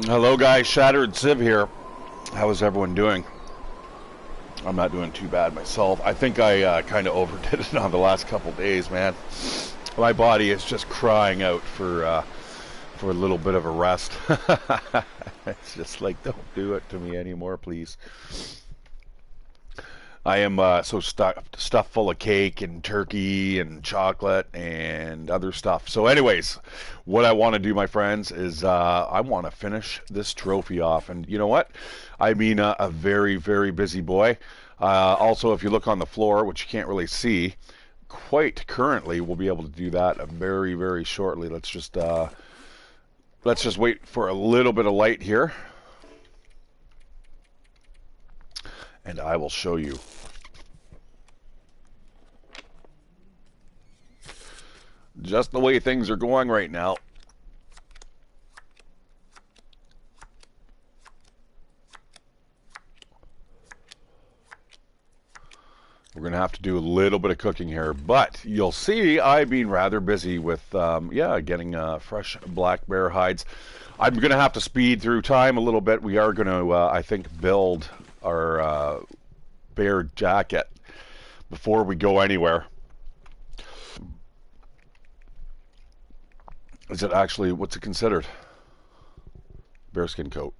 Hello guys, ShatteredCiv here. How is everyone doing? I'm not doing too bad myself. I think I kind of overdid it on the last couple days, man. My body is just crying out for a little bit of a rest. It's just like, don't do it to me anymore, please. I am so stuffed full of cake and turkey and chocolate and other stuff. So anyways, what I want to do, my friends, is I want to finish this trophy off. And you know what? I mean, a very, very busy boy. Also, if you look on the floor, which you can't really see, quite currently, we'll be able to do that very, very shortly. Let's just wait for a little bit of light here. And I will show you. Just the way things are going right now. We're going to have to do a little bit of cooking here, but you'll see I've been rather busy with, getting fresh black bear hides. I'm going to have to speed through time a little bit. We are going to, I think, build our bear jacket before we go anywhere. Is it actually, what's it considered? Bearskin coat.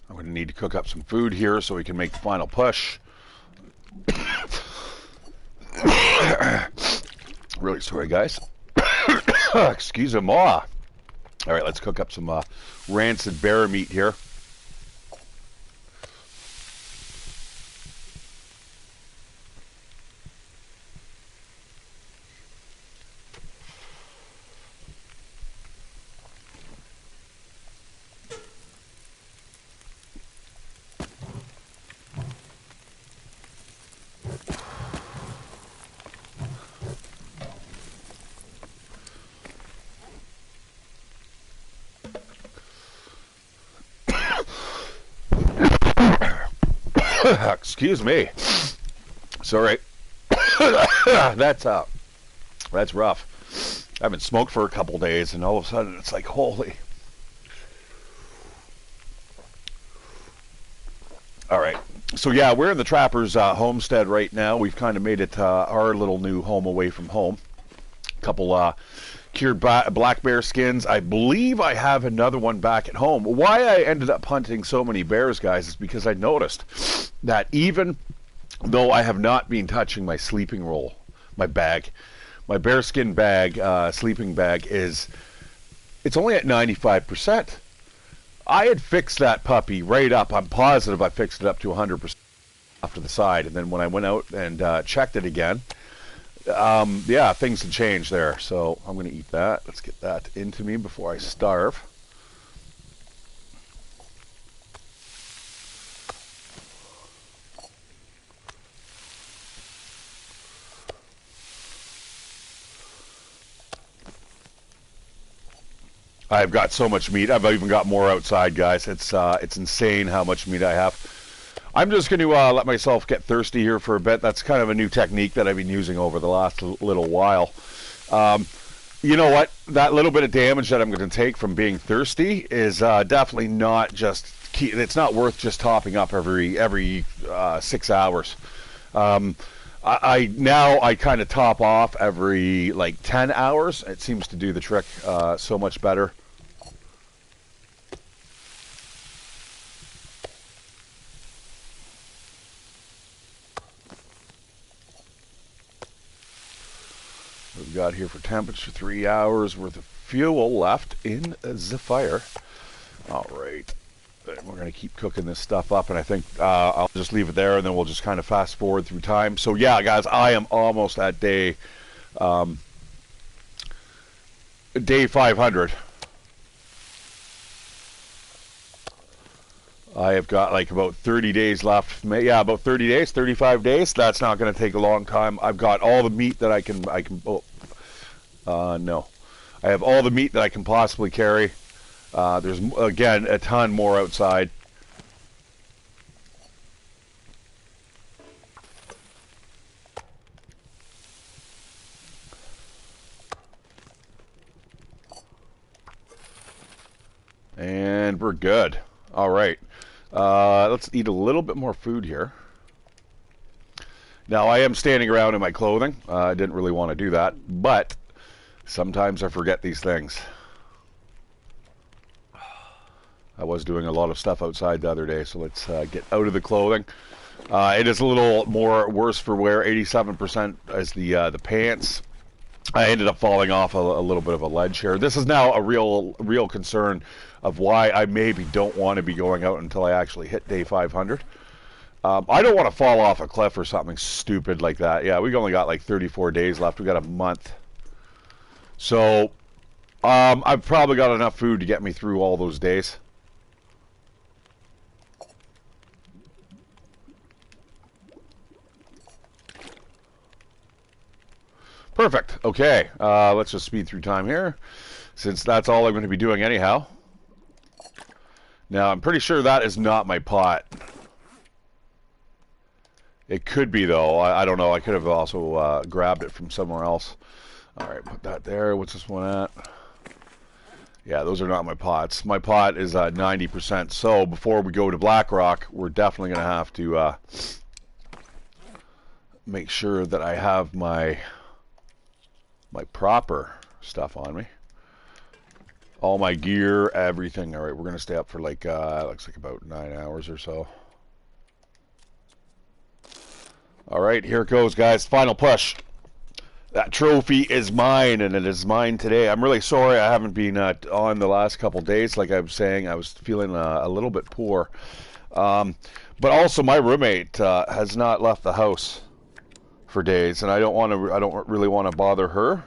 I'm going to need to cook up some food here so we can make the final push. Really sorry, guys. Excuse me. All right, let's cook up some rancid bear meat here. Excuse me. Sorry. That's rough. I haven't smoked for a couple days, and all of a sudden it's like, holy. All right. So yeah, we're in the Trapper's homestead right now. We've kind of made it our little new home away from home. A couple cured black bear skins. I believe I have another one back at home. Why I ended up hunting so many bears, guys, is because I noticed that even though I have not been touching my sleeping roll, my bag, my bearskin bag, sleeping bag, it's only at 95%. I had fixed that puppy right up. I'm positive I fixed it up to 100% off to the side. And then when I went out and checked it again, yeah, things had changed there. So I'm going to eat that. Let's get that into me before I starve. I've got so much meat. I've even got more outside, guys. It's insane how much meat I have. I'm just going to let myself get thirsty here for a bit. That's kind of a new technique that I've been using over the last little while. You know what? That little bit of damage that I'm going to take from being thirsty is definitely not just. It's not worth just topping up every 6 hours. I kind of top off every like 10 hours. It seems to do the trick so much better. We've got here for temperature 3 hours worth of fuel left in the fire. All right. We're going to keep cooking this stuff up, and I think I'll just leave it there, and then we'll just kind of fast forward through time. So yeah, guys, I am almost at day 500. I have got like about 30 days left. Yeah, about 30 days, 35 days. That's not going to take a long time. I've got all the meat that I can. No, I have all the meat that I can possibly carry. There's again a ton more outside. And we're good. All right. Let's eat a little bit more food here. Now, I am standing around in my clothing. I didn't really want to do that, but sometimes I forget these things. I was doing a lot of stuff outside the other day, so let's get out of the clothing. It is a little more worse for wear. 87% as the pants. I ended up falling off a little bit of a ledge here. This is now a real concern of why I maybe don't want to be going out until I actually hit day 500. I don't want to fall off a cliff or something stupid like that. Yeah, we've only got like 34 days left. We got a month. So I've probably got enough food to get me through all those days. Perfect. Okay, let's just speed through time here, since that's all I'm going to be doing anyhow. Now, I'm pretty sure that is not my pot. It could be, though. I don't know. I could have also grabbed it from somewhere else. All right, put that there. What's this one at? Yeah, those are not my pots. My pot is 90%. So before we go to Blackrock, we're definitely going to have to make sure that I have my proper stuff on me. All my gear, everything. All right, we're going to stay up for like, looks like about 9 hours or so. All right, here it goes, guys. Final push. That trophy is mine, and it is mine today. I'm really sorry I haven't been on the last couple days. Like I was saying, I was feeling a little bit poor. But also, my roommate has not left the house for days, and I don't really want to bother her.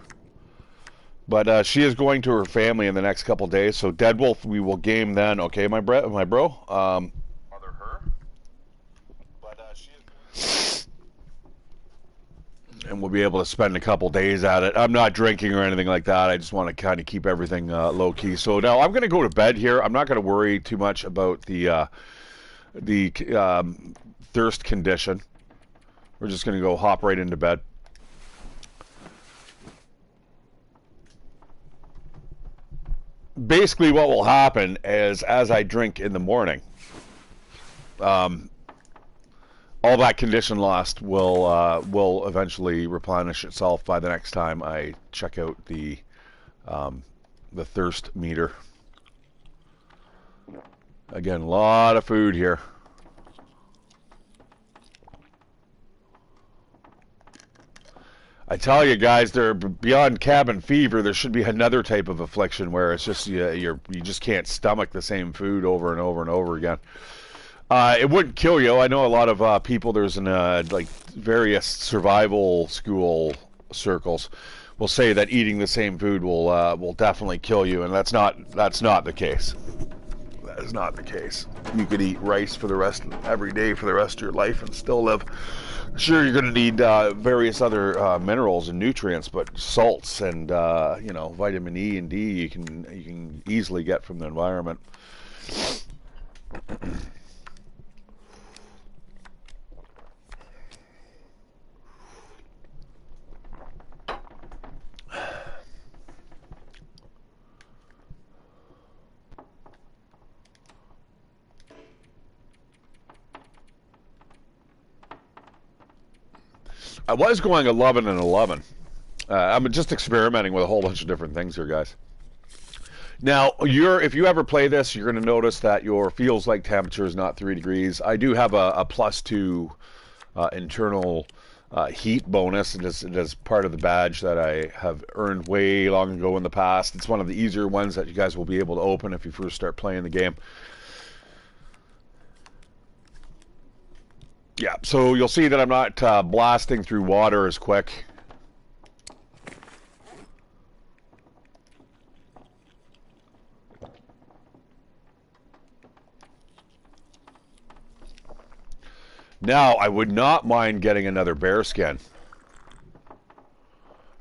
But she is going to her family in the next couple days. So Dead Wolf, we will game then. Okay, my bro. Bother her. But she is. And we'll be able to spend a couple days at it. I'm not drinking or anything like that. I just want to kind of keep everything low key. So now I'm going to go to bed here. I'm not going to worry too much about the thirst condition. We're just going to go hop right into bed. Basically, what will happen is, as I drink in the morning, all that condition lost will eventually replenish itself by the next time I check out the thirst meter. Again, a lot of food here. I tell you guys, they're beyond cabin fever. There should be another type of affliction where it's just you just can't stomach the same food over and over and over again. It wouldn't kill you. I know a lot of people. There's in like various survival school circles will say that eating the same food will definitely kill you, and that's not the case. That is not the case. You could eat rice for every day for the rest of your life and still live. Sure, you're going to need various other minerals and nutrients, but salts and vitamin E and D you can easily get from the environment. I was going 11 and 11. I'm just experimenting with a whole bunch of different things here, guys. Now, if you ever play this, you're going to notice that your feels like temperature is not 3 degrees. I do have a +2 internal heat bonus. It is part of the badge that I have earned way long ago in the past. It's one of the easier ones that you guys will be able to open if you first start playing the game. Yeah, so you'll see that I'm not blasting through water as quick. Now, I would not mind getting another bear skin.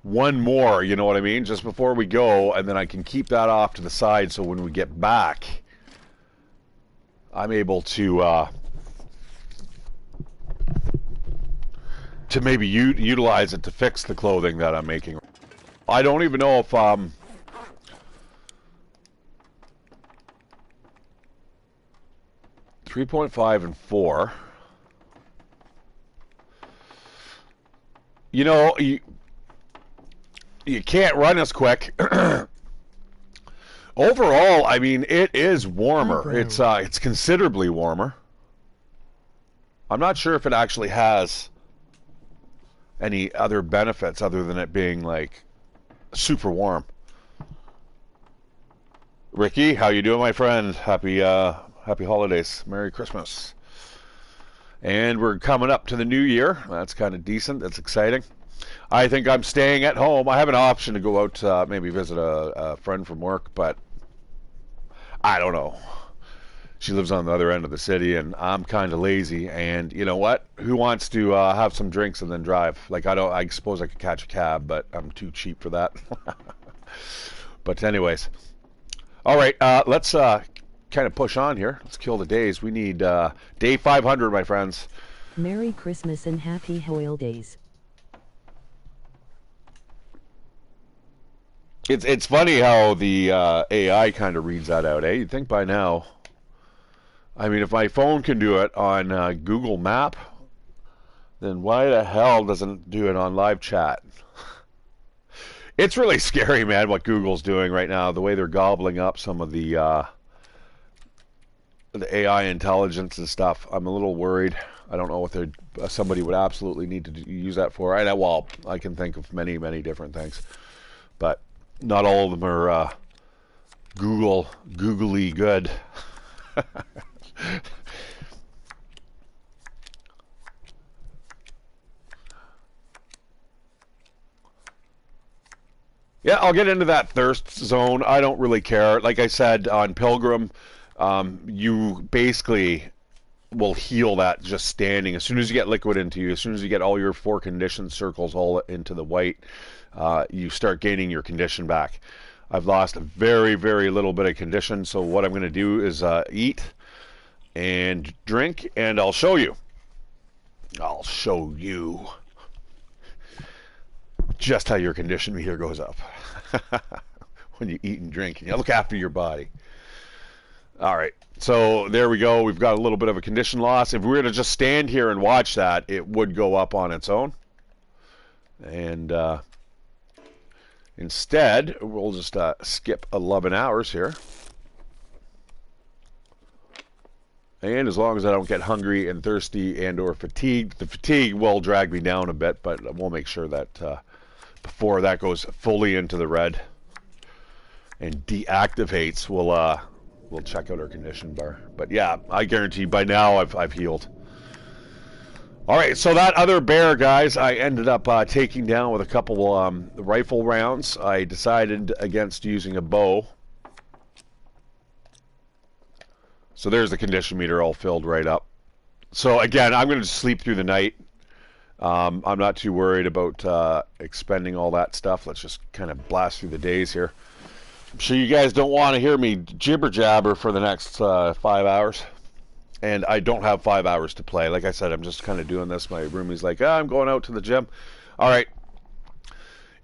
One more, you know what I mean? Just before we go, and then I can keep that off to the side so when we get back, I'm able to maybe utilize it to fix the clothing that I'm making. I don't even know if 3.5 and 4. You know, you can't run as quick. Overall, I mean, it is warmer. It's considerably warmer. I'm not sure if it actually has any other benefits other than it being like super warm. Ricky, how you doing, my friend? Happy holidays. Merry Christmas. And we're coming up to the new year. That's kind of decent. That's exciting. I think I'm staying at home. I have an option to go out, maybe visit a friend from work, but I don't know. She lives on the other end of the city, and I'm kind of lazy. And you know what? Who wants to have some drinks and then drive? Like, I suppose I could catch a cab, but I'm too cheap for that. But anyways. All right, let's kind of push on here. Let's kill the days. We need day 500, my friends. Merry Christmas and happy holidays. It's funny how the AI kind of reads that out, eh? You'd think by now. I mean, if my phone can do it on Google Map, then why the hell doesn't it do it on live chat? It's really scary, man, what Google's doing right now. The way they're gobbling up some of the AI intelligence and stuff. I'm a little worried. I don't know what somebody would absolutely need to use that for. Well, I can think of many, many different things, but not all of them are googly good. Yeah, I'll get into that thirst zone. I don't really care. Like I said, on Pilgrim, you basically will heal that just standing. As soon as you get liquid into you, as soon as you get all your 4 condition circles all into the white, you start gaining your condition back. I've lost a very, very little bit of condition, so what I'm going to do is eat and drink, and I'll show you. I'll show you just how your condition meter goes up when you eat and drink and you look after your body. All right, so there we go. We've got a little bit of a condition loss. If we were to just stand here and watch that, it would go up on its own. And instead, we'll just skip 11 hours here. And as long as I don't get hungry and thirsty and or fatigued, the fatigue will drag me down a bit, but we'll make sure that before that goes fully into the red and deactivates, we'll check out our condition bar. But yeah, I guarantee by now I've healed. All right, so that other bear, guys, I ended up taking down with a couple rifle rounds. I decided against using a bow. So there's the condition meter all filled right up. So again, I'm going to sleep through the night. I'm not too worried about expending all that stuff. Let's just kind of blast through the days here. I'm sure you guys don't want to hear me jibber jabber for the next 5 hours. And I don't have 5 hours to play. Like I said, I'm just kind of doing this. My roomie's like, I'm going out to the gym. All right.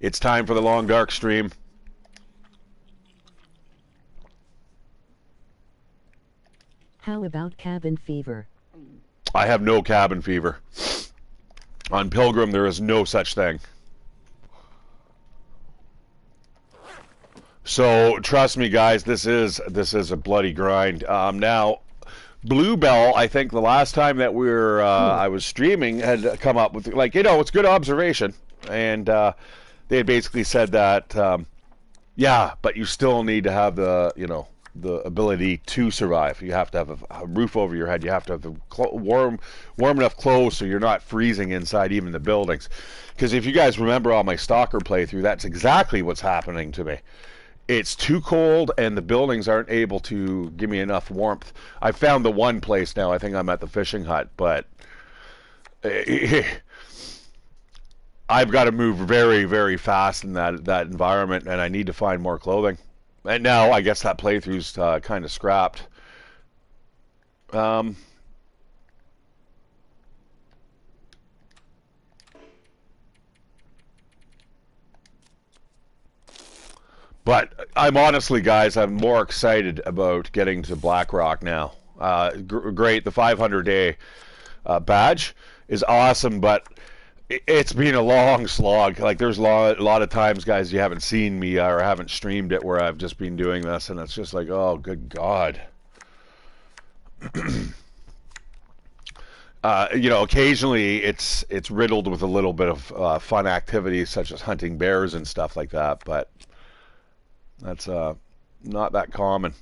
It's time for the long dark stream. How about cabin fever? I have no cabin fever. On Pilgrim, there is no such thing. So trust me, guys, this is a bloody grind. Now, Bluebell, I think the last time that we were I was streaming had come up with, like, it's good observation, and they had basically said that yeah, but you still need to have the the ability to survive. You have to have a roof over your head. You have to have the warm enough clothes so you're not freezing inside even the buildings. Because if you guys remember on my Stalker playthrough, that's exactly what's happening to me. It's too cold and the buildings aren't able to give me enough warmth. I found the one place now. I think I'm at the fishing hut, but I've got to move very, very fast in that environment, and I need to find more clothing. And now I guess that playthrough's kind of scrapped. Um, but I'm honestly, guys, I'm more excited about getting to Blackrock now. Great, the 500-day badge is awesome, but it's been a long slog. Like, there's a lot of times, guys, you haven't seen me or haven't streamed it where I've just been doing this, and it's just like, oh, good God. Occasionally it's riddled with a little bit of fun activities such as hunting bears and stuff like that, but that's not that common.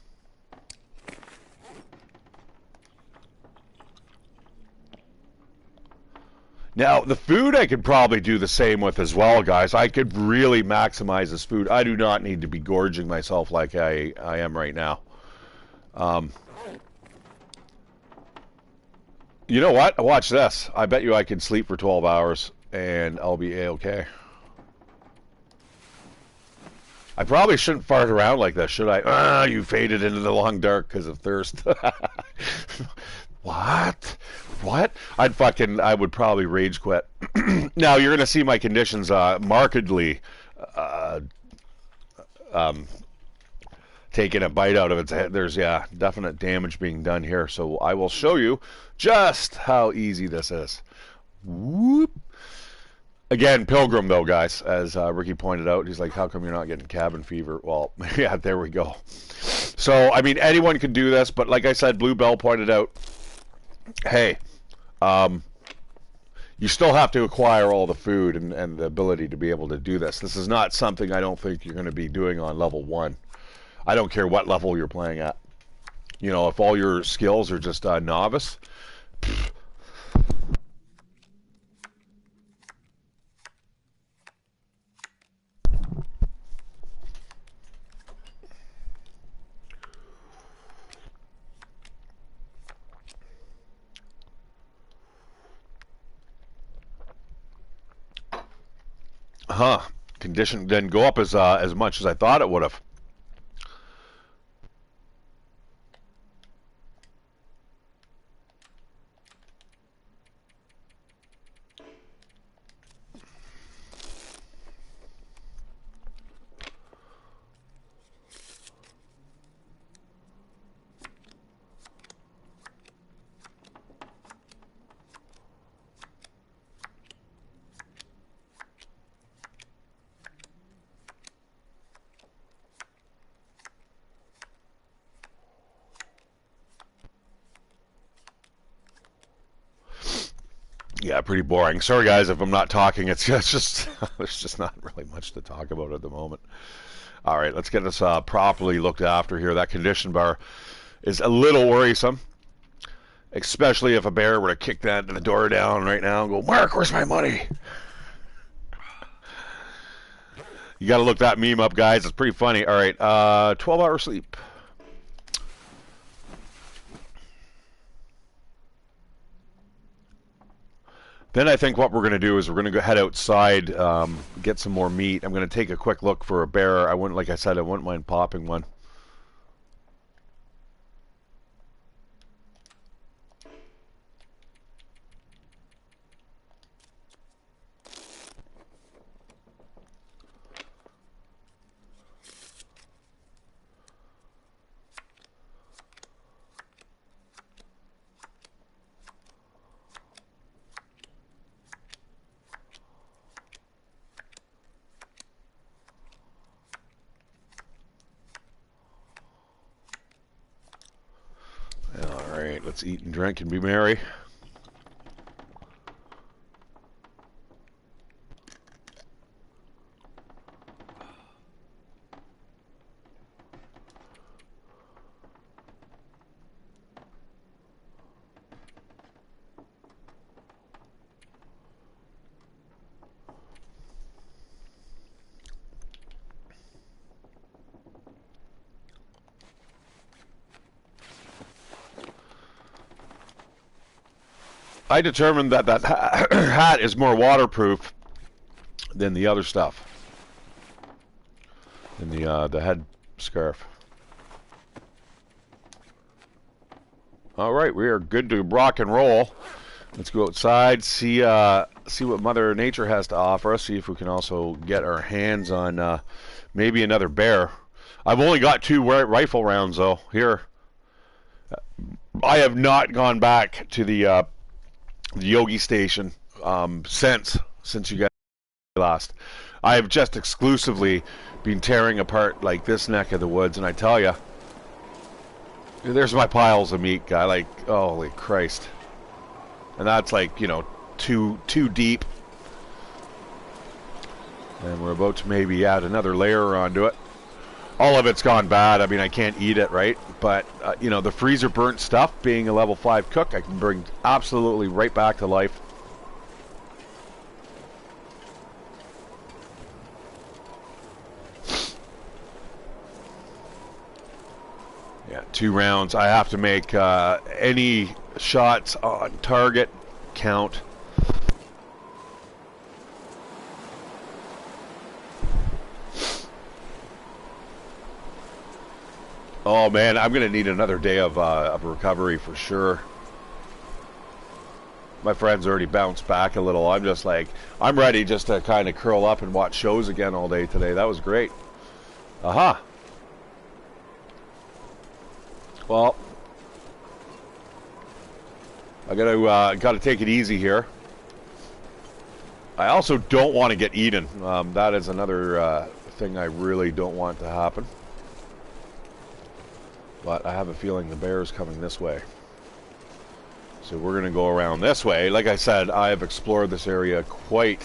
Now, the food I could probably do the same with as well, guys. I could really maximize this food. I do not need to be gorging myself like I am right now. Um, you know what? Watch this. I bet you I could sleep for 12 hours and I'll be A-okay. I probably shouldn't fart around like this, should I? You faded into the long dark because of thirst. What? What? I would probably rage quit. Now, you're going to see my conditions markedly taking a bite out of its head. There's, definite damage being done here. So I will show you just how easy this is. Whoop. Again, Pilgrim, though, guys, as Ricky pointed out. He's like, how come you're not getting cabin fever? Well, yeah, there we go. So, I mean, anyone can do this, but like I said, Blue Bell pointed out, hey, you still have to acquire all the food and the ability to be able to do this. This is not something I don't think you're going to be doing on level 1. I don't care what level you're playing at. You know, if all your skills are just novice, pfft. Condition didn't go up as much as I thought it would have. Yeah, pretty boring. Sorry, guys, if I'm not talking. It's just there's just not really much to talk about at the moment. All right, let's get this properly looked after here. That condition bar is a little worrisome, especially if a bear were to kick the door down right now and go, Mark, where's my money? You got to look that meme up, guys. It's pretty funny. All right, 12-hour sleep. Then I think what we're going to do is we're going to go head outside, get some more meat. I'm going to take a quick look for a bear. Like I said, I wouldn't mind popping one. Let's eat and drink and be merry. I determined that that hat is more waterproof than the other stuff, than the head scarf. All right, we are good to rock and roll. Let's go outside, see what Mother Nature has to offer us. See if we can also get our hands on maybe another bear. I've only got 2 rifle rounds though. Here, I have not gone back to the Yogi Station since you guys last. I have just exclusively been tearing apart like this neck of the woods, and I tell you, there's my piles of meat, guy. Like, holy Christ! And that's like, you know, too deep. And we're about to maybe add another layer onto it. All of it's gone bad. I mean, I can't eat it, right? But, you know, the freezer burnt stuff, being a level 5 cook, I can bring absolutely right back to life. Yeah, 2 rounds. I have to make any shots on target count. Oh man, I'm gonna need another day of recovery for sure. My friend's already bounced back a little. I'm just like, I'm ready just to kind of curl up and watch shows again all day today. That was great. Aha. Well, I gotta take it easy here. I also don't want to get eaten. That is another thing I really don't want to happen. But I have a feeling the bear is coming this way. So we're going to go around this way. Like I said, I have explored this area quite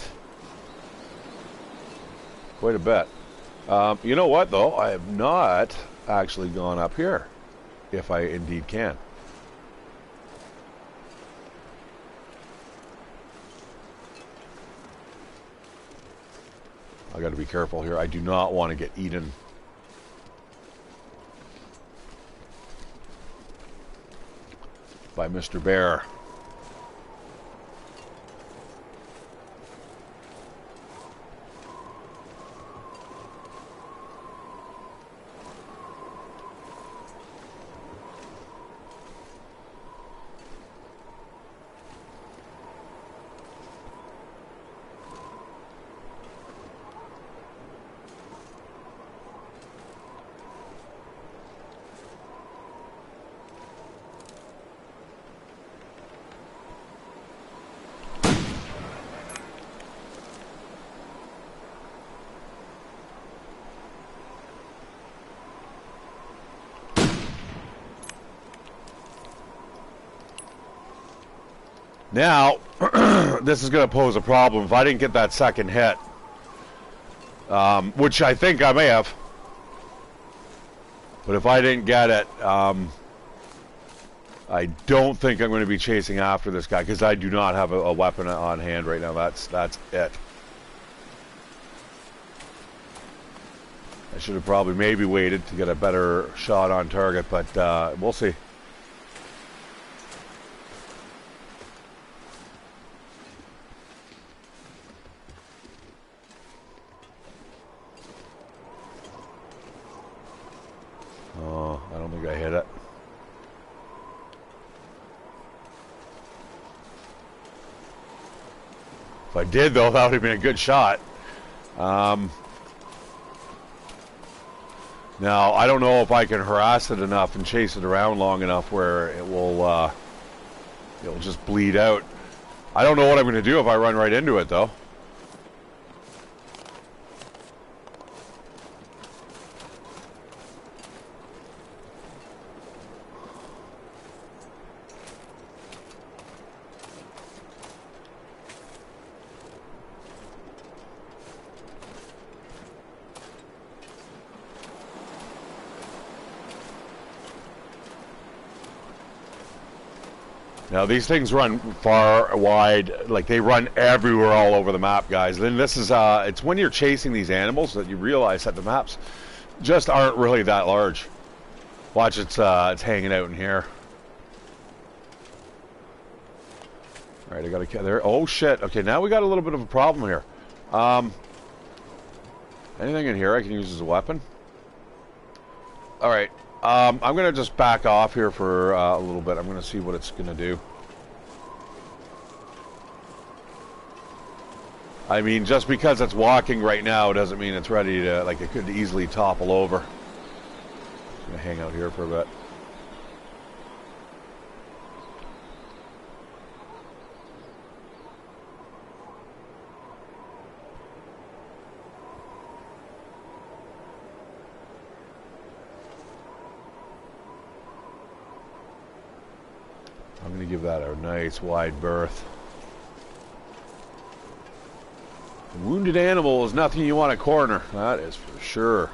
a bit. You know what, though? I have not actually gone up here, if I indeed can. I got to be careful here. I do not want to get eaten. By Mr. Bear. Now, this is going to pose a problem. If I didn't get that second hit, which I think I may have, but if I didn't get it, I don't think I'm going to be chasing after this guy, because I do not have a weapon on hand right now. That's it. I should have probably maybe waited to get a better shot on target, but we'll see. Oh, I don't think I hit it. If I did, though, that would have been a good shot. Now, I don't know if I can harass it enough and chase it around long enough where it'll just bleed out. I don't know what I'm going to do if I run right into it, though. Now these things run far, wide, like they run everywhere all over the map, guys. Then this is, it's when you're chasing these animals that you realize that the maps just aren't really that large. Watch, it's hanging out in here. Alright, I got to there. Oh, shit. Okay, now we got a little bit of a problem here. Anything in here I can use as a weapon? Alright. I'm going to just back off here for a little bit. I'm going to see what it's going to do. I mean, just because it's walking right now doesn't mean it's ready to, like, it could easily topple over. I'm going to hang out here for a bit. I'm going to give that a nice wide berth. A wounded animal is nothing you want to corner. That is for sure.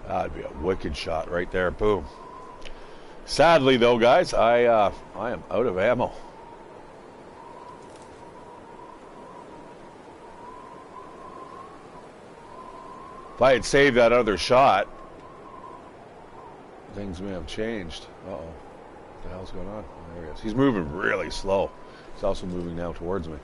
That'd be a wicked shot right there. Boom. Sadly, though, guys, I am out of ammo. If I had saved that other shot, things may have changed. Uh-oh. What the hell's going on? There he is. He's moving really slow. He's also moving now towards me.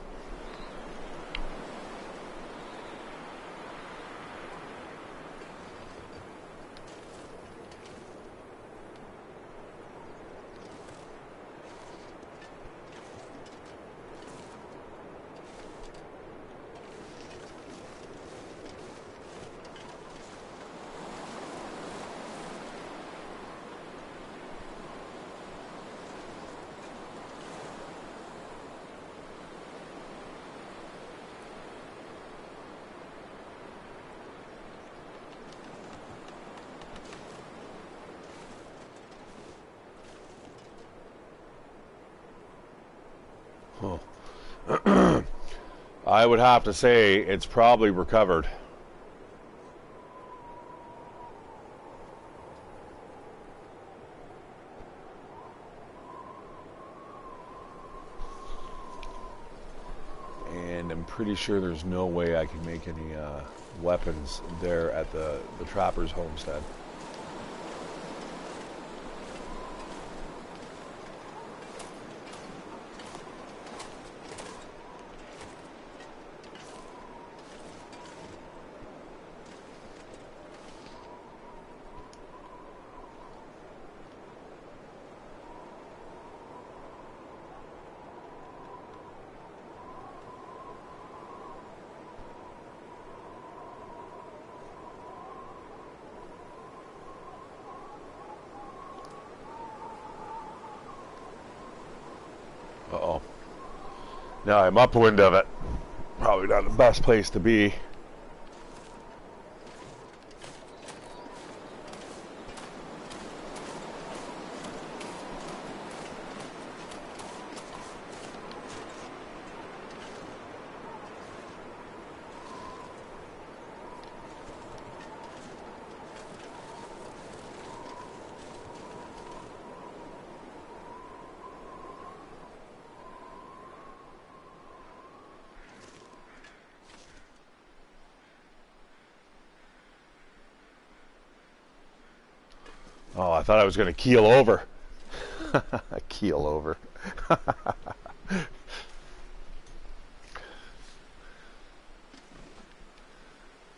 I would have to say it's probably recovered. And I'm pretty sure there's no way I can make any weapons there at the trapper's homestead. Uh-oh. Now I'm upwind of it. Probably not the best place to be. Oh, I thought I was going to keel over. Keel over.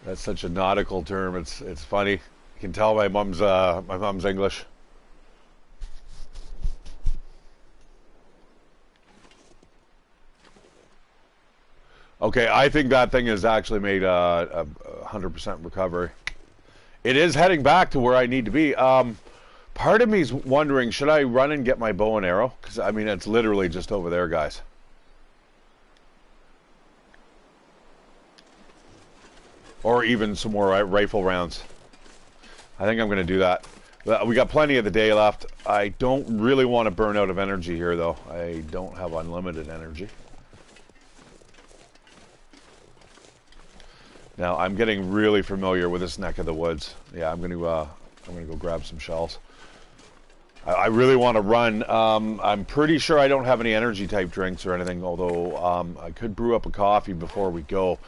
That's such a nautical term. It's funny. You can tell my mom's English. Okay, I think that thing has actually made a 100% recovery. It is heading back to where I need to be. Part of me is wondering, should I run and get my bow and arrow? Because, I mean, it's literally just over there, guys. Or even some more rifle rounds. I think I'm going to do that. We got plenty of the day left. I don't really want to burn out of energy here, though. I don't have unlimited energy. Now I'm getting really familiar with this neck of the woods. Yeah, I'm gonna go grab some shells. I really want to run. I'm pretty sure I don't have any energy type drinks or anything, although I could brew up a coffee before we go.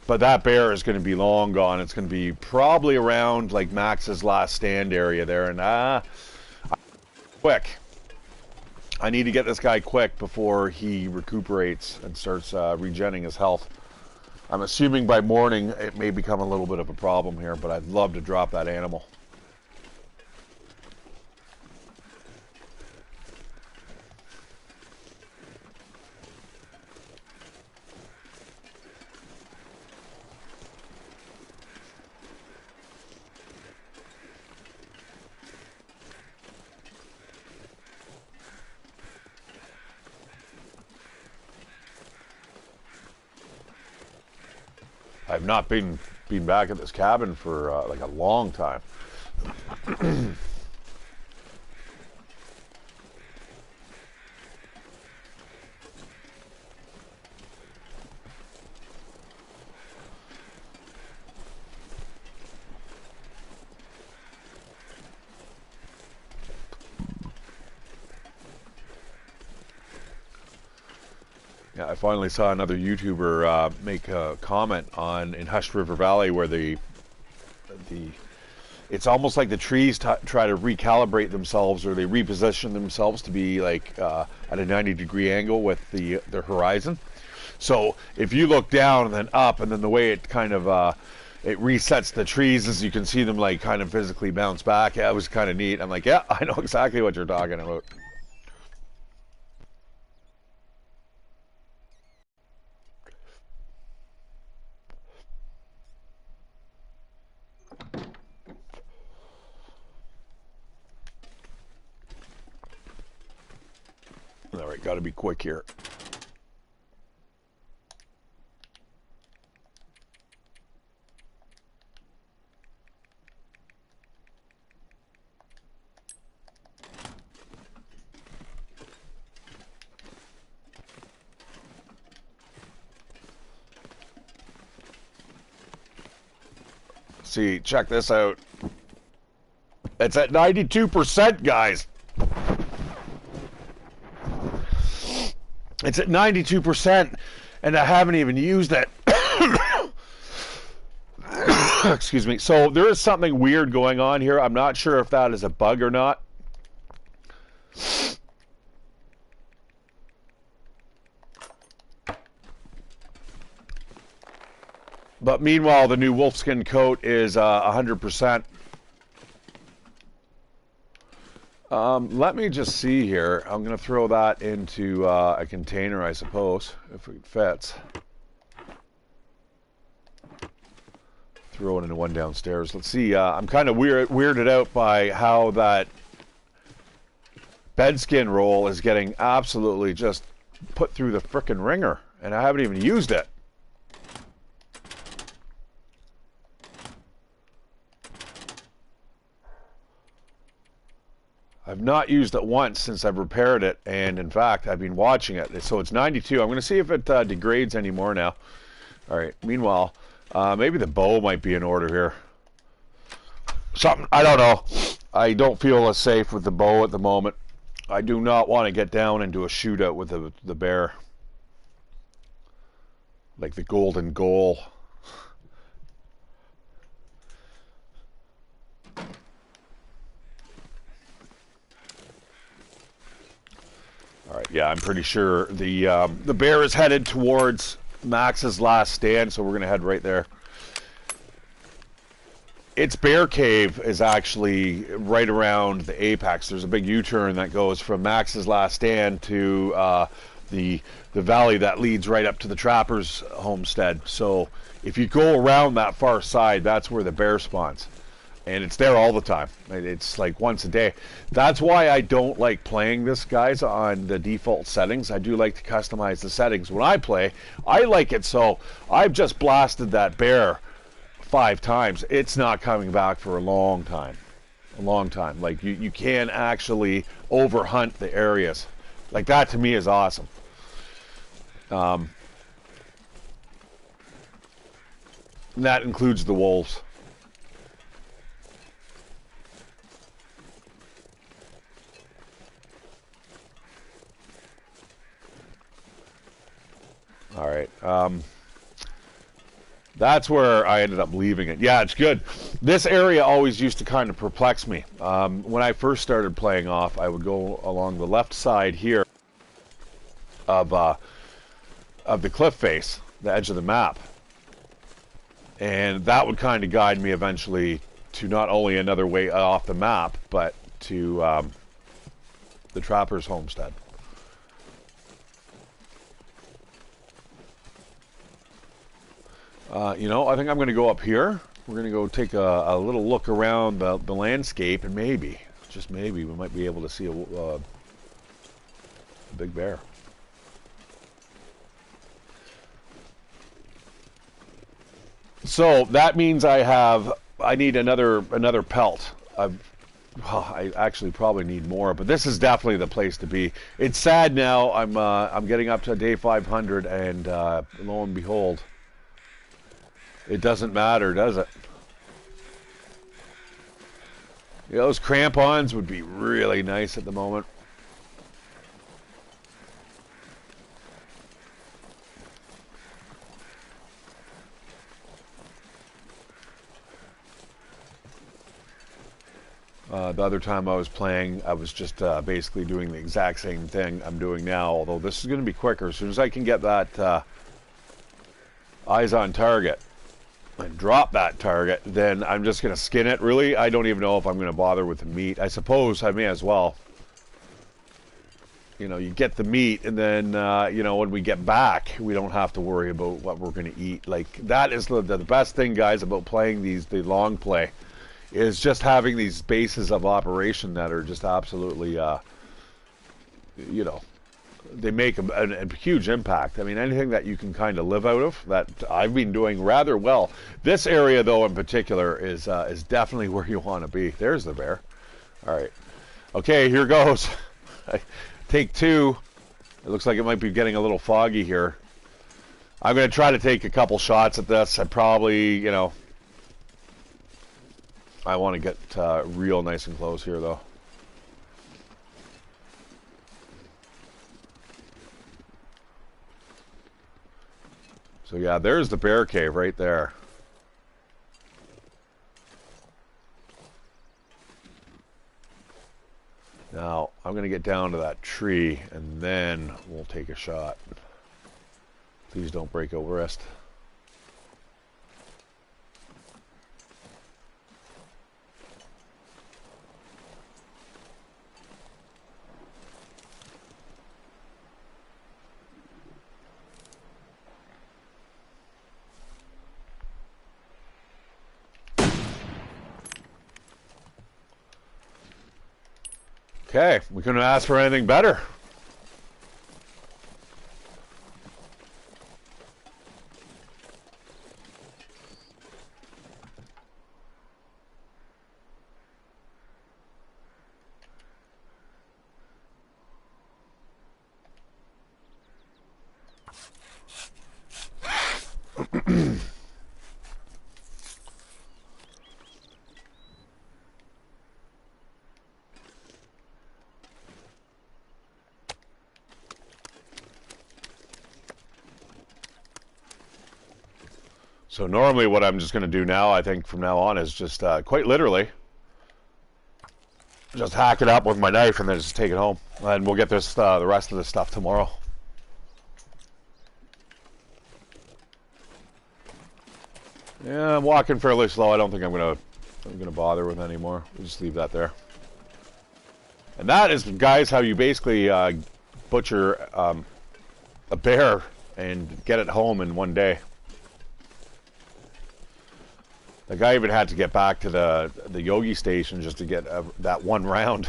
But that bear is going to be long gone. It's going to be probably around like Max's last stand area there. And quick. I need to get this guy quick before he recuperates and starts regenerating his health. I'm assuming by morning it may become a little bit of a problem here, but I'd love to drop that animal. I've not been back at this cabin for like a long time. Yeah, I finally saw another YouTuber make a comment on in Hushed River Valley where it's almost like the trees try to recalibrate themselves, or they reposition themselves to be like at a 90-degree angle with the horizon. So if you look down and then up, and then the way it kind of it resets the trees as you can see them like kind of physically bounce back. Yeah, it was kind of neat. I'm like, yeah, I know exactly what you're talking about. All right, got to be quick here. See, check this out. It's at 92%, guys. It's at 92%, and I haven't even used it. Excuse me. So there is something weird going on here. I'm not sure if that is a bug or not. But meanwhile, the new wolfskin coat is 100%. Let me just see here. I'm going to throw that into a container, I suppose, if it fits. Throw it into one downstairs. Let's see. I'm kind of weirded out by how that bedskin roll is getting absolutely just put through the frickin' ringer, and I haven't even used it. I've not used it once since I've repaired it, and in fact, I've been watching it. So it's 92. I'm going to see if it degrades anymore now. All right. Meanwhile, maybe the bow might be in order here. Something, I don't know. I don't feel as safe with the bow at the moment. I do not want to get down into a shootout with the bear. Like the golden goal. All right, yeah, I'm pretty sure the bear is headed towards Max's last stand, so we're going to head right there. Its bear cave is actually right around the apex. There's a big U-turn that goes from Max's last stand to the valley that leads right up to the trapper's homestead. So if you go around that far side, that's where the bear spawns. And it's there all the time. It's like once a day. That's why I don't like playing this, guys, on the default settings. I do like to customize the settings. When I play, I like it so I've just blasted that bear 5 times. It's not coming back for a long time. A long time. Like, you can actually overhunt the areas. Like, that to me is awesome. And that includes the wolves. All right. That's where I ended up leaving it. Yeah, it's good. This area always used to kind of perplex me. When I first started playing off, I would go along the left side here of the cliff face, the edge of the map. And that would kind of guide me eventually to not only another way off the map, but to the Trapper's Homestead. You know, I think I'm going to go up here. We're going to go take a little look around the landscape, and maybe, just maybe, we might be able to see a big bear. So that means I need another pelt. I actually probably need more, but this is definitely the place to be. It's sad now. I'm getting up to day 500, and lo and behold, it doesn't matter, does it? Yeah, those crampons would be really nice at the moment. The other time I was playing, I was just basically doing the exact same thing I'm doing now, although this is going to be quicker. As soon as I can get that eyes on target and drop that target, then I'm just going to skin it. Really, I don't even know if I'm going to bother with the meat. I suppose I may as well. You know, you get the meat, and then, you know, when we get back, we don't have to worry about what we're going to eat. Like, that is the best thing, guys, about playing the long play, is just having these bases of operation that are just absolutely, you know, they make a huge impact. I mean, anything that you can kind of live out of, that I've been doing rather well. This area, though, in particular, is definitely where you want to be. There's the bear. All right. Okay, here goes. Take two. It looks like it might be getting a little foggy here. I'm going to try to take a couple shots at this. I probably, you know, I want to get real nice and close here, though. So yeah, there's the bear cave right there. Now, I'm going to get down to that tree, and then we'll take a shot. Please don't break a wrist. Okay, we couldn't ask for anything better. So normally what I'm just going to do now, I think from now on, is just quite literally just hack it up with my knife and then just take it home. And we'll get this the rest of this stuff tomorrow. Yeah, I'm walking fairly slow. I don't think I'm gonna bother with any more. We'll just leave that there. And that is, guys, how you basically butcher a bear and get it home in one day. The guy even had to get back to the Yogi station just to get that one round.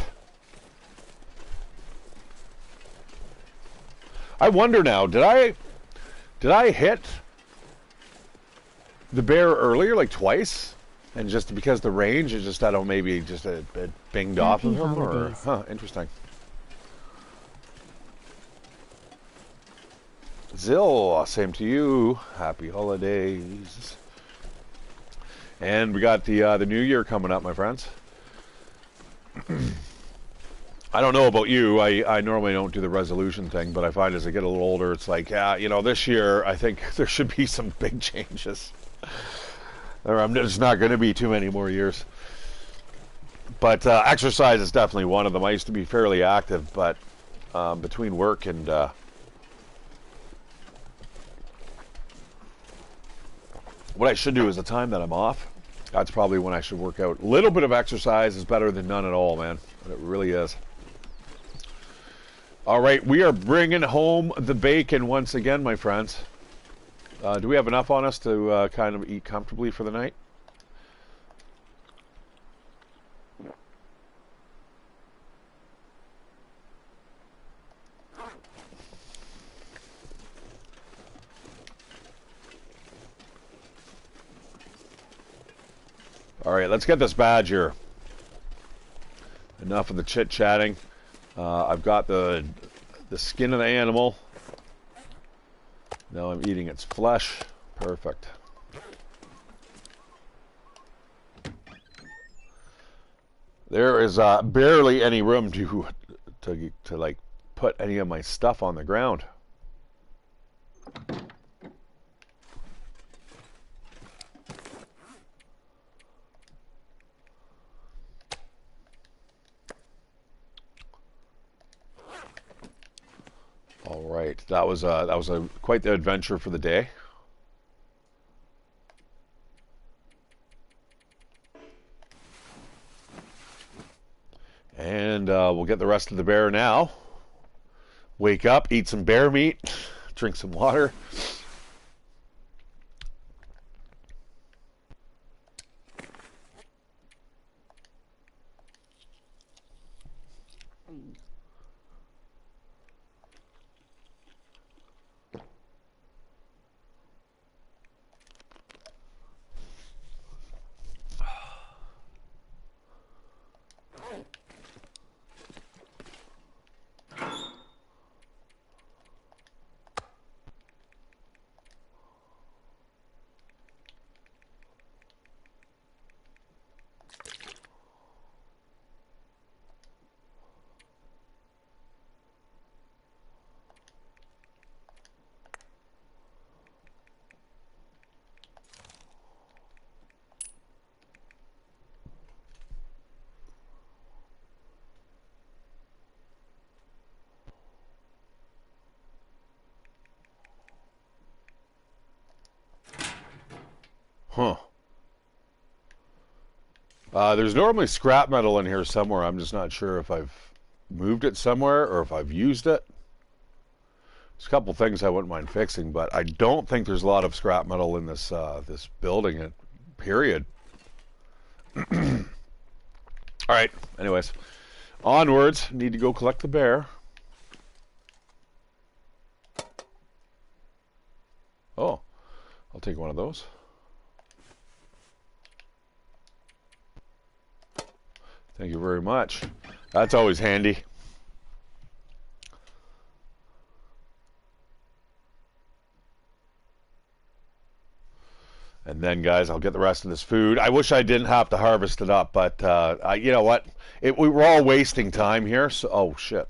I wonder now, did I hit the bear earlier, like twice? And just because the range is just, I don't know, maybe just it binged off of him? Or, huh, interesting. Zill, same to you. Happy holidays. And we got the new year coming up, my friends. I don't know about you. I normally don't do the resolution thing, but I find as I get a little older, it's like, yeah, you know, this year I think there should be some big changes. Or there's not going to be too many more years. But exercise is definitely one of them. I used to be fairly active, but between work and what I should do is the time that I'm off, that's probably when I should work out. A little bit of exercise is better than none at all, man. It really is. All right, we are bringing home the bacon once again, my friends. Do we have enough on us to kind of eat comfortably for the night? All right, let's get this badge here. Enough of the chit-chatting. I've got the skin of the animal. Now I'm eating its flesh. Perfect. There is barely any room to like put any of my stuff on the ground. All right, that was quite the adventure for the day. And we'll get the rest of the bear now. Wake up, eat some bear meat, drink some water. Huh. There's normally scrap metal in here somewhere. I'm just not sure if I've moved it somewhere or if I've used it. There's a couple things I wouldn't mind fixing, but I don't think there's a lot of scrap metal in this this building, period. All right, anyways. Onwards. Need to go collect the bear. Oh, I'll take one of those. Thank you very much. That's always handy. And then, guys, I'll get the rest of this food. I wish I didn't have to harvest it up, but you know what? We were all wasting time here. So, oh shit.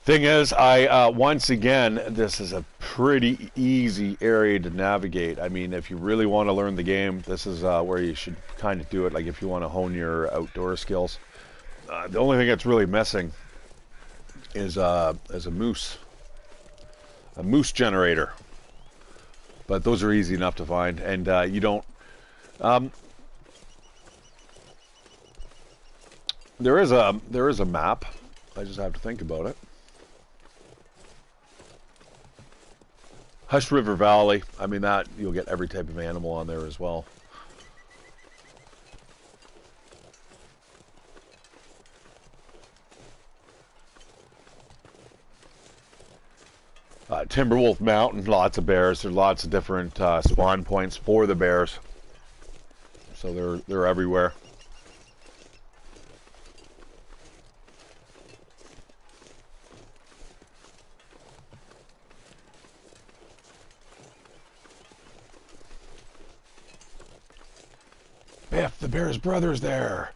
Thing is, once again, this is a pretty easy area to navigate. I mean, if you really want to learn the game, this is where you should kind of do it. Like if you want to hone your outdoor skills. The only thing that's really missing is a moose generator. But those are easy enough to find, and you don't. There is a map. I just have to think about it. Hush River Valley. I mean, that you'll get every type of animal on there as well. Timberwolf Mountain, lots of bears. There's lots of different spawn points for the bears, so they're everywhere. bear's brother's there.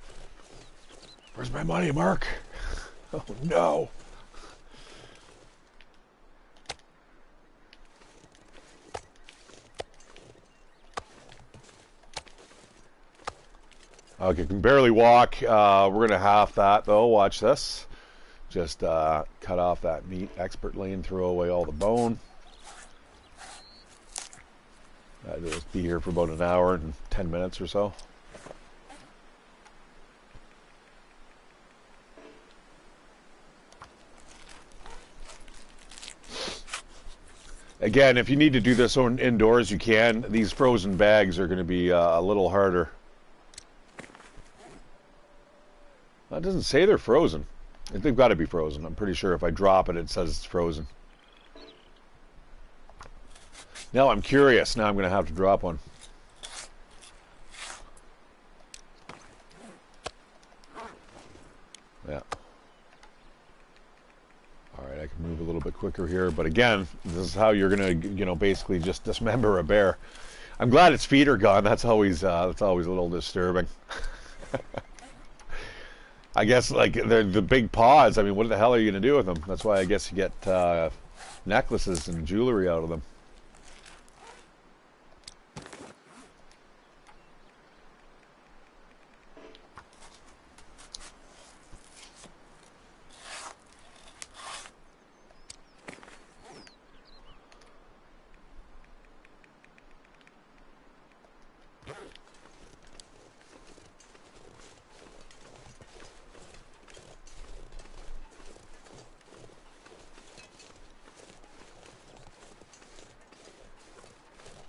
Where's my money, Mark? Oh, no. Okay, can barely walk. We're going to half that, though. Watch this. Just cut off that meat expertly and throw away all the bone. I'll just be here for about an hour and 10 minutes or so. Again, if you need to do this indoors, you can. These frozen bags are going to be a little harder. That doesn't say they're frozen. They've got to be frozen. I'm pretty sure if I drop it, it says it's frozen. Now I'm curious. Now I'm going to have to drop one. Yeah. All right, I can move a little bit quicker here. But again, this is how you're going to, you know, basically just dismember a bear. I'm glad its feet are gone. That's always a little disturbing. I guess, like, they're the big paws. I mean, what the hell are you going to do with them? That's why I guess you get necklaces and jewelry out of them.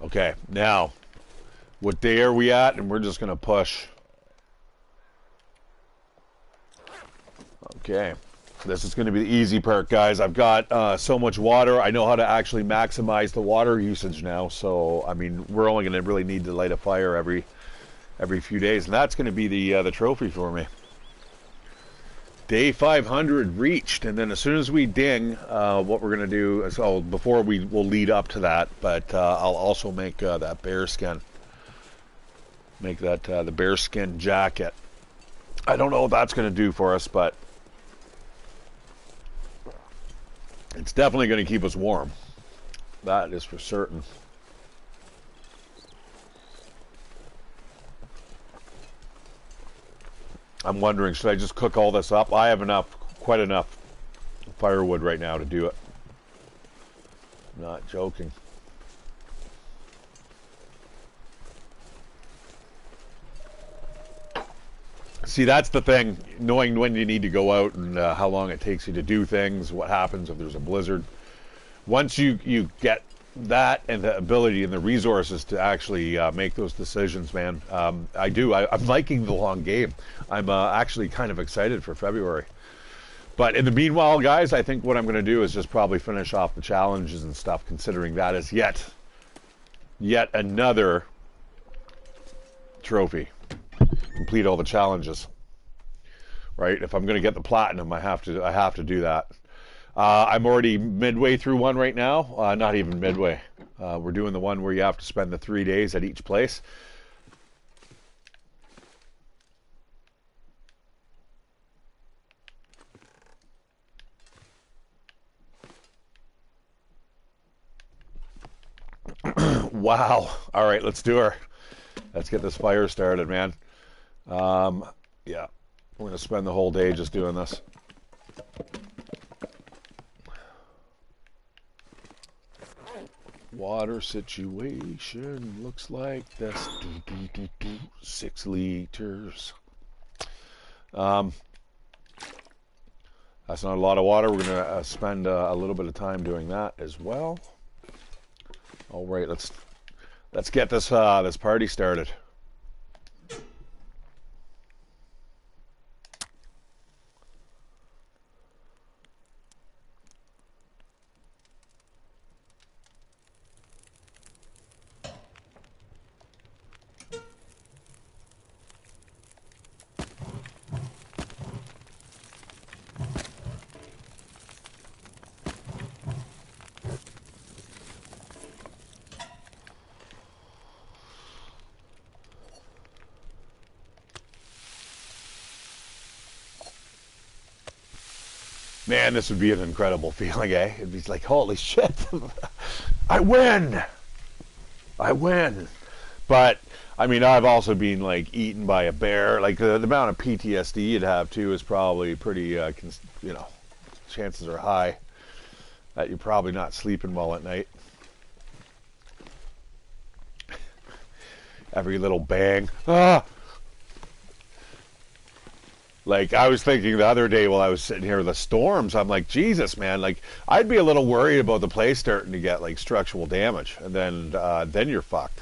Okay, now, what day are we at? And we're just going to push. Okay, this is going to be the easy part, guys. I've got so much water. I know how to actually maximize the water usage now. So, I mean, we're only going to really need to light a fire every few days. And that's going to be the trophy for me. Day 500 reached, and then as soon as we ding, what we're going to do is, before we'll lead up to that, but I'll also make that bear skin. Make that the bear skin jacket. I don't know what that's going to do for us, but it's definitely going to keep us warm. That is for certain. I'm wondering, should I just cook all this up? I have quite enough firewood right now to do it. Not joking. See, that's the thing, knowing when you need to go out and how long it takes you to do things, what happens if there's a blizzard. Once you get that and the ability and the resources to actually make those decisions, man, I'm liking the long game. I'm actually kind of excited for February. But in the meanwhile, guys, I think what I'm going to do is just probably finish off the challenges and stuff, considering that is yet another trophy. Complete all the challenges, right? If I'm going to get the platinum, I have to do that. I'm already midway through one right now. Not even midway. We're doing the one where you have to spend the 3 days at each place. Wow. All right, let's do her. Let's get this fire started, man. Yeah, we're going to spend the whole day just doing this. Water situation looks like this. 6 liters. That's not a lot of water. We're going to spend a little bit of time doing that as well. All right, let's get this this party started. Man, this would be an incredible feeling, eh? It'd be like, holy shit, I win! I win! But, I mean, I've also been, like, eaten by a bear. Like, the amount of PTSD you'd have, too, is probably pretty, you know, chances are high that you're probably not sleeping well at night. Every little bang. Ah! Like, I was thinking the other day while I was sitting here with the storms, I'm like, Jesus, man, like, I'd be a little worried about the place starting to get, like, structural damage. And then you're fucked.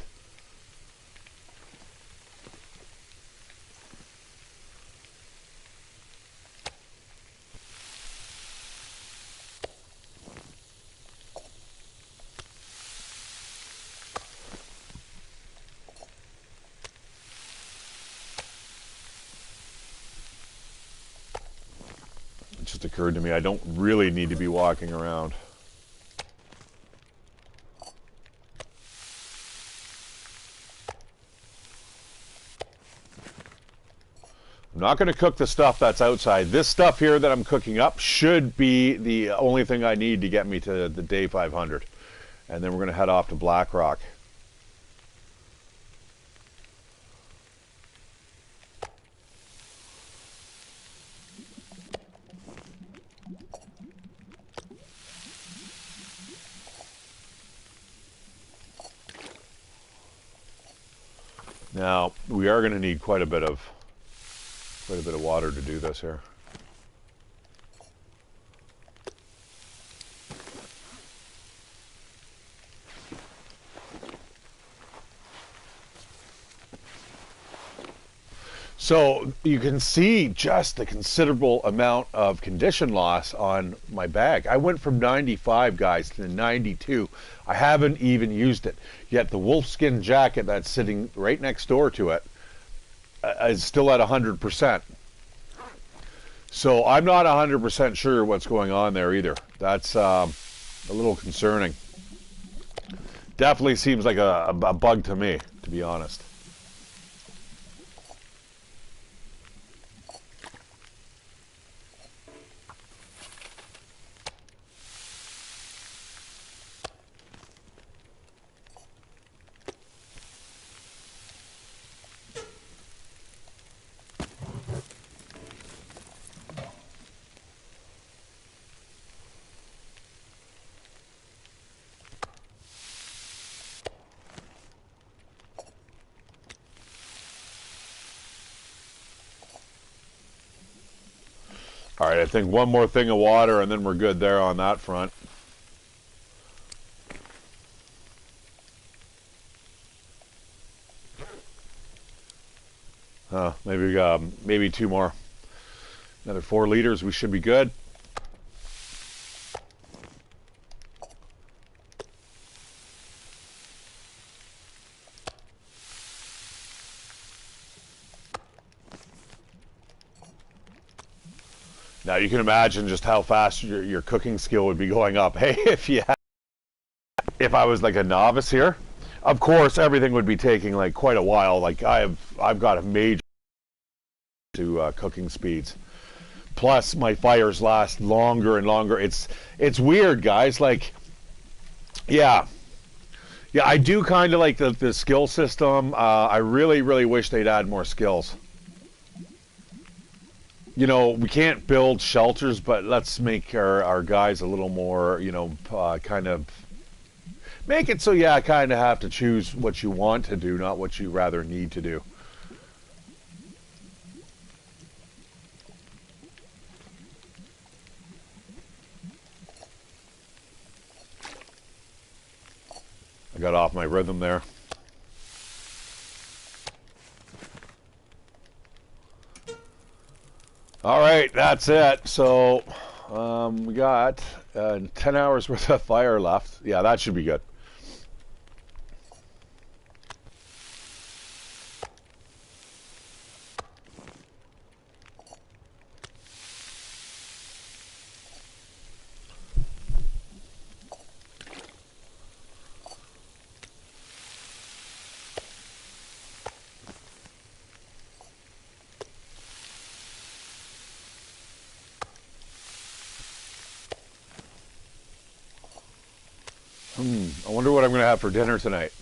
It just occurred to me I don't really need to be walking around. I'm not going to cook the stuff that's outside. This stuff here that I'm cooking up should be the only thing I need to get me to the day 500. And then we're going to head off to Blackrock. Now, we are going to need quite a bit of water to do this here. So you can see just the considerable amount of condition loss on my bag. I went from 95, guys, to 92. I haven't even used it. Yet the wolfskin jacket that's sitting right next door to it is still at 100%. So I'm not 100% sure what's going on there either. That's a little concerning. Definitely seems like a bug to me, to be honest. All right, I think one more thing of water and then we're good there on that front. Maybe two more. Another 4 liters, we should be good. Now you can imagine just how fast your cooking skill would be going up. Hey, if I was like a novice here, of course everything would be taking like quite a while. Like I've got a major to cooking speeds. Plus my fires last longer and longer. It's weird, guys. Like, yeah, I do kind of like the skill system. I really wish they'd add more skills. You know, we can't build shelters, but let's make our guys a little more, you know, kind of make it so, yeah, kind of have to choose what you want to do, not what you rather need to do. I got off my rhythm there. All right, that's it. So we got 10 hours worth of fire left. Yeah, that should be good. I wonder what I'm going to have for dinner tonight.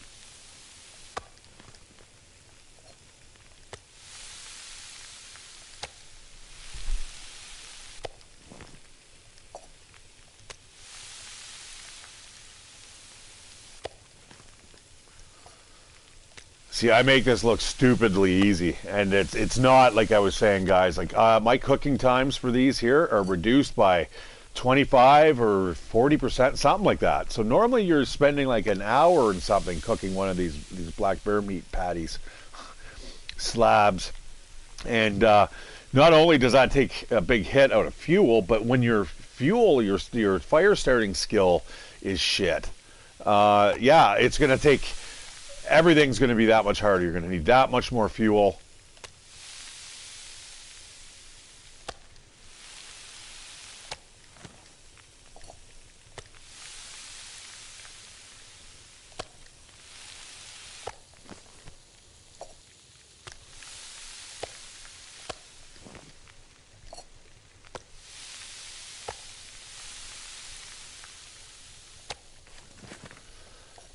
See, I make this look stupidly easy, and it's not like I was saying, guys. Like my cooking times for these here are reduced by 25 or 40%, something like that. So normally you're spending like an hour and something cooking one of these black bear meat patties, slabs, and not only does that take a big hit out of fuel, but when your fire starting skill is shit, yeah, it's gonna take. Everything's going to be that much harder. You're going to need that much more fuel.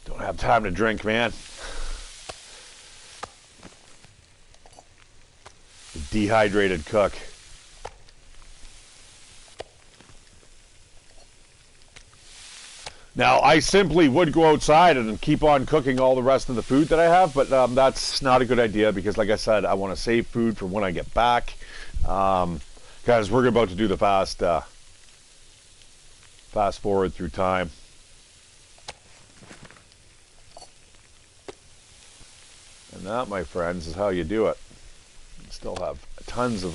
Don't have time to drink, man. Dehydrated cook. Now, I simply would go outside and keep on cooking all the rest of the food that I have, but that's not a good idea because, like I said, I want to save food for when I get back. Guys, we're about to do the fast forward through time. And that, my friends, is how you do it. Still have tons of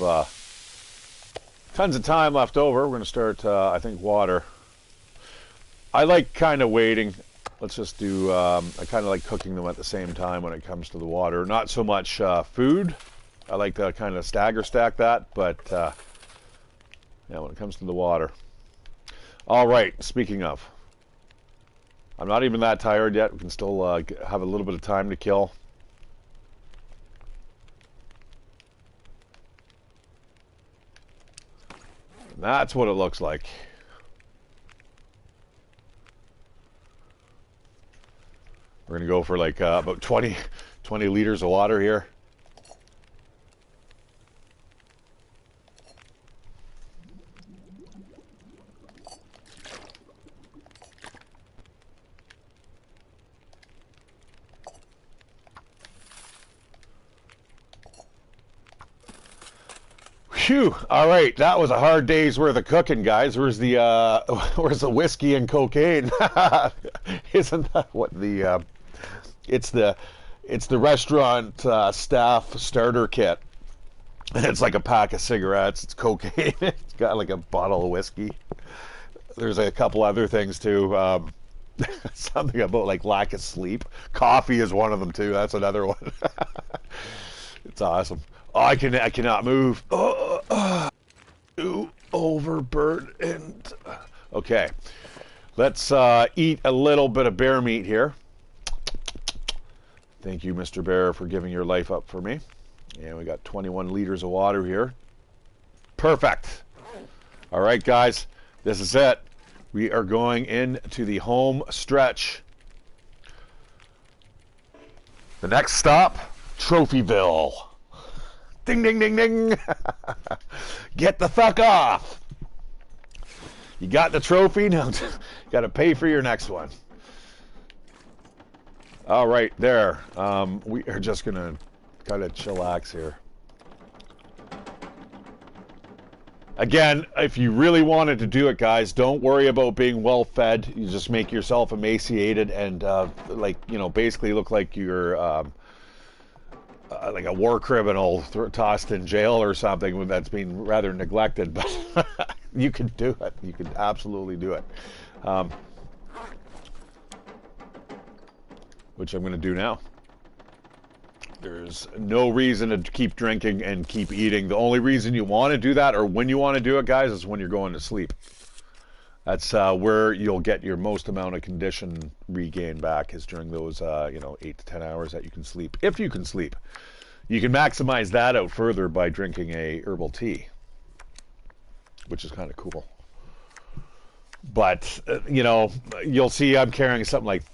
time left over. We're going to start, I think, water. I like kind of waiting. Let's just do, I kind of like cooking them at the same time when it comes to the water. Not so much food. I like to kind of stagger stack that, but yeah, when it comes to the water. All right, speaking of, I'm not even that tired yet. We can still have a little bit of time to kill. That's what it looks like. We're going to go for like about 20 liters of water here. Phew! All right, that was a hard day's worth of cooking, guys. Where's the whiskey and cocaine? Isn't that what the it's the restaurant staff starter kit? It's like a pack of cigarettes. It's cocaine. It's got like a bottle of whiskey. There's a couple other things too. Something about like lack of sleep. Coffee is one of them too. That's another one. It's awesome. Oh, I cannot move. Too overburdened. Okay, let's eat a little bit of bear meat here. Thank you, Mr. Bear, for giving your life up for me. And we got 21 liters of water here. Perfect. All right, guys, this is it. We are going into the home stretch. The next stop, Trophyville. Ding, ding, ding, ding. Get the fuck off. You got the trophy, now you got to pay for your next one. All right, there. We are just going to kind of chillax here. Again, if you really wanted to do it, guys, don't worry about being well fed. You just make yourself emaciated and, like, you know, basically look like you're like a war criminal tossed in jail or something that's been rather neglected. But you can do it. You can absolutely do it. Which I'm going to do now. There's no reason to keep drinking and keep eating. The only reason you want to do that, or when you want to do it, guys, is when you're going to sleep. That's where you'll get your most amount of condition regain back, is during those, 8 to 10 hours that you can sleep. If you can sleep. You can maximize that out further by drinking a herbal tea, which is kind of cool. But you know, you'll see I'm carrying something like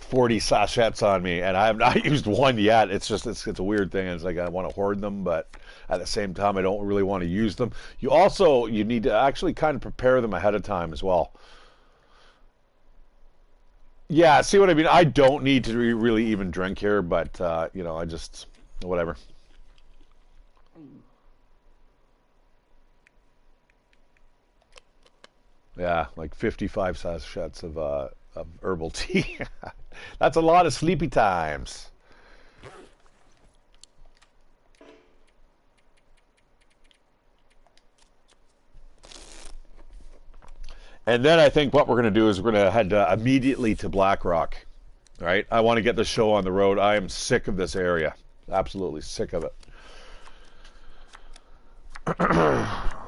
40 sachets on me, and I have not used one yet. It's just it's a weird thing. It's like I want to hoard them, but at the same time, I don't really want to use them. You need to actually kind of prepare them ahead of time as well. Yeah, see what I mean? I don't need to really even drink here, but you know, I just whatever. Yeah, like 55 sachets of herbal tea. That's a lot of sleepy times. And then I think what we're going to do is we're going to head immediately to Blackrock. Right? I want to get the show on the road. I am sick of this area. Absolutely sick of it.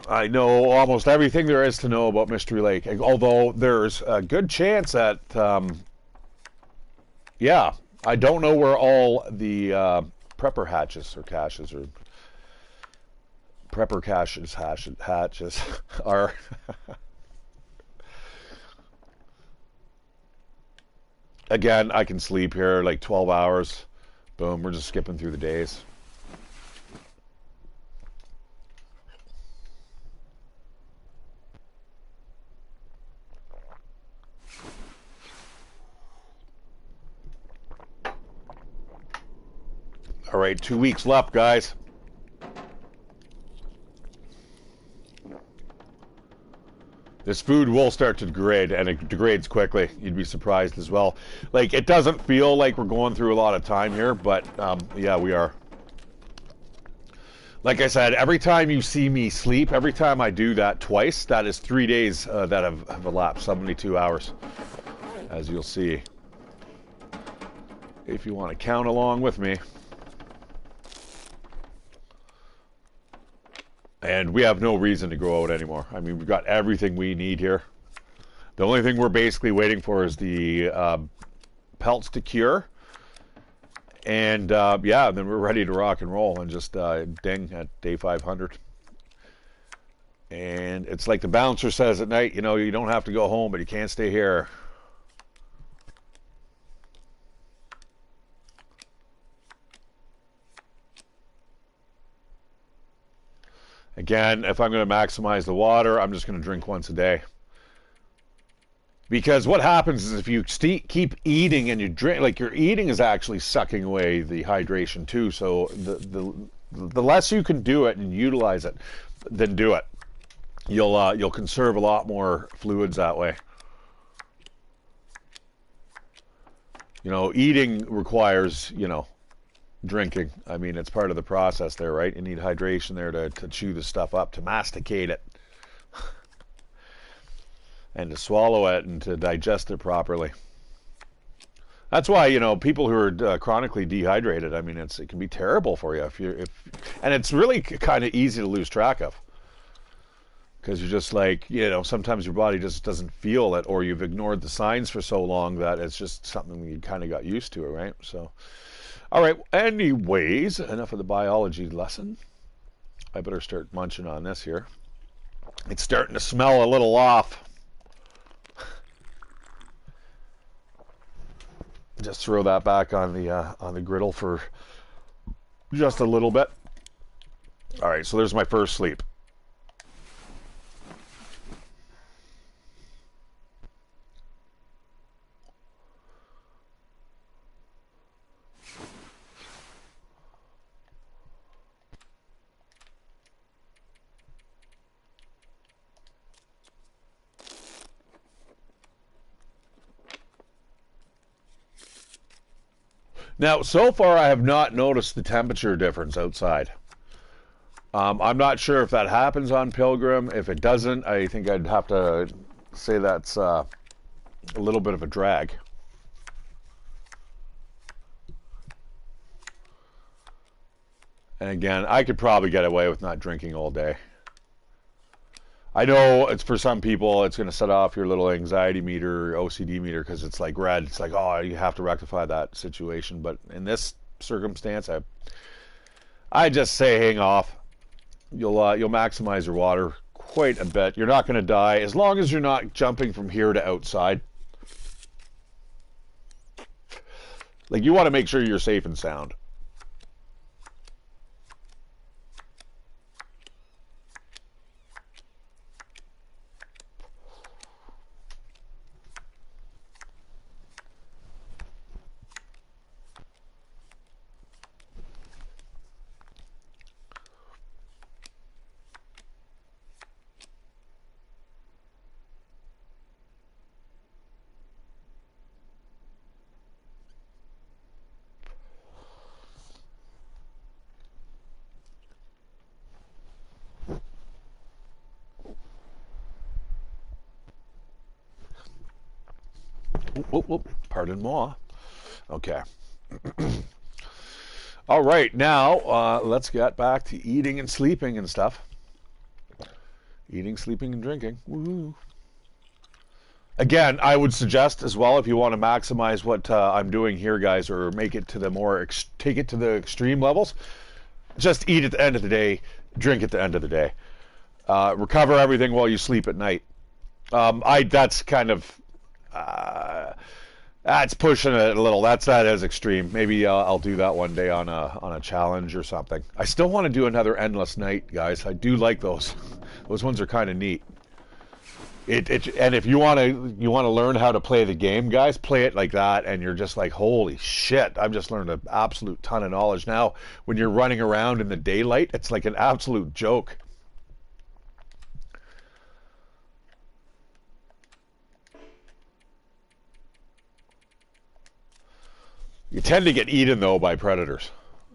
I know almost everything there is to know about Mystery Lake, although there's a good chance that, yeah, I don't know where all the prepper hatches or caches or prepper caches hatches are. Again, I can sleep here like 12 hours. Boom, we're just skipping through the days. All right, 2 weeks left, guys. This food will start to degrade, and it degrades quickly. You'd be surprised as well. Like, it doesn't feel like we're going through a lot of time here, but yeah, we are. Like I said, every time you see me sleep, every time I do that twice, that is 3 days that have elapsed, 72 hours, as you'll see. If you want to count along with me. And we have no reason to go out anymore. I mean, we've got everything we need here. The only thing we're basically waiting for is the pelts to cure. And yeah, then we're ready to rock and roll and just ding at day 500. And it's like the bouncer says at night, you know, you don't have to go home, but you can't stay here. Again, if I'm going to maximize the water, I'm just going to drink once a day. Because what happens is if you keep eating and you drink, like your eating is actually sucking away the hydration too. So the less you can do it and utilize it, then do it. You'll conserve a lot more fluids that way. You know, eating requires, you know, drinking. I mean, it's part of the process there, right? You need hydration there to chew the stuff up, to masticate it, and to swallow it and to digest it properly. That's why, you know, people who are chronically dehydrated, I mean, it can be terrible for you and it's really kind of easy to lose track of. Because you're just like, you know, sometimes your body just doesn't feel it, or you've ignored the signs for so long that it's just something you kind of got used to, right? So, all right, anyways, enough of the biology lesson. I better start munching on this here. It's starting to smell a little off. Just throw that back on the griddle for just a little bit. All right, so there's my first sleep. Now, so far, I have not noticed the temperature difference outside. I'm not sure if that happens on Pilgrim. If it doesn't, I think I'd have to say that's a little bit of a drag. And again, I could probably get away with not drinking all day. I know it's for some people, it's going to set off your little anxiety meter, OCD meter, because it's like red. It's like, oh, you have to rectify that situation. But in this circumstance, I just say hang off. You'll maximize your water quite a bit. You're not going to die as long as you're not jumping from here to outside. Like, you want to make sure you're safe and sound. Whoop, whoop. Pardon moi. Okay. All right, now let's get back to eating and sleeping and stuff. Eating, sleeping, and drinking. Woo. Again, I would suggest as well, if you want to maximize what I'm doing here, guys, or make it to the more take it to the extreme levels, just eat at the end of the day, drink at the end of the day. Recover everything while you sleep at night. That's kind of that's pushing it a little. That is extreme. Maybe I'll do that one day on a challenge or something. I still want to do another endless night, guys. I do like those. Those ones are kind of neat. And if you want to learn how to play the game, guys, play it like that, and you're just like, holy shit! I've just learned an absolute ton of knowledge. Now, when you're running around in the daylight, it's like an absolute joke. You tend to get eaten though by predators.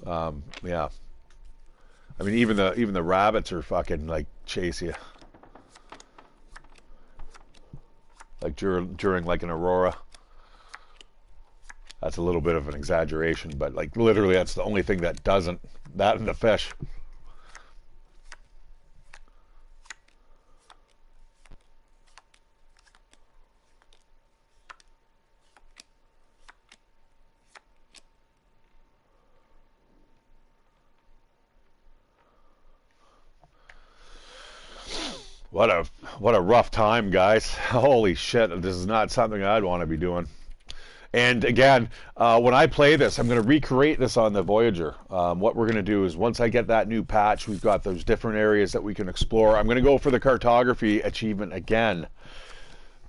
Yeah. I mean, even the rabbits are fucking like chase you. Like during like an aurora. That's a little bit of an exaggeration, but like literally that's the only thing that doesn't. That and the fish. What a rough time, guys. Holy shit, this is not something I'd want to be doing. And again, when I play this, I'm going to recreate this on the Voyager. What we're going to do is once I get that new patch, we've got those different areas that we can explore. I'm going to go for the cartography achievement again.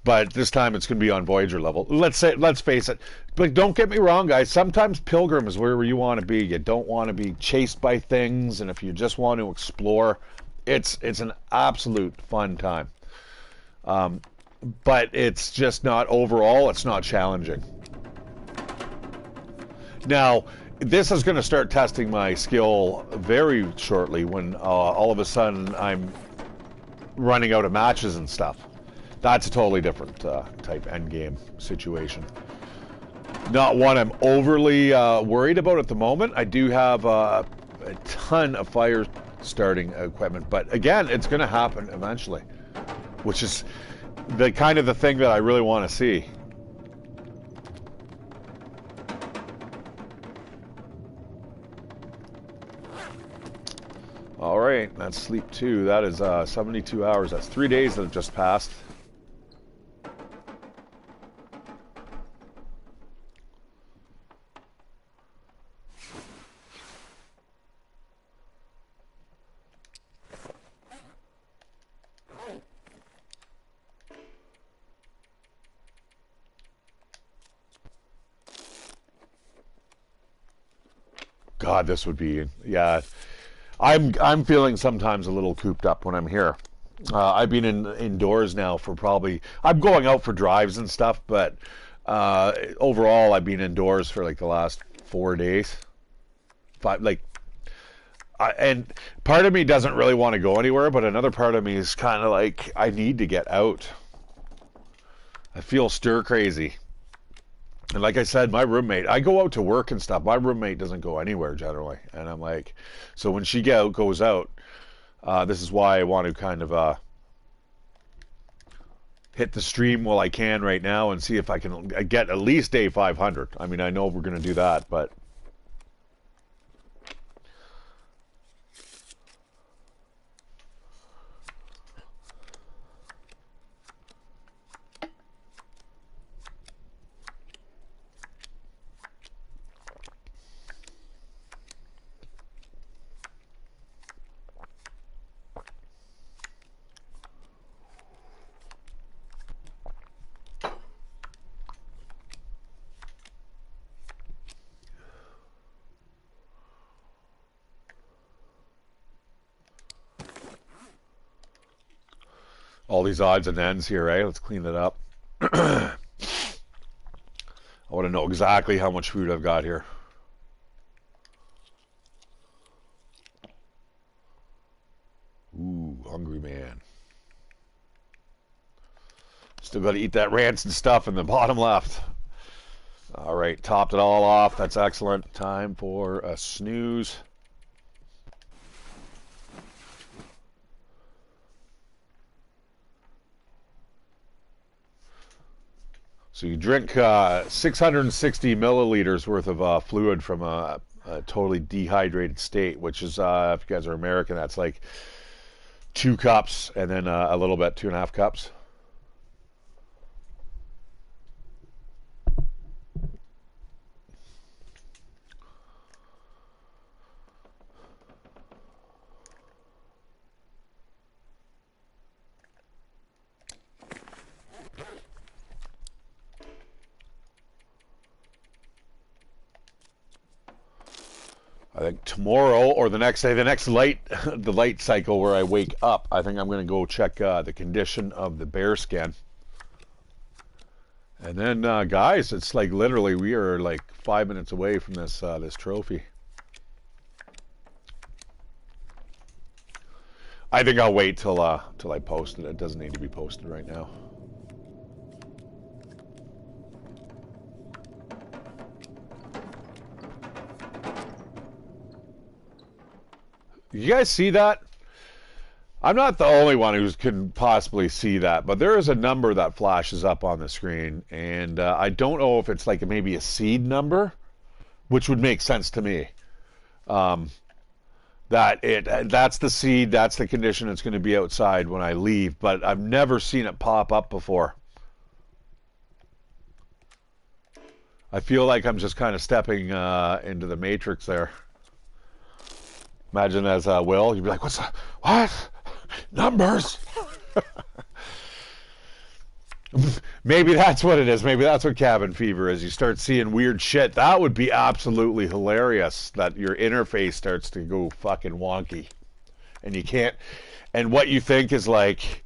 But this time it's going to be on Voyager level. Let's face it. But don't get me wrong, guys. Sometimes Pilgrim is where you want to be. You don't want to be chased by things, and if you just want to explore, it's an absolute fun time. But it's just not overall. It's not challenging. Now, this is going to start testing my skill very shortly when all of a sudden I'm running out of matches and stuff. That's a totally different type endgame situation. Not one I'm overly worried about at the moment. I do have a ton of fire starting equipment, but again, it's going to happen eventually, which is the kind of the thing that I really want to see. All right, that's sleep 2. That is 72 hours. That's 3 days that have just passed. God, this would be, yeah. I'm feeling sometimes a little cooped up when I'm here. I've been indoors now for probably, I'm going out for drives and stuff, but overall I've been indoors for like the last 4 days. And part of me doesn't really want to go anywhere, but another part of me is kind of like, I need to get out. I feel stir crazy. And like I said, my roommate, I go out to work and stuff. My roommate doesn't go anywhere generally. And I'm like, so when she goes out, this is why I want to kind of hit the stream while I can right now and see if I can get at least day 500. I mean, I know we're going to do that, but All these odds and ends here, eh? Let's clean it up. I want to know exactly how much food I've got here. Ooh, hungry man. Still got to eat that rancid stuff in the bottom left. All right, topped it all off. That's excellent. Time for a snooze. So you drink 660 milliliters worth of fluid from a totally dehydrated state, which is, if you guys are American, that's like 2 cups and then a little bit, 2.5 cups. I think tomorrow or the next day, the next light, the light cycle where I wake up, I think I'm going to go check the condition of the bear skin. And then, guys, it's like literally we are like 5 minutes away from this this trophy. I think I'll wait till I post it. It doesn't need to be posted right now. You guys see that? I'm not the only one who can possibly see that, but there is a number that flashes up on the screen, and I don't know if it's like maybe a seed number, which would make sense to me. That's the seed, that's the condition it's going to be outside when I leave, but I've never seen it pop up before. I feel like I'm just kind of stepping into the matrix there. Imagine as Will, you'd be like, "What's that? What? Numbers?" Maybe that's what it is. Maybe that's what cabin fever is. You start seeing weird shit. That would be absolutely hilarious, that your interface starts to go fucking wonky. And you can't... And what you think is like...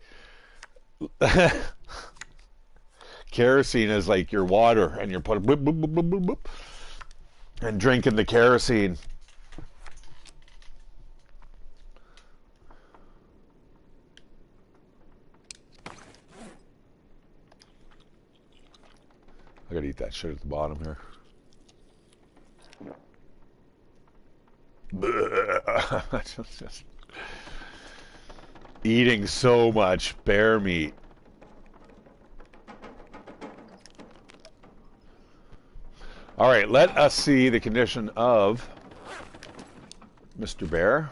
kerosene is like your water, and you're putting... Boop, boop, boop, boop, boop, boop, and drinking the kerosene. I gotta eat that shit at the bottom here. Just eating so much bear meat. All right, let us see the condition of Mr. Bear.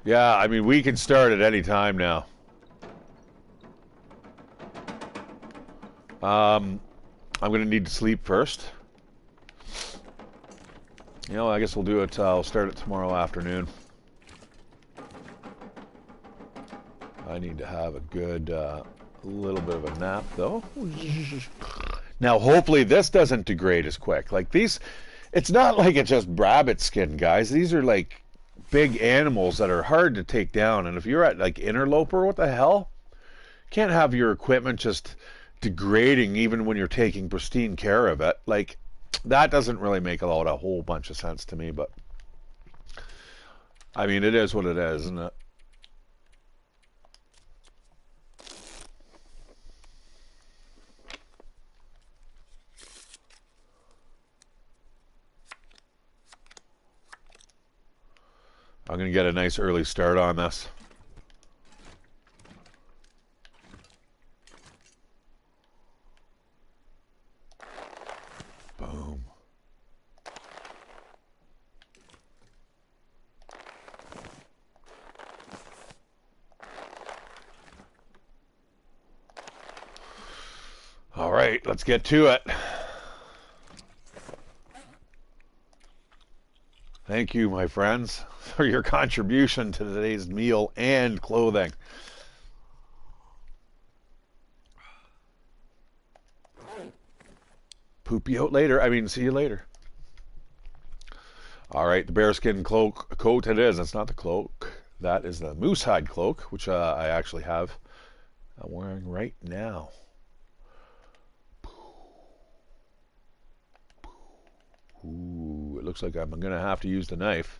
Yeah, I mean, we can start at any time now. I'm going to need to sleep first. You know, I guess we'll do it. I'll start it tomorrow afternoon. I need to have a good little bit of a nap, though. Now, hopefully this doesn't degrade as quick. Like these, it's not like it's just rabbit skin, guys. These are like big animals that are hard to take down. And if you're at like Interloper, what the hell? Can't have your equipment just degrading even when you're taking pristine care of it. Like, that doesn't really make a whole bunch of sense to me, but I mean, it is what it is, isn't it? I'm going to get a nice early start on this. Boom. All right, let's get to it. Thank you, my friends, for your contribution to today's meal and clothing. Poop you out later. I mean, see you later. All right, the bearskin cloak coat it is. That's not the cloak. That is the moose hide cloak, which I actually have. I'm wearing right now. Ooh, it looks like I'm going to have to use the knife.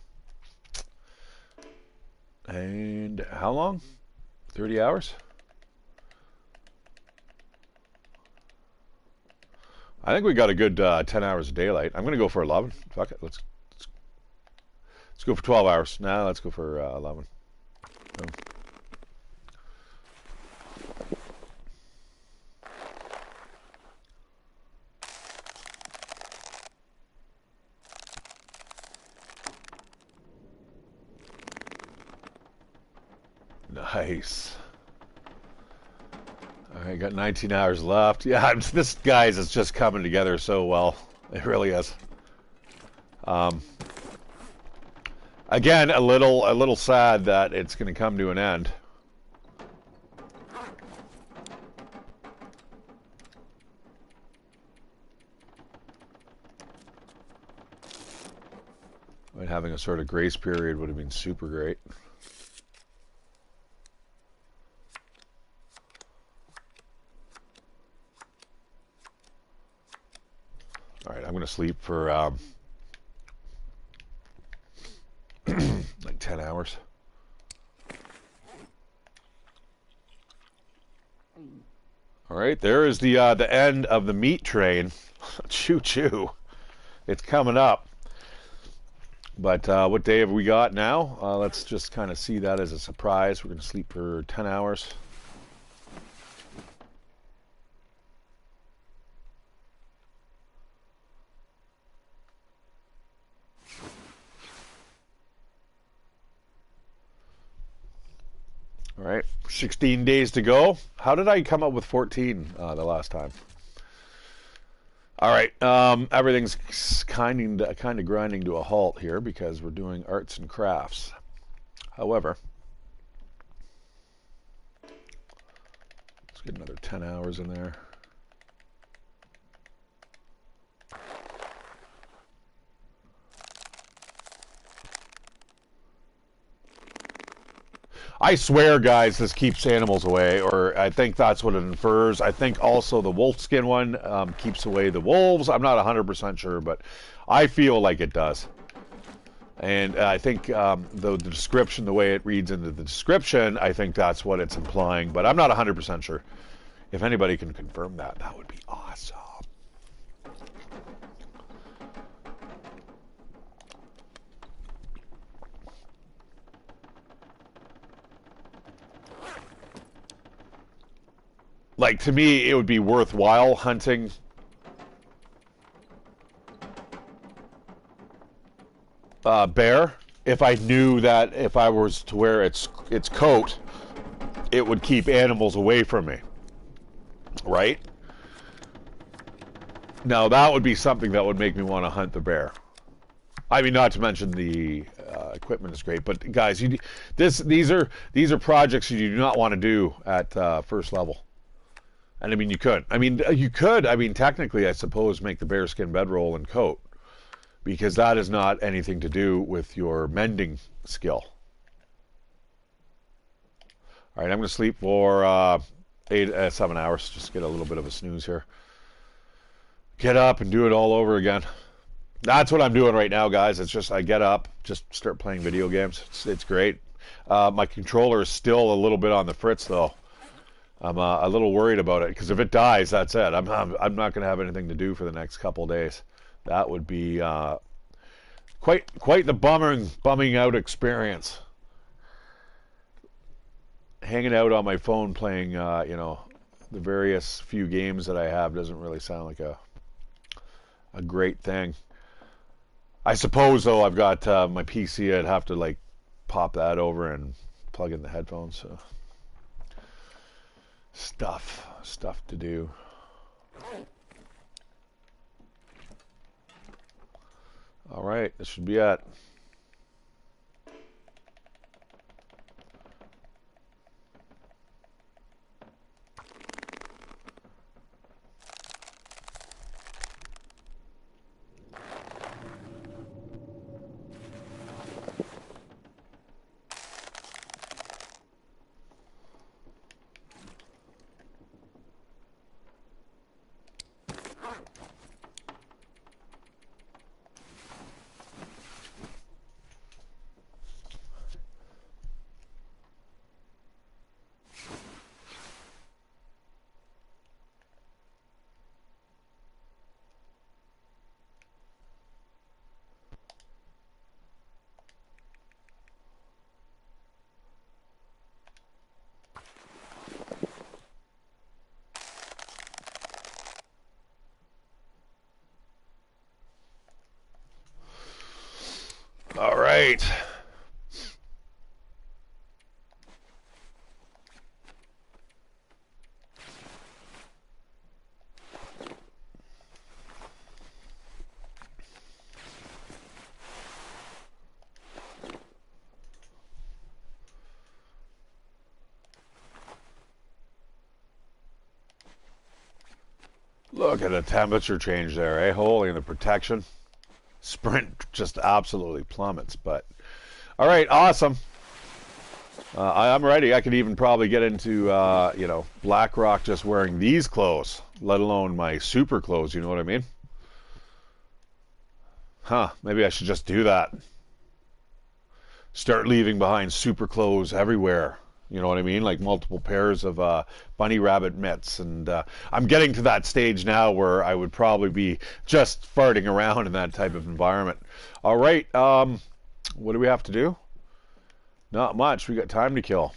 And how long? 30 hours? I think we got a good 10 hours of daylight. I'm going to go for 11. Fuck it. Let's go for 12 hours. Nah, let's go for 11. Oh. Nice. All right, got 19 hours left. Yeah, this guys is just coming together so well. It really is. Again, a little sad that it's going to come to an end. But having a sort of grace period would have been super great. All right, I'm going to sleep for like 10 hours. All right, there is the end of the meat train. Choo choo. It's coming up. But what day have we got now? Let's just kind of see that as a surprise. We're going to sleep for 10 hours. All right, 16 days to go. How did I come up with 14 the last time? All right, everything's kind of grinding to a halt here because we're doing arts and crafts. However, let's get another 10 hours in there. I swear, guys, this keeps animals away, or I think that's what it infers. I think also the wolfskin one keeps away the wolves. I'm not 100% sure, but I feel like it does. And I think the description, the way it reads into the description, I think that's what it's implying, but I'm not 100% sure. If anybody can confirm that, that would be awesome. Like, to me, it would be worthwhile hunting bear if I knew that if I was to wear its coat, it would keep animals away from me. Right? Now, that would be something that would make me want to hunt the bear. I mean, not to mention the equipment is great, but guys, these are projects you do not want to do at first level. And I mean, you could. I mean, technically, I suppose, make the bearskin bedroll and coat, because that is not anything to do with your mending skill. All right, I'm going to sleep for 7 hours. Just get a little bit of a snooze here. Get up and do it all over again. That's what I'm doing right now, guys. It's just I get up, just start playing video games. It's great. My controller is still a little bit on the fritz, though. I'm a little worried about it, because if it dies, that's it. I'm not going to have anything to do for the next couple days. That would be quite the bumming out experience. Hanging out on my phone playing, the various few games that I have doesn't really sound like a great thing. I suppose, though, I've got my PC. I'd have to like pop that over and plug in the headphones. So. Stuff to do. All right, this should be it. right. Look at the temperature change there, eh? Holy, and the protection. Sprint just absolutely plummets, but all right, awesome. I'm ready. I could even probably get into, you know, Blackrock just wearing these clothes, let alone my super clothes, you know what I mean? Huh, maybe I should just do that. Start leaving behind super clothes everywhere. You know what I mean? Like multiple pairs of bunny rabbit mitts. And I'm getting to that stage now where I would probably be just farting around in that type of environment. All right, what do we have to do? Not much. We got time to kill.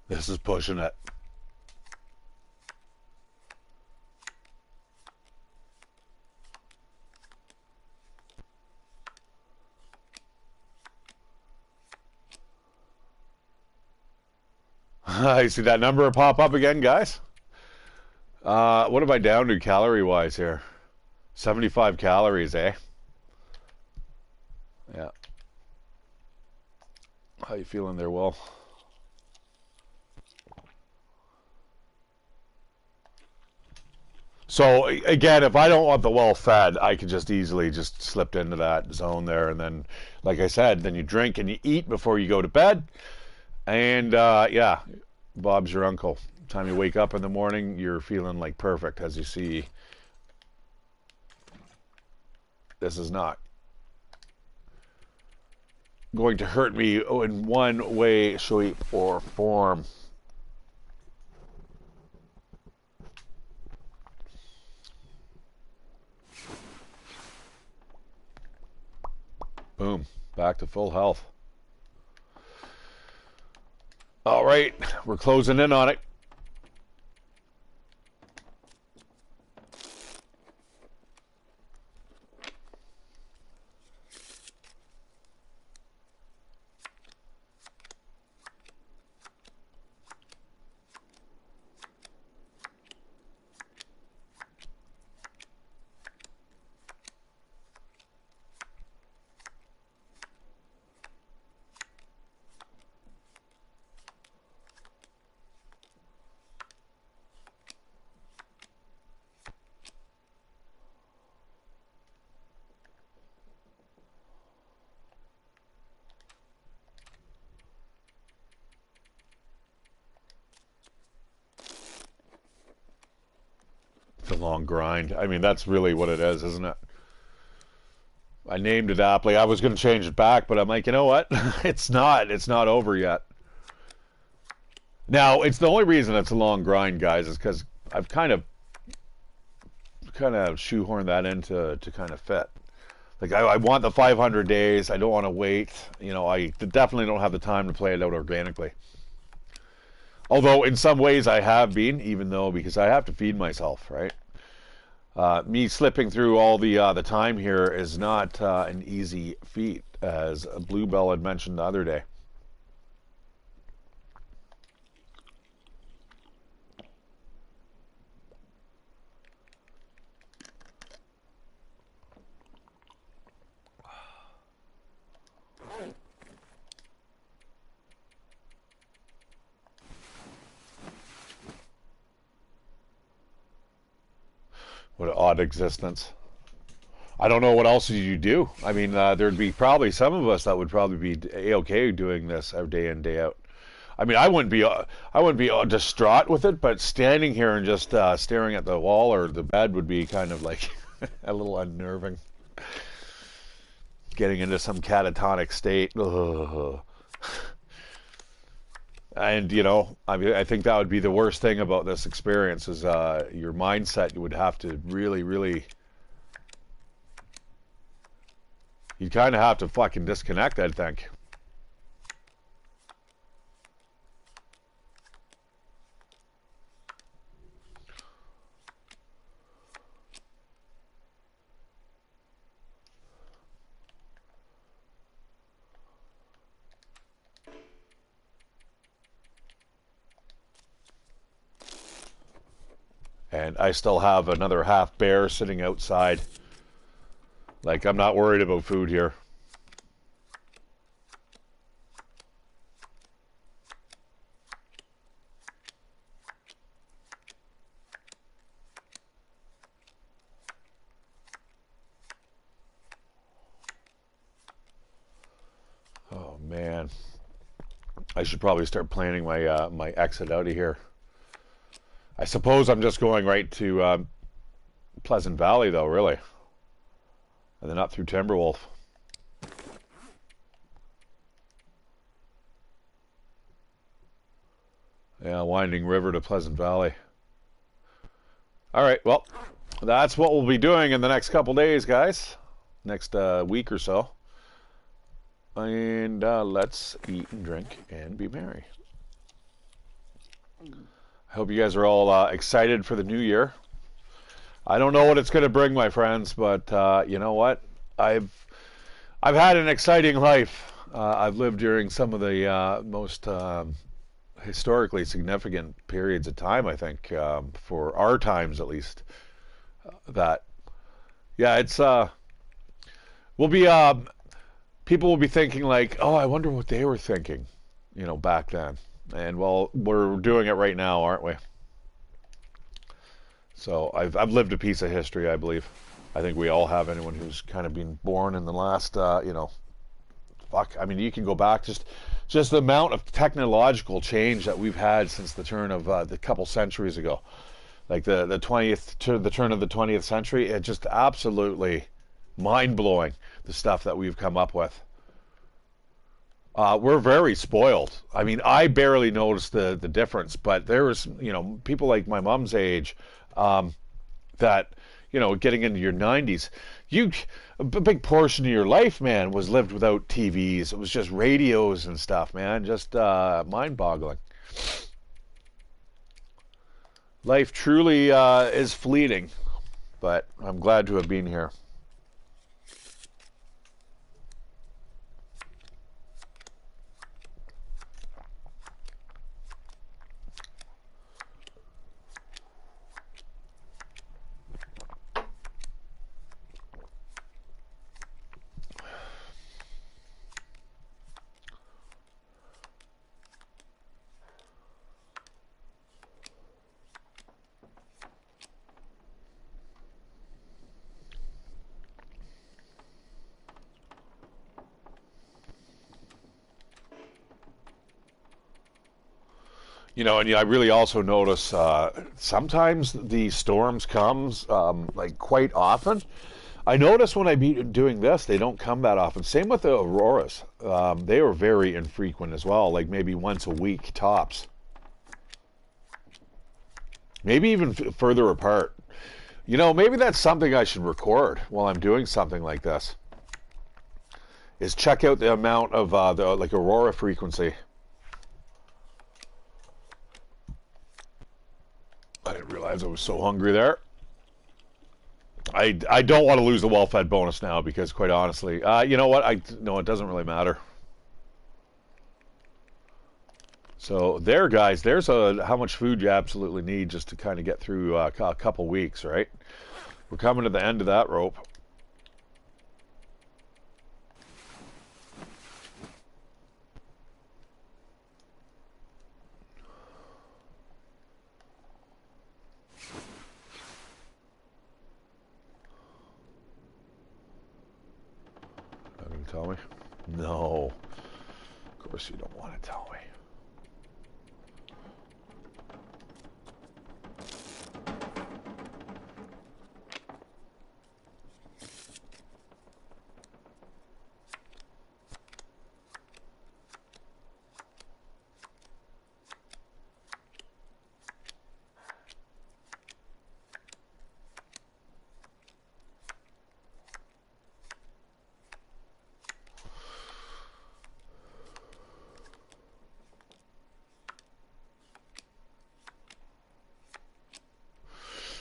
This is pushing it. I see that number pop up again, guys. What am I down to calorie-wise here? 75 calories, eh? Yeah. How you feeling there, Will? So again, if I don't want the well fed, I could just easily just slip into that zone there, and then, like I said, then you drink and you eat before you go to bed, and yeah, Bob's your uncle. Time you wake up in the morning, you're feeling like perfect. As you see, this is not going to hurt me in one way, shape, or form. Boom, back to full health. All right, we're closing in on it. The long grind. I mean, that's really what it is, isn't it? I named it aptly. I was going to change it back, but I'm like, you know what? It's not. It's not over yet. Now, it's the only reason it's a long grind, guys, is because I've kind of shoehorned that into to kind of fit. Like, I want the 500 days. I don't want to wait. You know, I definitely don't have the time to play it out organically. Although, in some ways, I have been, even though, because I have to feed myself, right? Me slipping through all the time here is not an easy feat, as Bluebell had mentioned the other day. What an odd existence. I don't know what else you do. I mean, there'd be probably some of us that would probably be a-okay doing this day in, day out. I mean, I wouldn't be distraught with it, but standing here and just staring at the wall or the bed would be kind of like a little unnerving. Getting into some catatonic state. Ugh. And I mean, I think that would be the worst thing about this experience is your mindset. You would have to really, really. You'd kind of have to fucking disconnect, I think. And I still have another half bear sitting outside. Like, I'm not worried about food here. Oh, man. I should probably start planning my my exit out of here. I suppose I'm just going right to Pleasant Valley, though, really. And then up through Timberwolf. Yeah, winding river to Pleasant Valley. All right, well, that's what we'll be doing in the next couple days, guys. Next week or so. And let's eat and drink and be merry. I hope you guys are all excited for the new year. I don't know what it's going to bring, my friends, but you know what? I've had an exciting life. I've lived during some of the most historically significant periods of time, I think, for our times at least. That, yeah, it's we'll be people will be thinking like, oh, I wonder what they were thinking, back then. And well, we're doing it right now, aren't we? So I've lived a piece of history, I believe. I think we all have. Anyone who's kind of been born in the last, fuck. I mean, you can go back just the amount of technological change that we've had since the turn of the couple centuries ago, like the 20th to the turn of the 20th century. It just absolutely mind blowing the stuff that we've come up with. We're very spoiled. I mean, I barely noticed the difference, but there was, people like my mom's age that, getting into your 90s, a big portion of your life, man, was lived without TVs. It was just radios and stuff, man. Just mind-boggling. Life truly is fleeting, but I'm glad to have been here. And I really also notice sometimes the storms comes like quite often. I notice when I be doing this, they don't come that often. Same with the auroras. They are very infrequent as well, like maybe once a week tops. Maybe even further apart. Maybe that's something I should record while I'm doing something like this. Is check out the amount of the like aurora frequency. I didn't realize I was so hungry there. I don't want to lose the well-fed bonus now because, quite honestly, you know what? No, it doesn't really matter. So there, guys, there's how much food you absolutely need just to kind of get through a couple weeks, right? We're coming to the end of that rope. want to tell me? No. Of course you don't want to tell me.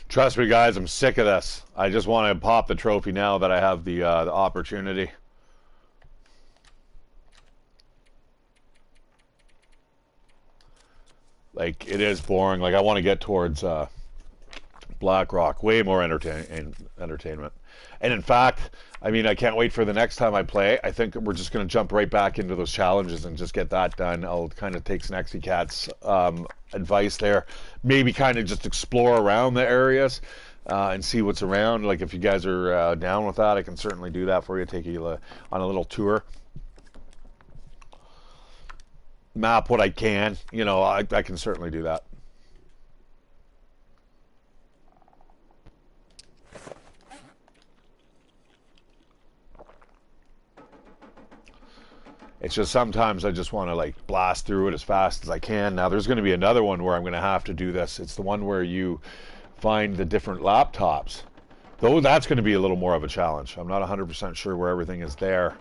Trust me, guys, I'm sick of this. I just want to pop the trophy now that I have the opportunity. Like, it is boring. Like, I want to get towards Blackrock. Way more entertainment. And in fact, I mean, I can't wait for the next time I play. I think we're just going to jump right back into those challenges and just get that done. I'll kind of take Snexy Cat's advice there. Maybe kind of just explore around the areas and see what's around. Like, if you guys are down with that, I can certainly do that for you. Take you on a little tour. Map what I can. You know, I can certainly do that. It's just sometimes I just want to like blast through it as fast as I can. Now there's going to be another one where I'm going to have to do this. It's the one where you find the different laptops. Though that's going to be a little more of a challenge. I'm not 100% sure where everything is there.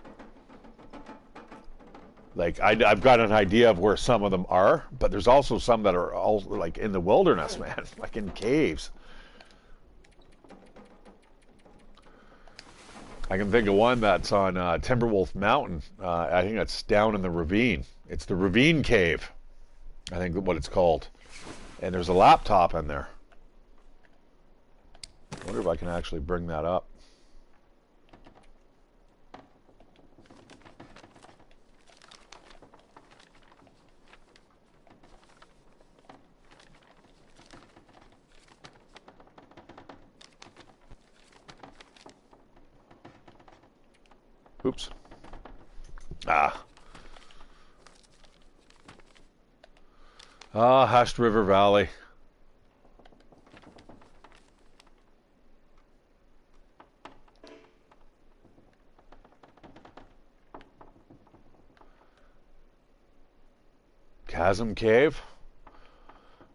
Like I've got an idea of where some of them are, but there's also some that are all like in the wilderness, man, like in caves. I can think of one that's on Timberwolf Mountain. I think that's down in the ravine. It's the Ravine Cave, I think what it's called. And there's a laptop in there. I wonder if I can actually bring that up. Oops. Hushed River Valley. Chasm Cave?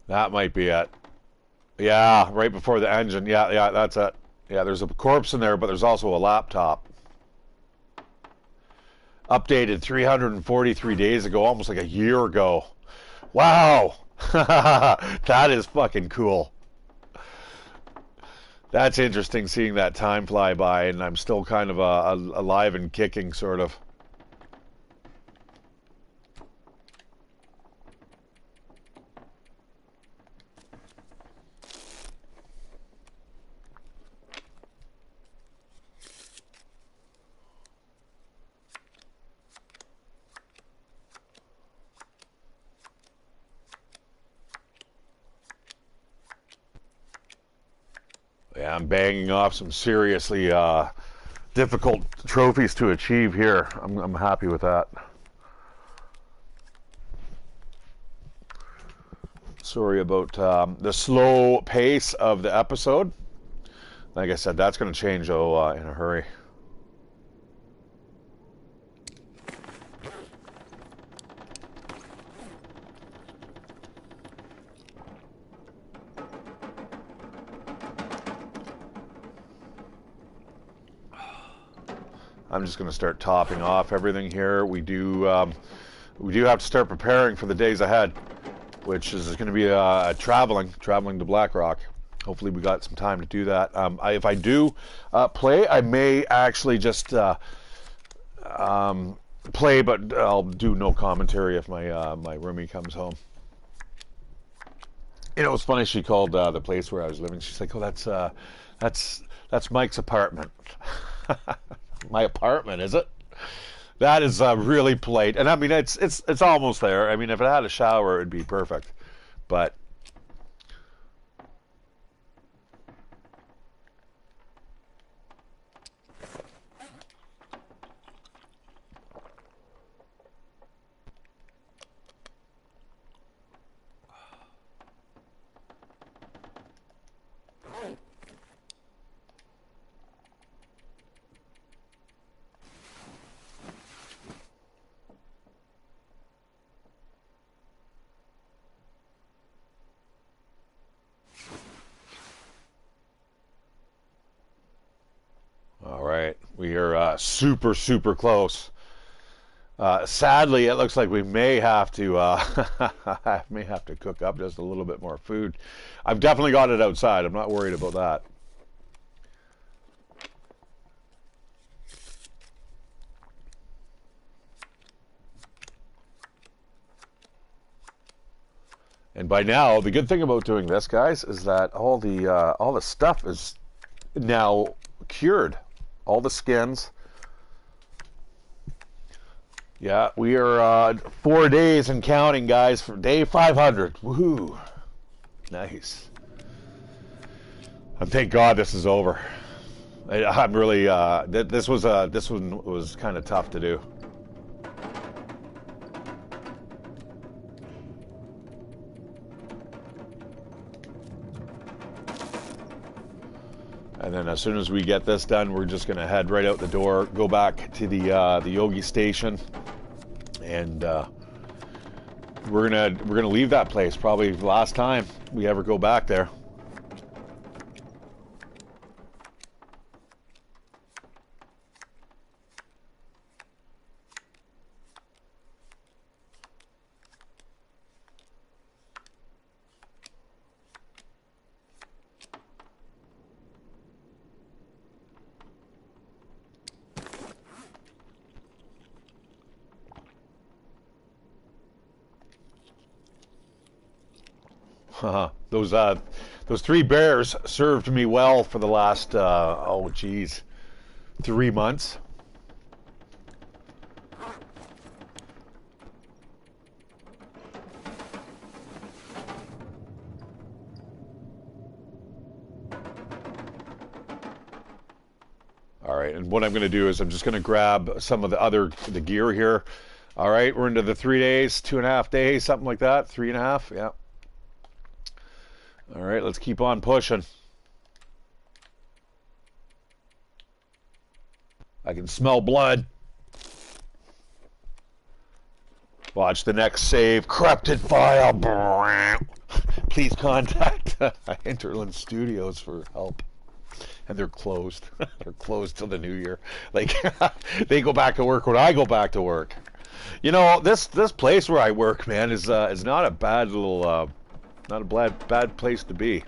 That might be it. Yeah, right before the engine. Yeah, that's it. Yeah, there's a corpse in there, but there's also a laptop. Updated 343 days ago, almost like a year ago. Wow! That is fucking cool. That's interesting seeing that time fly by, and I'm still kind of alive and kicking, sort of. Yeah, I'm banging off some seriously difficult trophies to achieve here. I'm happy with that. Sorry about the slow pace of the episode. Like I said, that's going to change though in a hurry. I'm just going to start topping off everything here. We do have to start preparing for the days ahead, which is going to be traveling to Blackrock. Hopefully we got some time to do that. If I do play, I may actually just play, but I'll do no commentary if my my roomie comes home. You know, it's funny. She called the place where I was living. She's like, "Oh, that's Mike's apartment." My apartment, is it? That is really polite, and I mean it's almost there. I mean, if it had a shower, it'd be perfect, but super, super close. Sadly, it looks like we may have to may have to cook up just a little bit more food. I've definitely got it outside. I'm not worried about that. And by now, the good thing about doing this, guys, is that all the stuff is now cured. All the skins. Yeah, we are 4 days and counting, guys, for day 500. Woohoo! Nice. And thank God this is over. I'm really this one was kind of tough to do. And then as soon as we get this done, we're just gonna head right out the door, go back to the Yogi station, and we're gonna leave that place probably the last time we ever go back there. Those 3 bears served me well for the last 3 months. All right, and what I'm going to do is I'm just going to grab some of the gear here. All right, we're into the 3 days, 2.5 days, something like that. 3.5, yeah. All right, let's keep on pushing. I can smell blood. Watch the next save. Corrupted file. Please contact Hinterland Studios for help. And they're closed. They're closed till the new year. Like they go back to work when I go back to work. You know, this place where I work, man, is not a bad little not a bad place to be.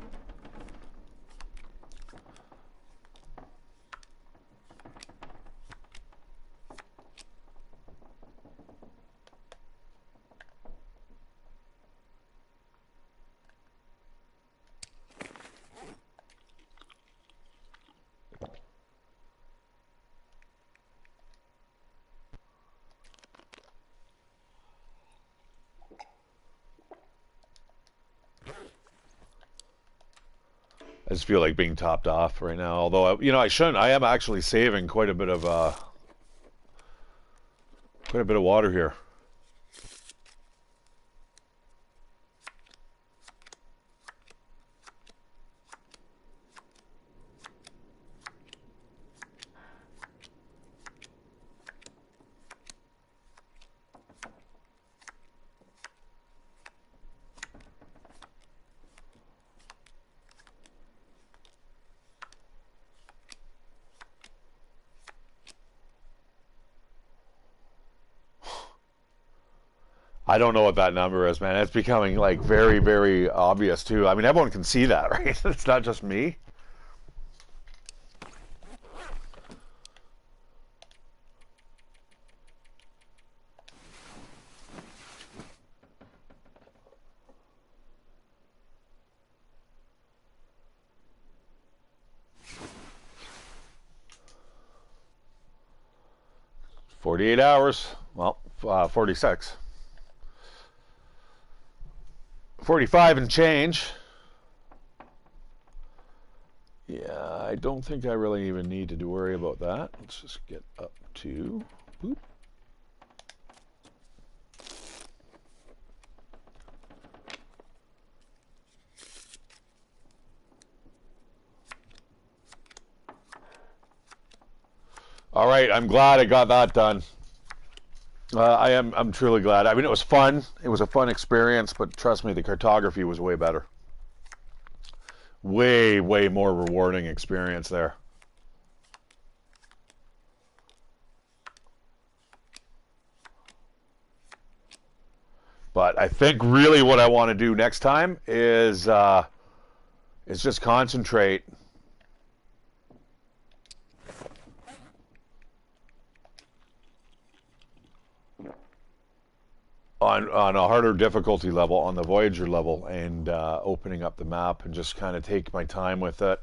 I just feel like being topped off right now. Although, you know, I shouldn't. I am actually saving quite a bit of water here. I don't know what that number is, man. It's becoming like very, very obvious too. I mean, everyone can see that, right? It's not just me. "48 hours." Well, 46. 45 and change. Yeah, I don't think I really even need to worry about that. Let's just get up to... Boop. All right, I'm glad I got that done. I'm truly glad. I mean, it was fun. It was a fun experience, but trust me, the cartography was way better. Way, way more rewarding experience there. But I think really what I want to do next time is just concentrate on a harder difficulty level, on the Voyager level, and opening up the map and just kind of take my time with it.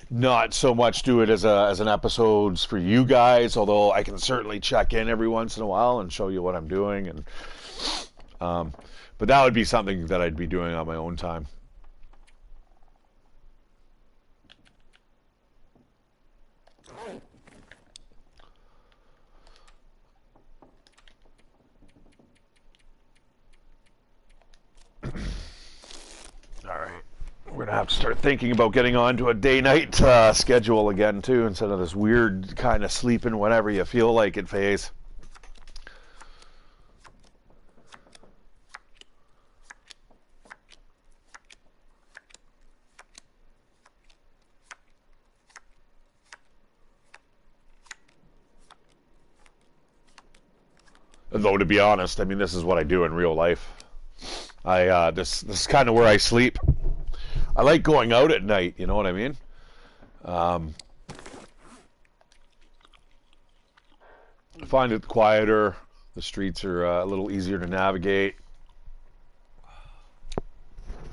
Not so much do it as an episodes for you guys, although I can certainly check in every once in a while and show you what I'm doing. And but that would be something that I'd be doing on my own time. All right. We're going to have to start thinking about getting on to a day-night schedule again, too, instead of this weird kind of sleeping whenever you feel like it phase. Though, to be honest, I mean, this is what I do in real life. This is kind of where I sleep. I like going out at night, you know what I mean? I find it quieter. The streets are a little easier to navigate.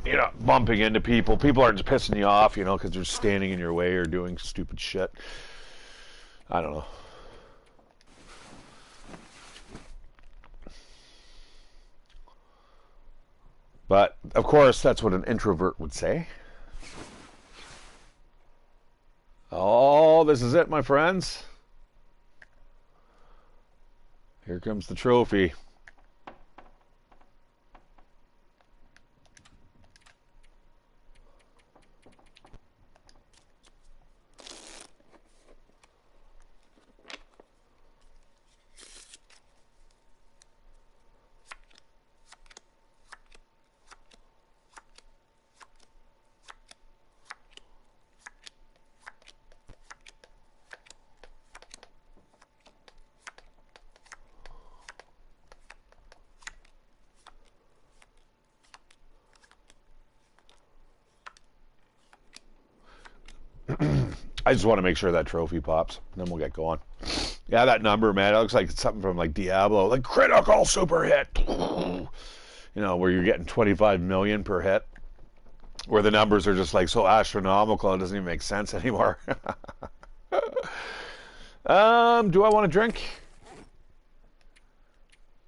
You're not bumping into people. People aren't just pissing you off, you know, because they're standing in your way or doing stupid shit. I don't know. But, of course, that's what an introvert would say. Oh, this is it, my friends. Here comes the trophy. I just want to make sure that trophy pops, and then we'll get going. Yeah, that number, man, it looks like it's something from like Diablo, like critical super hit. You know, where you're getting 25 million per hit, where the numbers are just like so astronomical it doesn't even make sense anymore. Do I want to drink?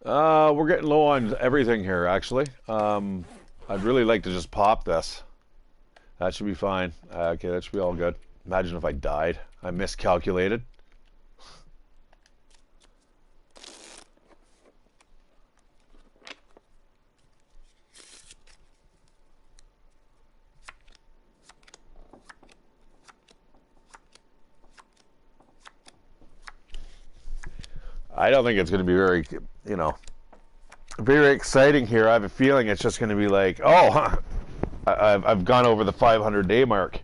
We're getting low on everything here, actually. I'd really like to just pop this. That should be fine. Okay, that should be all good. Imagine if I died. I miscalculated. I don't think it's going to be very, you know, very exciting here. I have a feeling it's just going to be like, oh, I've gone over the 500-day mark.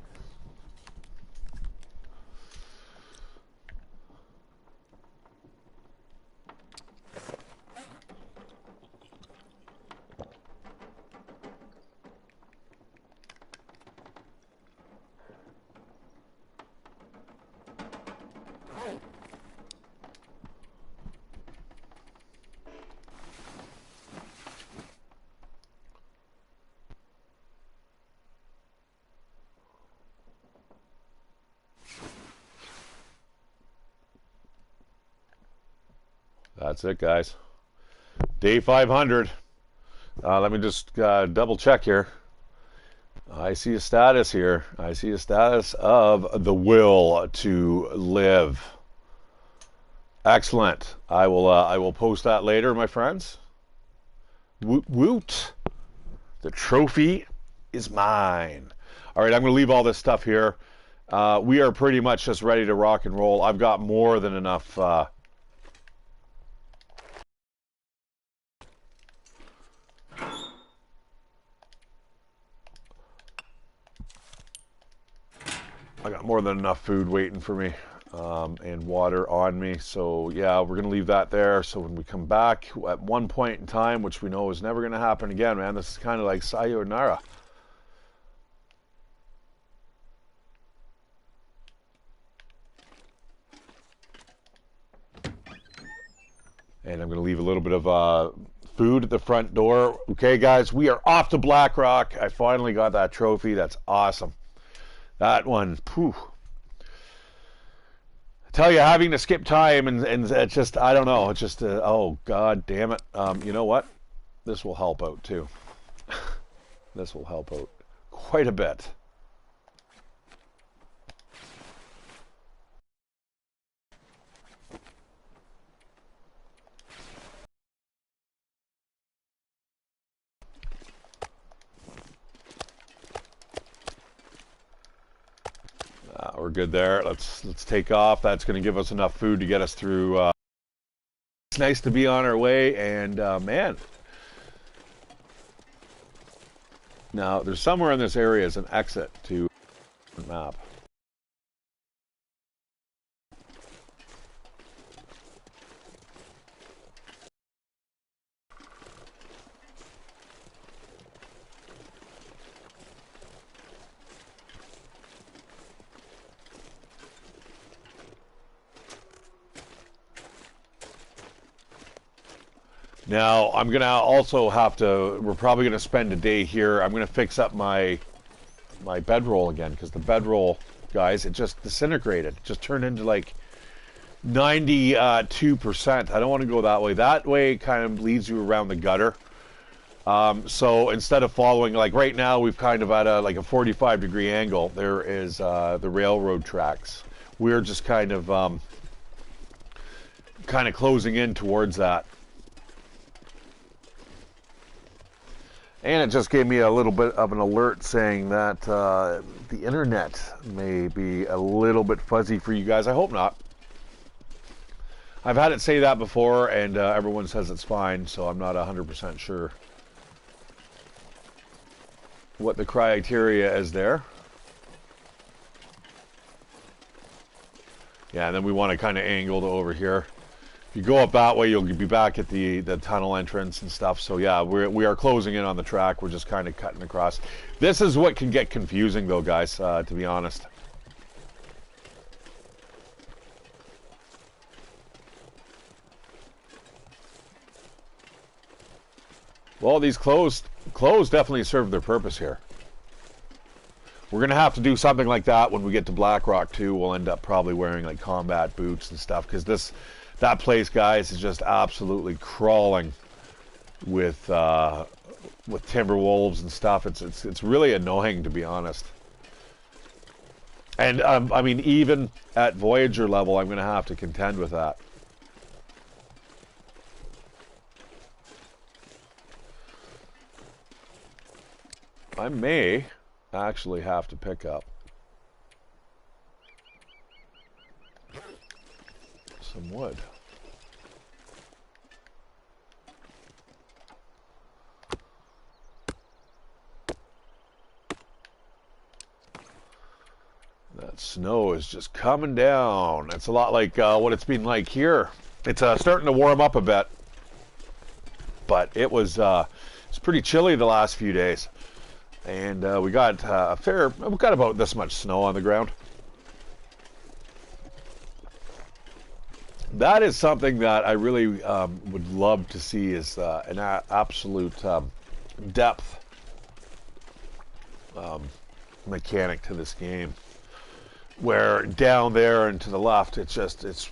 That's it, guys. Day 500. Let me just double check here. I see a status here. I see a status of the will to live. Excellent. I will post that later, my friends. Woot woot. The trophy is mine. All right, I'm going to leave all this stuff here. We are pretty much just ready to rock and roll. I've got more than enough I got more than enough food waiting for me. and water on me. So yeah, we're gonna leave that there. So when we come back at one point in time, which we know is never gonna happen again, man, this is kind of like sayonara. And I'm gonna leave a little bit of food at the front door. Okay, guys, we are off to Blackrock. I finally got that trophy. That's awesome. That one, phew. I tell you, having to skip time and it's just, I don't know. It's just, oh, God damn it. You know what? This will help out, too. This will help out quite a bit. We're good there. Let's take off. That's going to give us enough food to get us through. It's nice to be on our way, and man. Now, there's somewhere in this area is an exit to the map. Now, I'm going to also have to, we're probably going to spend a day here. I'm going to fix up my bedroll again, because the bedroll, guys, it just disintegrated. It just turned into like 92%. I don't want to go that way. That way kind of leads you around the gutter. So instead of following, like right now, we've kind of at a 45-degree angle. There is the railroad tracks. We're just kind of closing in towards that. And it just gave me a little bit of an alert saying that the internet may be a little bit fuzzy for you guys. I hope not. I've had it say that before, and everyone says it's fine, so I'm not 100% sure what the criteria is there. Yeah, and then we want to kind of angle to over here. If you go up that way, you'll be back at the tunnel entrance and stuff. So yeah, we are closing in on the track. We're just kind of cutting across. This is what can get confusing, though, guys, to be honest. Well, these clothes definitely serve their purpose here. We're going to have to do something like that when we get to Blackrock, too. We'll end up probably wearing, like, combat boots and stuff, because that place, guys, is just absolutely crawling with timber wolves and stuff. It's really annoying, to be honest. And I mean, even at Voyager level, I'm going to have to contend with that. I may actually have to pick up some wood. That snow is just coming down. It's a lot like what it's been like here. It's starting to warm up a bit, but it's pretty chilly the last few days, and we got we've got about this much snow on the ground. That is something that I really would love to see is an absolute depth mechanic to this game, where down there and to the left it's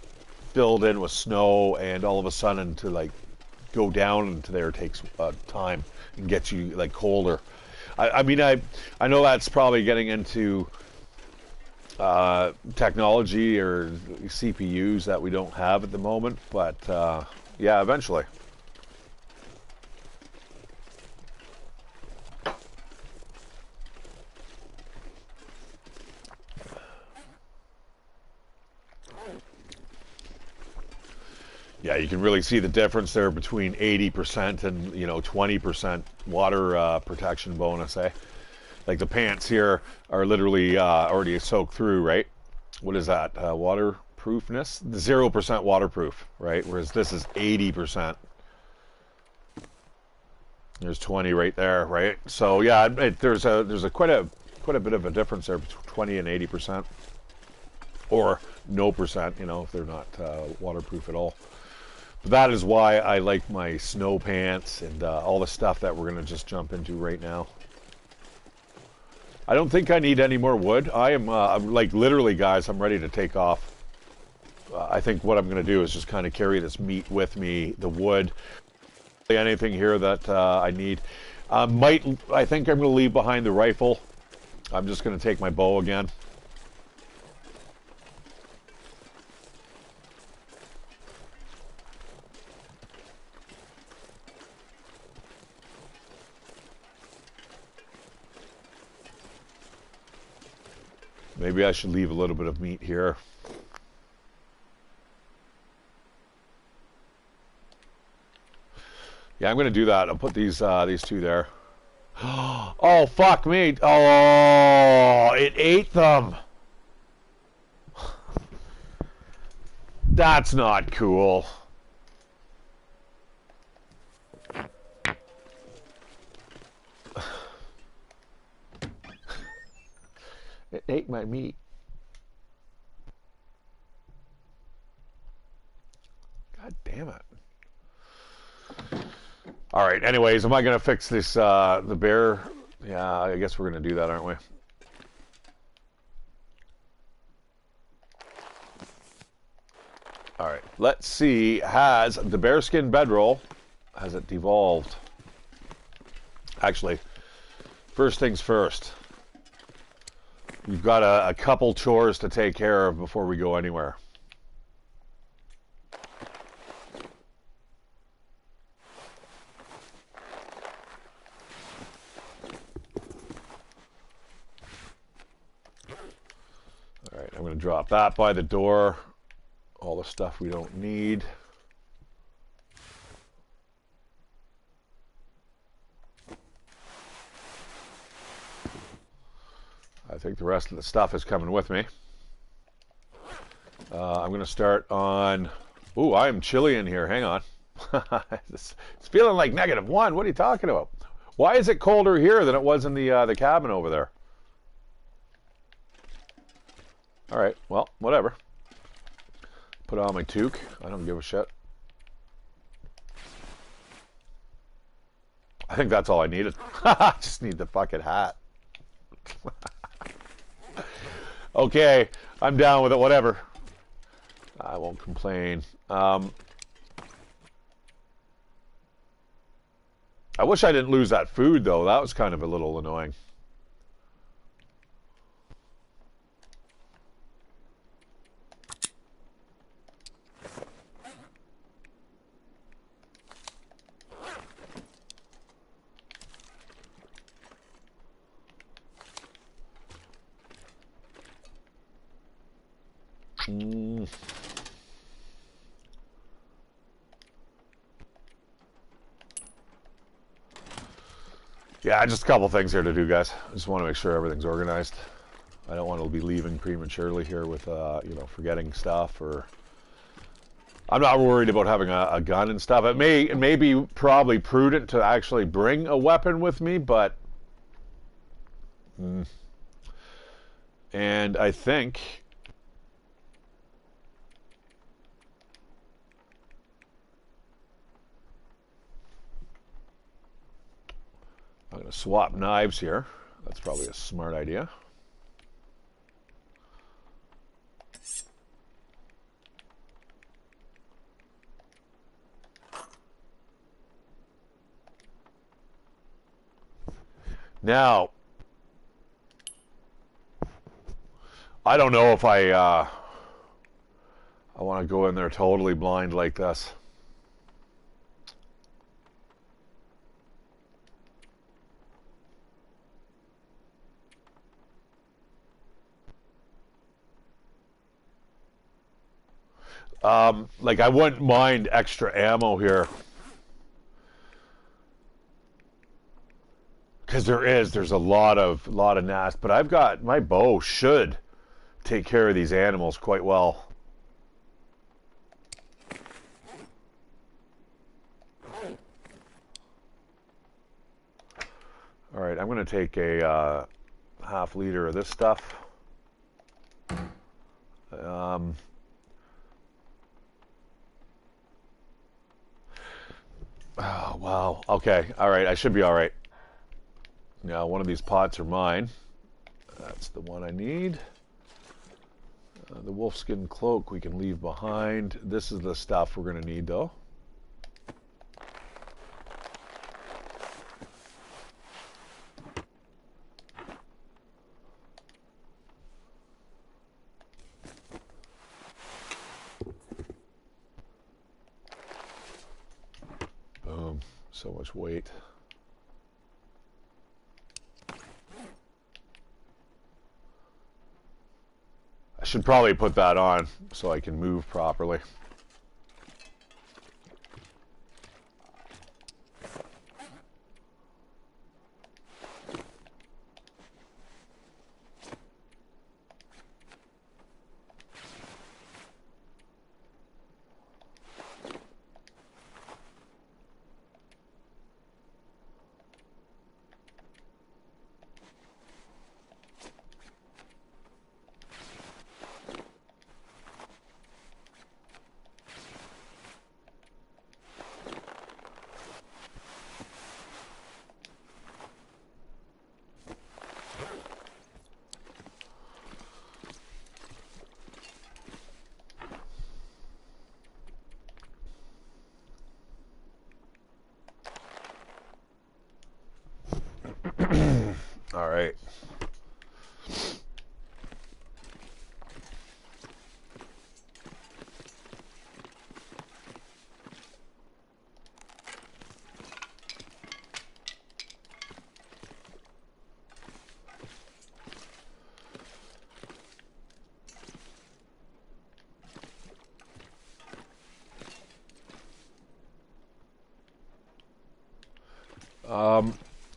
filled in with snow, and all of a sudden to like go down into there takes time and gets you like colder. I mean I know that's probably getting into technology or CPUs that we don't have at the moment, but yeah, eventually. Yeah, you can really see the difference there between 80% and 20% water protection bonus, eh? Like the pants here are literally already soaked through, right? What is that? Water waterproofness. 0% waterproof, right? Whereas this is 80%. There's 20 right there, right? So yeah, there's quite a bit of a difference there between 20 and 80%, or no percent, you know, if they're not waterproof at all. But that is why I like my snow pants and all the stuff that we're gonna just jump into right now. I don't think I need any more wood. I'm like literally, guys, I'm ready to take off. I think what I'm gonna do is just kind of carry this meat with me, the wood. Anything here that I need. I think I'm going to leave behind the rifle. I'm just going to take my bow again. Maybe I should leave a little bit of meat here. Yeah, I'm going to do that. I'll put these two there. Oh, fuck me. Oh, it ate them. That's not cool. It ate my meat. God damn it. All right, anyways, am I going to fix this, the bear? Yeah, I guess we're going to do that, aren't we? All right, let's see. Has the bearskin bedroll, has it devolved? Actually, first things first. We've got a couple chores to take care of before we go anywhere. All right, I'm going to drop that by the door. All the stuff we don't need. I think the rest of the stuff is coming with me. I'm going to start on... Ooh, I am chilly in here. Hang on. It's feeling like -1. What are you talking about? Why is it colder here than it was in the cabin over there? All right, well, whatever. Put on my toque. I don't give a shit. I think that's all I needed. I just need the fucking hat. Okay, I'm down with it, whatever. I won't complain. I wish I didn't lose that food, though. That was kind of a little annoying. Yeah, just a couple things here to do, guys. I just want to make sure everything's organized. I don't want to be leaving prematurely here with, you know, forgetting stuff, or... I'm not worried about having a gun and stuff. It may be probably prudent to actually bring a weapon with me, but... And I think... I'm going to swap knives here. That's probably a smart idea. Now, I don't know if I want to go in there totally blind like this. Like, I wouldn't mind extra ammo here. Because there's a lot of nast, but I've got, my bow should take care of these animals quite well. to take a half liter of this stuff. Oh, wow. Okay. All right. I should be all right. Now, one of these pots are mine. That's the one I need. The wolfskin cloak we can leave behind. This is the stuff we're going to need, though. Boom. So much weight. I should probably put that on so I can move properly. All right.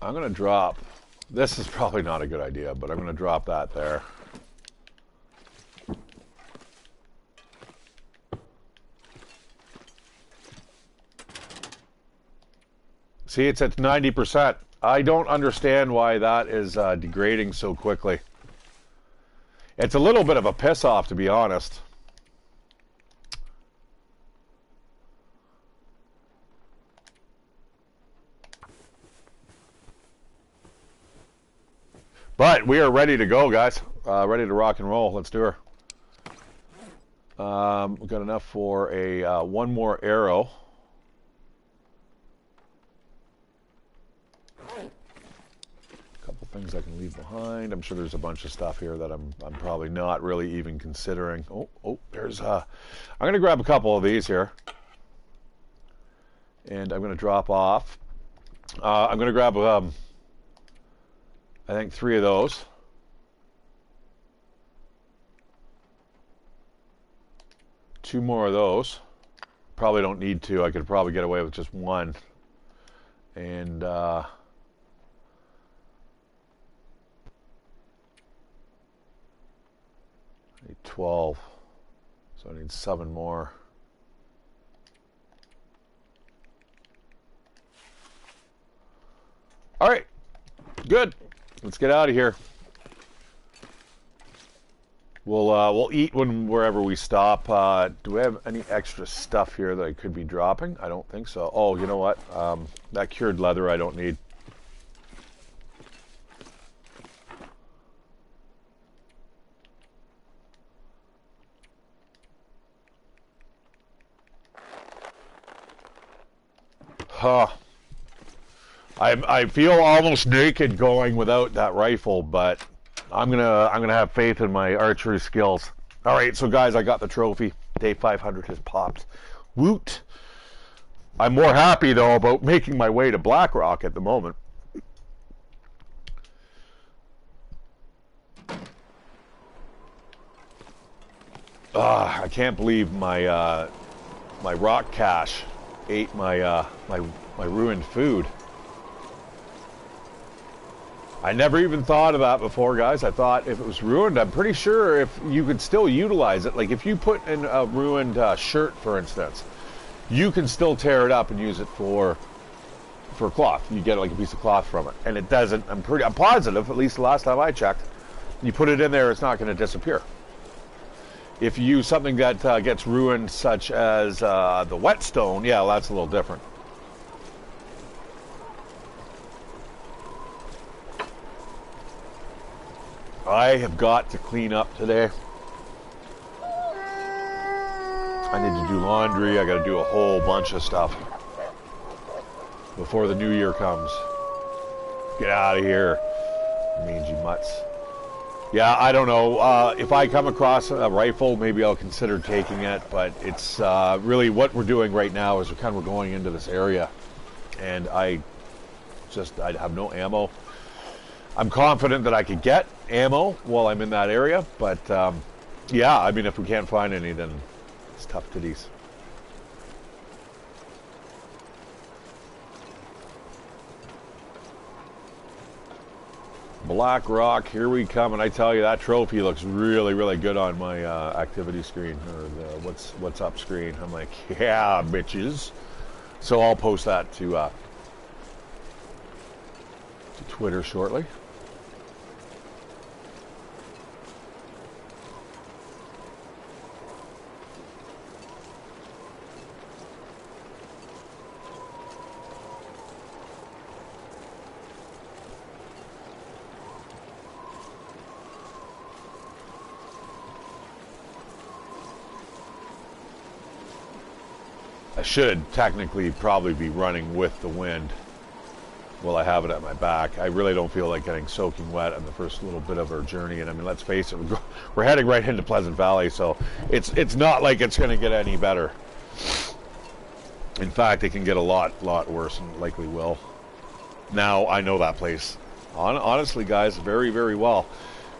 I'm going to drop, this is probably not a good idea, but I'm going to drop that there. See, it's at 90%. I don't understand why that is degrading so quickly. It's a little bit of a piss off, to be honest. But we are ready to go, guys. Ready to rock and roll. Let's do her. We've got enough for a one more arrow. A couple things I can leave behind. I'm sure there's a bunch of stuff here that I'm probably not really even considering. Oh, there's I'm going to grab a couple of these here. And I'm going to drop off. I'm going to grab I think 3 of those. Two more of those. Probably don't need to. I could probably get away with just one. And 12. So I need 7 more. All right. Good. Let's get out of here. We'll eat wherever we stop. Do we have any extra stuff here that I could be dropping? I don't think so. Oh, you know what? That cured leather I don't need. Huh. I feel almost naked going without that rifle, but I'm gonna have faith in my archery skills. All right, so guys, I got the trophy. Day 500 has popped. Woot! I'm more happy though about making my way to Blackrock at the moment. I can't believe my my rock cache ate my my ruined food. I never even thought of that before, guys. I thought if it was ruined, I'm pretty sure if you could still utilize it. Like if you put in a ruined shirt, for instance, you can still tear it up and use it for for cloth. You get like a piece of cloth from it, and it doesn't. I'm positive, at least the last time I checked. You put it in there, it's not going to disappear. If you use something that gets ruined, such as the whetstone, yeah, that's a little different. I have got to clean up today. I need to do laundry. I got to do a whole bunch of stuff before the new year comes. Get out of here, mangy mutts. Yeah, I don't know. If I come across a rifle, maybe I'll consider taking it. But it's really what we're doing right now is we're going into this area, and I have no ammo. I'm confident that I could get ammo while I'm in that area, but yeah, I mean, if we can't find any, then it's tough titties. Blackrock, here we come, and I tell you, that trophy looks really, really good on my activity screen, or the what's up screen. I'm like, yeah, bitches. So I'll post that to Twitter shortly. I should technically probably be running with the wind while I have it at my back. I really don't feel like getting soaking wet on the first little bit of our journey. And I mean, let's face it, we're heading right into Pleasant Valley, so it's not like it's going to get any better. In fact, it can get a lot worse, and likely will. Now, I know that place, honestly, guys, very, very well.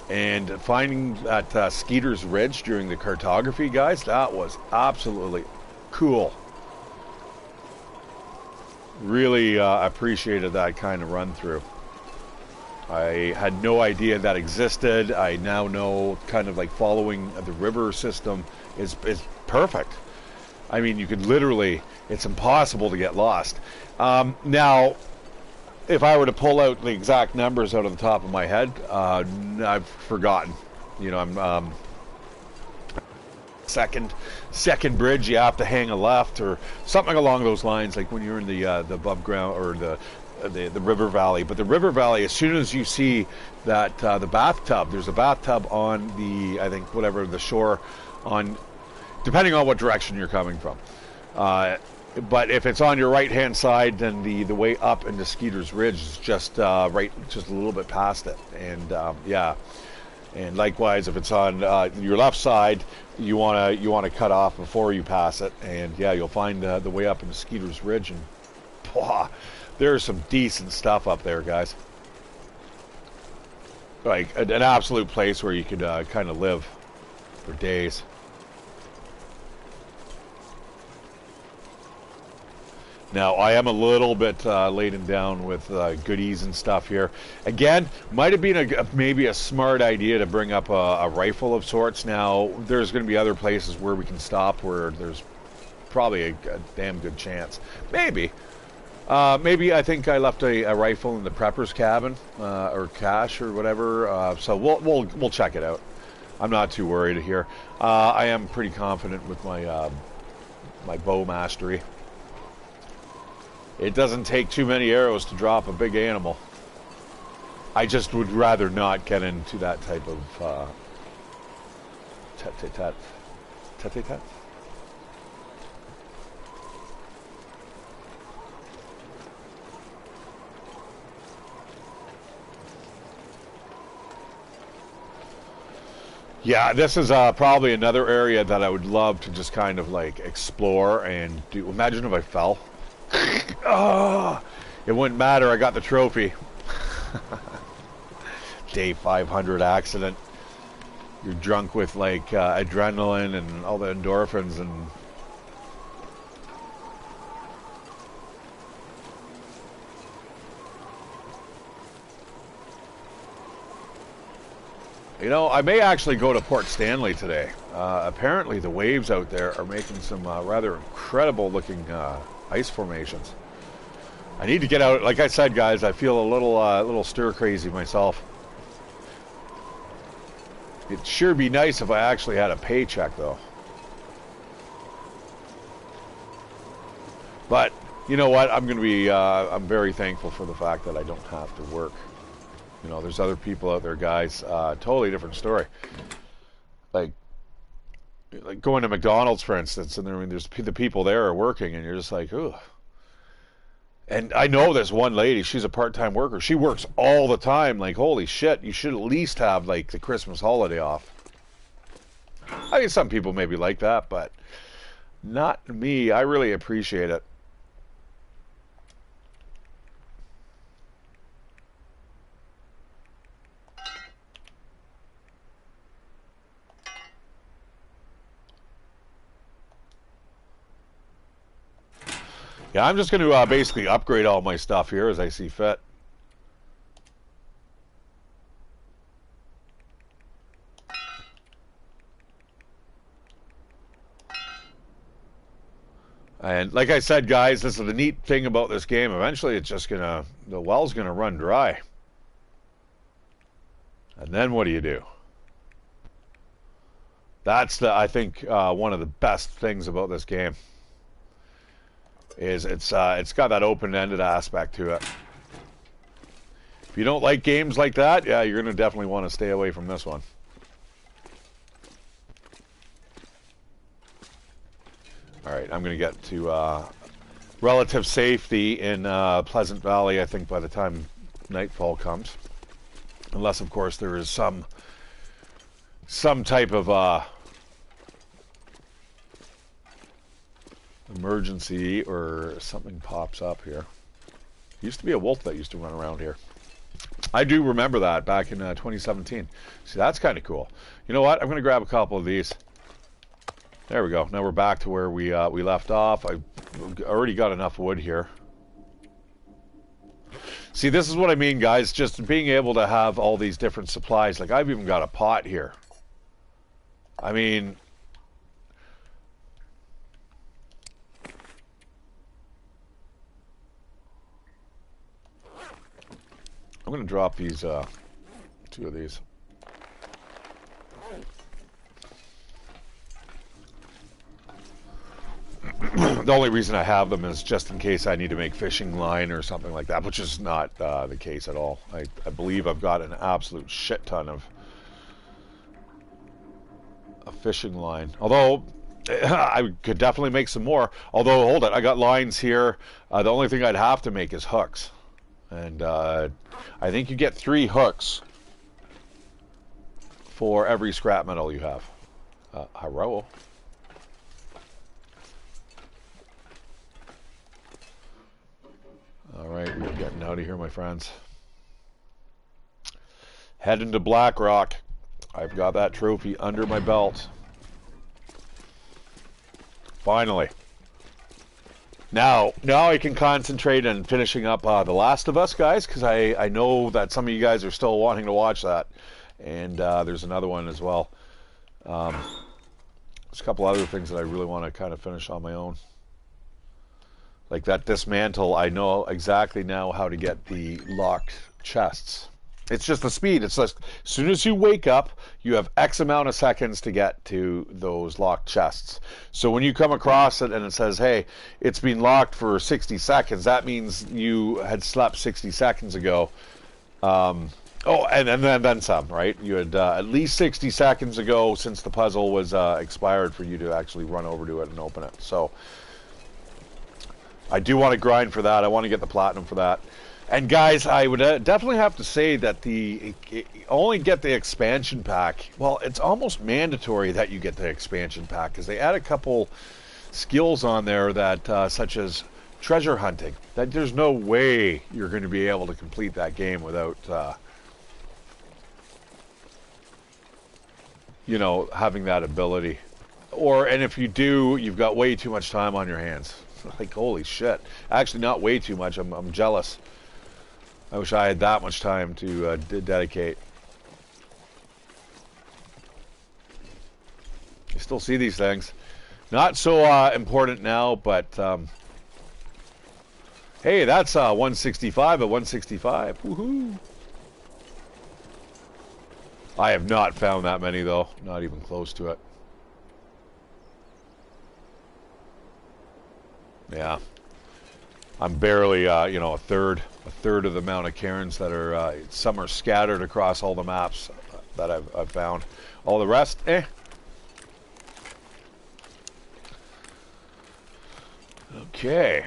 And finding that Skeeter's Ridge during the cartography, guys, that was absolutely cool. Really appreciated that kind of run through. I had no idea that existed. I now know kind of like following the river system is perfect. I mean, you could literally, it's impossible to get lost. Now, if I were to pull out the exact numbers out of the top of my head, I've forgotten. You know, I'm second bridge, you have to hang a left or something along those lines, like when you're in the above ground or the river valley. But the river valley, as soon as you see that the bathtub, there's a bathtub on the, I think, whatever, the shore, on, depending on what direction you're coming from. But if it's on your right hand side, then the way up into Skeeter's Ridge is just right, just a little bit past it. And yeah. And likewise, if it's on your left side, you wanna cut off before you pass it, and yeah, you'll find the way up into Skeeter's Ridge, and boah, there's some decent stuff up there, guys. Like an absolute place where you could kind of live for days. Now, I am a little bit laden down with goodies and stuff here. Again, might have been maybe a smart idea to bring up a rifle of sorts. Now, there's going to be other places where we can stop where there's probably a damn good chance. Maybe. Maybe I think I left a rifle in the prepper's cabin or cache or whatever. So we'll check it out. I'm not too worried here. I am pretty confident with my my bow mastery. It doesn't take too many arrows to drop a big animal. I just would rather not get into that type of tete-a-tete. Yeah, this is probably another area that I would love to just kind of like explore and do. Imagine if I fell. Oh, it wouldn't matter. I got the trophy. Day 500 accident. You're drunk with like adrenaline and all the endorphins, and you know, I may actually go to Port Stanley today. Apparently the waves out there are making some rather incredible looking ice formations. I need to get out. Like I said, guys, I feel a little stir crazy myself. It'd sure be nice if I actually had a paycheck, though. But you know what? I'm going to be. I'm very thankful for the fact that I don't have to work. You know, there's other people out there, guys. Totally different story. Like going to McDonald's, for instance, and there's the people there are working, and you're just like, ooh. And I know this one lady, she's a part-time worker. She works all the time. Like, holy shit, you should at least have, like, the Christmas holiday off. I mean, some people maybe like that, but not me. I really appreciate it. Yeah, I'm just going to basically upgrade all my stuff here as I see fit. And like I said, guys, this is the neat thing about this game. Eventually, it's just the well's gonna run dry. And then what do you do? That's I think, one of the best things about this game. Is it's got that open-ended aspect to it. If you don't like games like that, yeah, you're going to definitely want to stay away from this one. All right, I'm going to get to relative safety in Pleasant Valley, I think, by the time nightfall comes. Unless, of course, there is some type of emergency or something pops up here. Used to be a wolf that used to run around here. I do remember that back in 2017. See, that's kind of cool. You know what? I'm going to grab a couple of these. There we go. Now we're back to where we left off. I've already got enough wood here. See, this is what I mean, guys. Just being able to have all these different supplies. Like, I've even got a pot here. I mean... I'm going to drop these, 2 of these. The only reason I have them is just in case I need to make fishing line or something like that, which is not the case at all. I believe I've got an absolute shit ton of a fishing line. Although, I could definitely make some more. Although, hold it, I got lines here. The only thing I'd have to make is hooks. And I think you get 3 hooks for every scrap metal you have. Hello. Alright, we're getting out of here, my friends. Heading to Blackrock. I've got that trophy under my belt. Finally. Now I can concentrate on finishing up The Last of Us, guys, because I know that some of you guys are still wanting to watch that. And there's another one as well. There's a couple other things that I really want to kind of finish on my own. Like that dismantle, I know exactly now how to get the locked chests. It's just the speed. It's just, as soon as you wake up, you have X amount of seconds to get to those locked chests. So when you come across it and it says, hey, it's been locked for 60 seconds, that means you had slept 60 seconds ago. Oh, and then some, right? You had at least 60 seconds ago since the puzzle was expired for you to actually run over to it and open it. So I do want to grind for that. I want to get the platinum for that. And guys, I would definitely have to say that only get the expansion pack. Well, it's almost mandatory that you get the expansion pack because they add a couple skills on there that, such as treasure hunting. That there's no way you're going to be able to complete that game without, you know, having that ability. And if you do, you've got way too much time on your hands. Like, holy shit. Actually, not way too much. I'm jealous. I wish I had that much time to dedicate. You still see these things. Not so important now, but Hey, that's 165 at 165. Woohoo! I have not found that many though. Not even close to it. Yeah. I'm barely, you know, a third of the amount of cairns that are. Some are scattered across all the maps that I've found. All the rest, eh. Okay,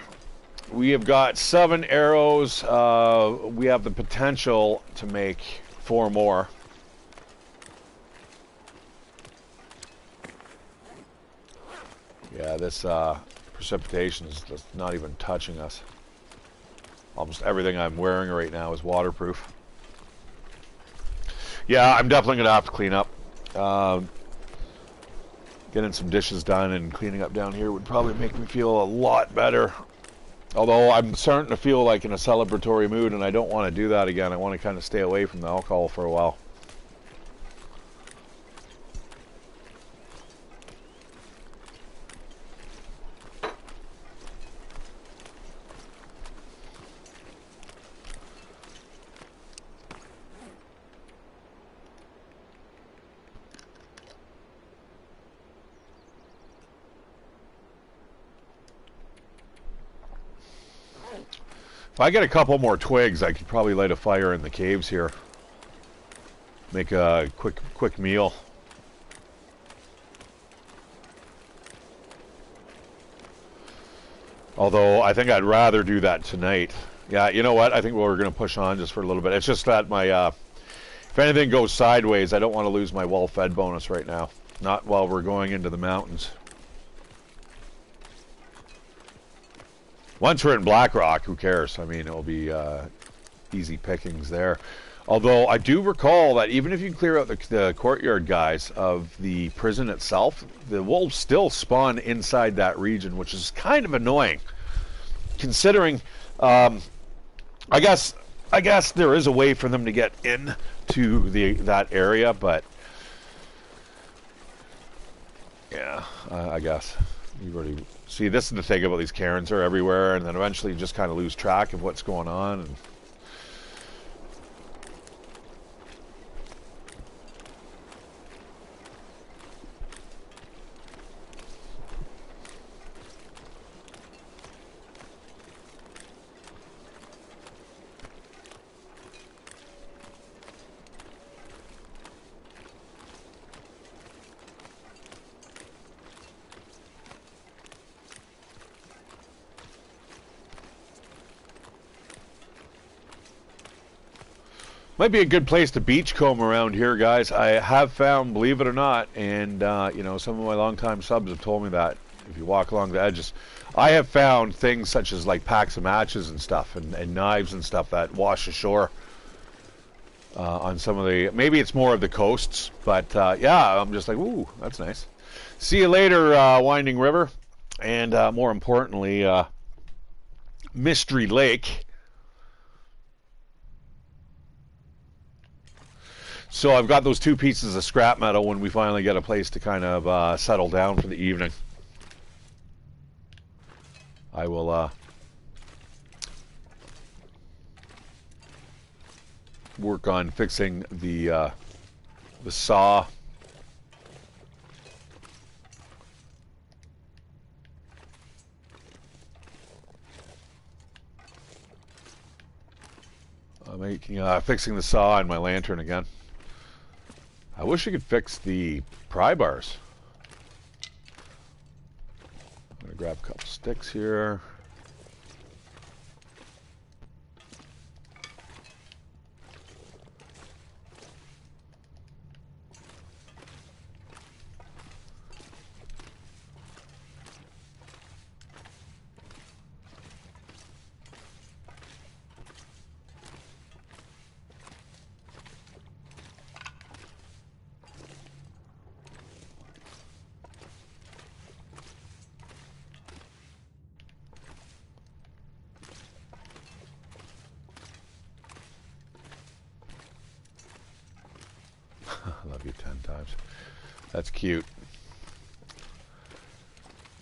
we have got 7 arrows. We have the potential to make 4 more. Yeah, this precipitation is just not even touching us. Almost everything I'm wearing right now is waterproof. Yeah, I'm definitely going to have to clean up. Getting some dishes done and cleaning up down here would probably make me feel a lot better. Although I'm starting to feel like in a celebratory mood, and I don't want to do that again. I want to kind of stay away from the alcohol for a while. If I get a couple more twigs, I could probably light a fire in the caves here. Make a quick meal. Although I think I'd rather do that tonight. Yeah, you know what? I think we're going to push on just for a little bit. It's just that my, if anything goes sideways, I don't want to lose my well-fed bonus right now. Not while we're going into the mountains. Once we're in Blackrock, who cares? I mean, it'll be easy pickings there. Although I do recall that even if you clear out the courtyard guys of the prison itself, the wolves still spawn inside that region, which is kind of annoying. Considering, I guess there is a way for them to get into that area, but yeah, I guess you already see. This is the thing about these cairns; are everywhere, and then eventually you just kind of lose track of what's going on. And might be a good place to beachcomb around here, guys. I have found, believe it or not, and you know, some of my longtime subs have told me that if you walk along the edges, I have found things such as like packs of matches and stuff, and knives and stuff that wash ashore on some of the. Maybe it's more of the coasts, but yeah, I'm just like, ooh, that's nice. See you later, Winding River, and more importantly, Mystery Lake. So I've got those 2 pieces of scrap metal when we finally get a place to kind of settle down for the evening. I will work on fixing the saw. Fixing the saw and my lantern again. I wish I could fix the pry bars. I'm going to grab a couple sticks here. I love you 10 times. That's cute.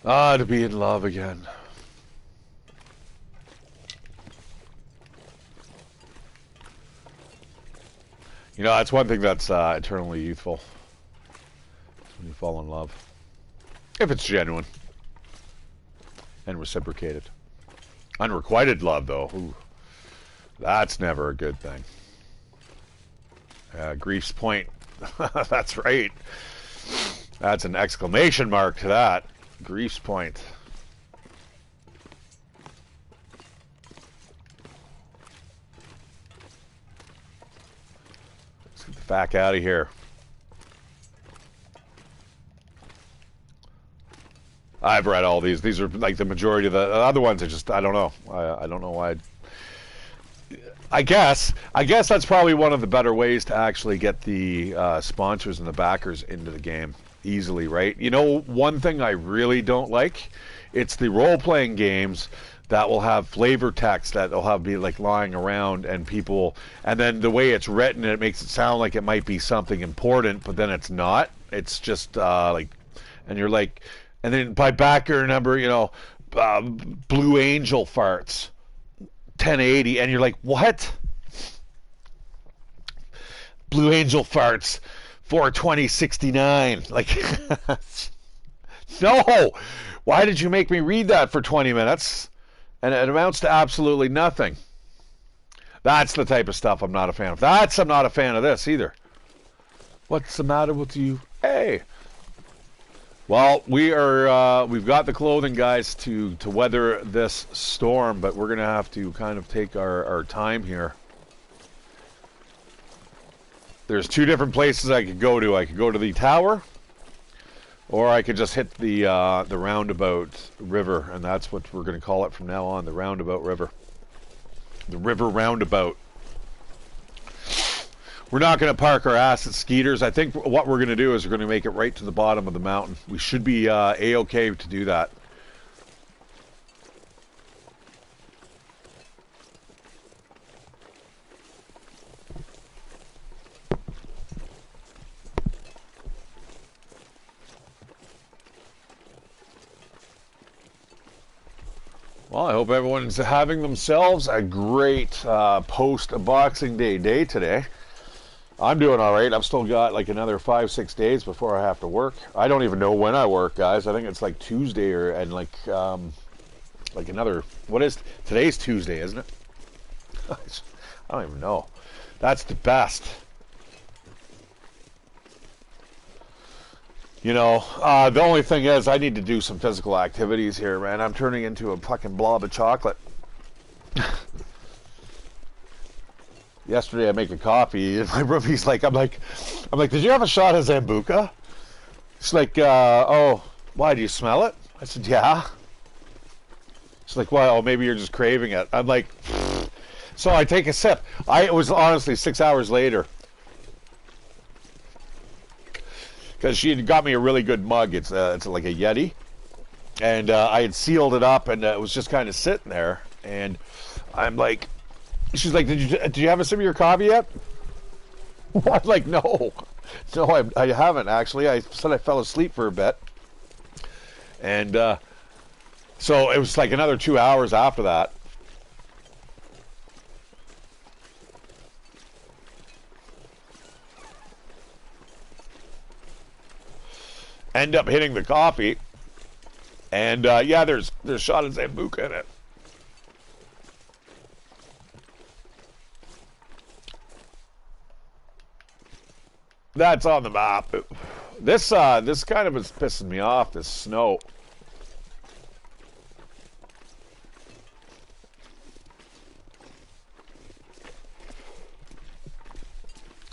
Ah, to be in love again. You know, that's one thing that's eternally youthful. When you fall in love. If it's genuine. And reciprocated. Unrequited love, though. Ooh. That's never a good thing. Grief's point. That's right. That's an exclamation mark to that. Grief's point. Let's get the fuck out of here. I've read all these. These are like the majority of the other ones. Are just I don't know. I don't know why. I guess that's probably one of the better ways to actually get the sponsors and the backers into the game easily, right? You know, one thing I really don't like, it's the role-playing games that will have flavor text that will have be like lying around and people, and then the way it's written, it makes it sound like it might be something important, but then it's not. It's just like, and you're like. And then by backer number, you know, Blue Angel farts, 1080, and you're like, what? Blue Angel farts, 42069. Like, no. Why did you make me read that for 20 minutes? And it amounts to absolutely nothing. That's the type of stuff I'm not a fan of. I'm not a fan of this either. What's the matter with you? Hey. Well, we've got the clothing, guys, to weather this storm, but we're going to have to kind of take our time here. There's two different places I could go to. I could go to the tower, or I could just hit the roundabout river, and that's what we're going to call it from now on, the roundabout river. The river roundabout. We're not going to park our ass at Skeeters. I think what we're going to do is we're going to make it right to the bottom of the mountain. We should be A-okay to do that. Well, I hope everyone's having themselves a great post-Boxing Day today. I'm doing all right. I've still got like another 5-6 days before I have to work. I don't even know when I work, guys. I think it's like Tuesday and like another. What is today's Tuesday, isn't it? I don't even know. That's the best. You know, the only thing is I need to do some physical activities here, man. I'm turning into a fucking blob of chocolate. Yesterday I make a coffee and my roomie's like, I'm like, did you have a shot of Zambuca? She's like, oh, why, do you smell it? I said, yeah. She's like, well, maybe you're just craving it. I'm like, pfft. So I take a sip. It was honestly 6 hours later. Because she had got me a really good mug. It's like a Yeti. And I had sealed it up and it was just kind of sitting there. And I'm like, she's like, did you have a sip of your coffee yet? I'm like, no, I haven't actually. I said I fell asleep for a bit, and so it was like another 2 hours after that. End up hitting the coffee, and yeah, there's shot of Zambuca in it. That's on the map. This kind of is pissing me off, this snow.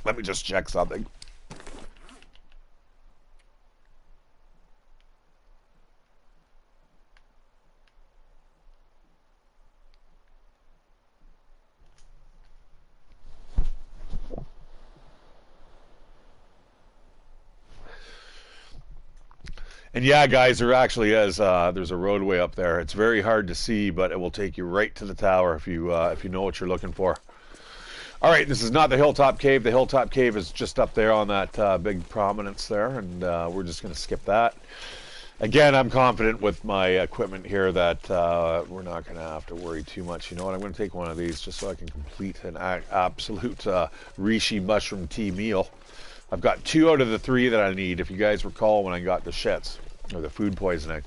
Let me just check something. And yeah, guys, there actually is. There's a roadway up there. It's very hard to see, but it will take you right to the tower if you know what you're looking for. All right, this is not the Hilltop Cave. The Hilltop Cave is just up there on that big prominence there, and we're just going to skip that. Again, I'm confident with my equipment here that we're not going to have to worry too much. You know what? I'm going to take one of these just so I can complete an absolute reishi mushroom tea meal. I've got 2 out of the 3 that I need. If you guys recall when I got the shits, or the food poisoning,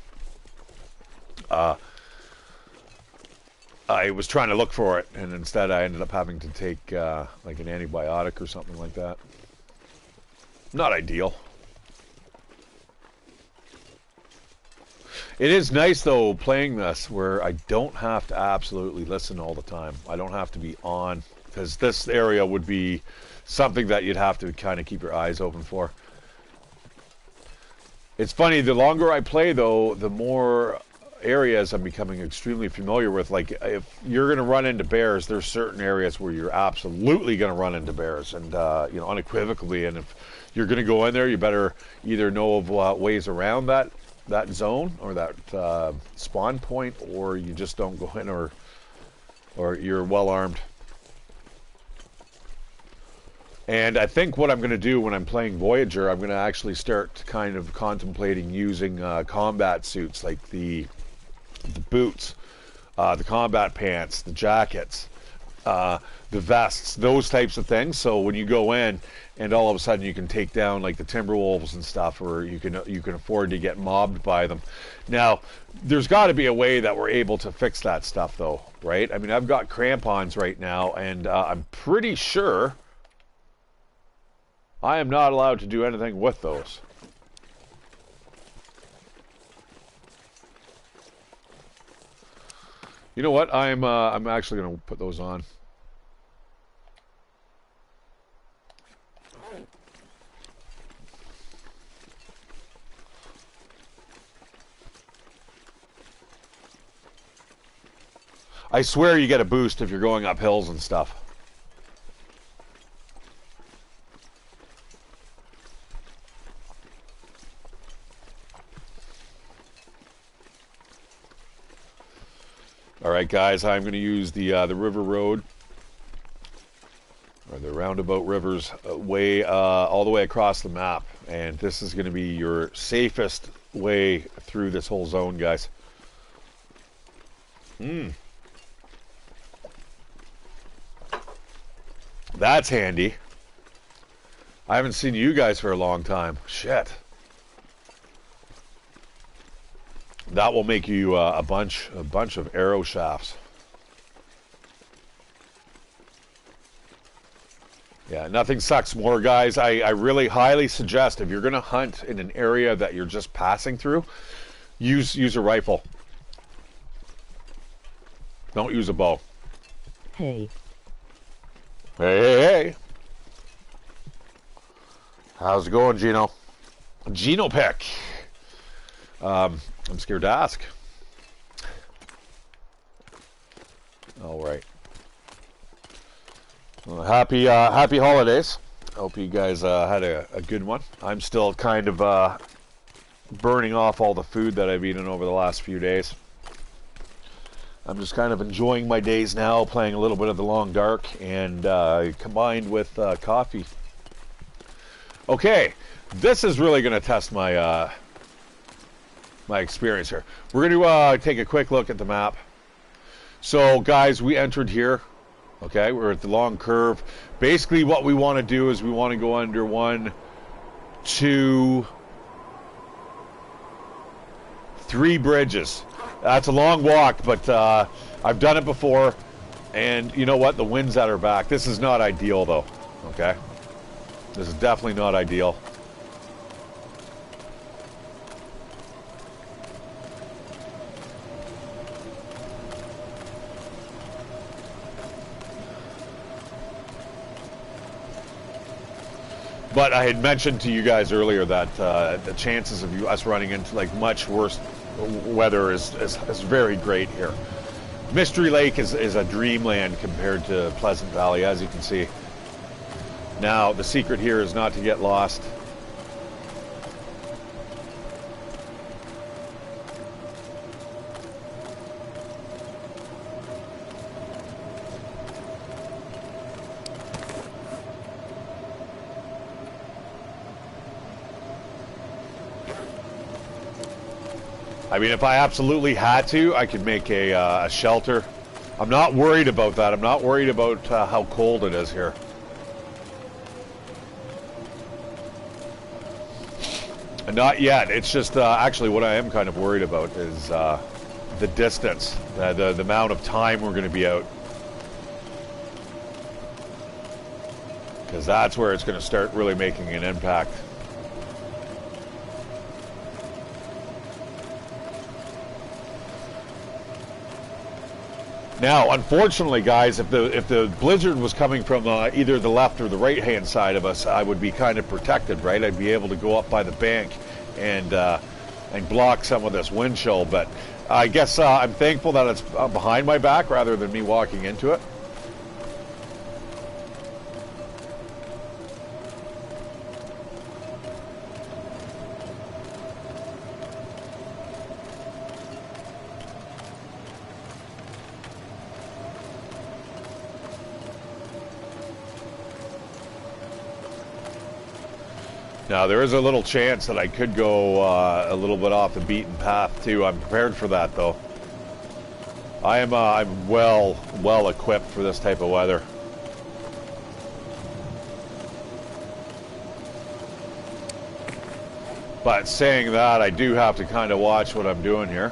I was trying to look for it, and instead I ended up having to take like an antibiotic or something like that. Not ideal. It is nice, though, playing this where I don't have to absolutely listen all the time. I don't have to be on, because this area would be something that you'd have to kind of keep your eyes open for. It's funny, the longer I play, though, the more areas I'm becoming extremely familiar with. Like, if you're going to run into bears, there's certain areas where you're absolutely going to run into bears, and, you know, unequivocally. And if you're going to go in there, you better either know of ways around that zone or that spawn point, or you just don't go in, or you're well armed. And I think what I'm going to do when I'm playing Voyager, I'm going to actually start kind of contemplating using combat suits, like the boots, the combat pants, the jackets, the vests, those types of things. So when you go in, and all of a sudden you can take down like the Timberwolves and stuff, or you can afford to get mobbed by them. Now, there's got to be a way that we're able to fix that stuff, though, right? I mean, I've got crampons right now, and I'm pretty sure I am not allowed to do anything with those. You know what? I'm actually going to put those on. I swear you get a boost if you're going up hills and stuff. All right, guys, I'm going to use the river road, or the roundabout rivers way all the way across the map, and this is going to be your safest way through this whole zone, guys. That's handy. I haven't seen you guys for a long time. Shit. That will make you a bunch of arrow shafts. Yeah, nothing sucks more, guys. I really highly suggest, if you're going to hunt in an area that you're just passing through, use a rifle. Don't use a bow. Hey. Hey. How's it going, Gino? Gino Peck. I'm scared to ask. All right. Well, happy holidays. Hope you guys had a good one. I'm still kind of burning off all the food that I've eaten over the last few days. I'm just kind of enjoying my days now, playing a little bit of the Long Dark, and combined with coffee. Okay, this is really going to test my my experience here. We're going to take a quick look at the map. So, guys, we entered here. Okay, we're at the long curve. Basically, what we want to do is we want to go under 1, 2, 3 bridges. That's a long walk, but I've done it before, and you know what? The wind's at our back. This is not ideal, though, okay? This is definitely not ideal. But I had mentioned to you guys earlier that the chances of us running into like much worse weather is very great here. Mystery Lake is a dreamland compared to Pleasant Valley, as you can see. Now, the secret here is not to get lost. I mean, if I absolutely had to, I could make a shelter. I'm not worried about that. I'm not worried about how cold it is here. Not yet. It's just actually what I am kind of worried about is the distance, the amount of time we're going to be out. Because that's where it's going to start really making an impact. Now, unfortunately, guys, if the blizzard was coming from either the left or the right-hand side of us, I would be kind of protected, right? I'd be able to go up by the bank and block some of this wind chill. But I guess I'm thankful that it's behind my back rather than me walking into it. Now, there is a little chance that I could go a little bit off the beaten path, too. I'm prepared for that, though. I'm well equipped for this type of weather. But saying that, I do have to kind of watch what I'm doing here.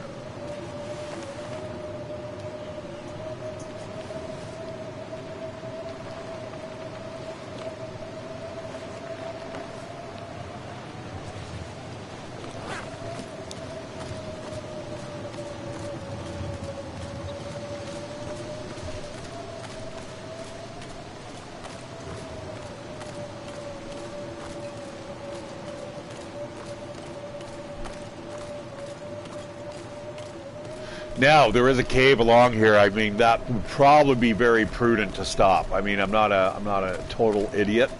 Now, there is a cave along here. I mean, that would probably be very prudent to stop. I mean, I'm not a total idiot.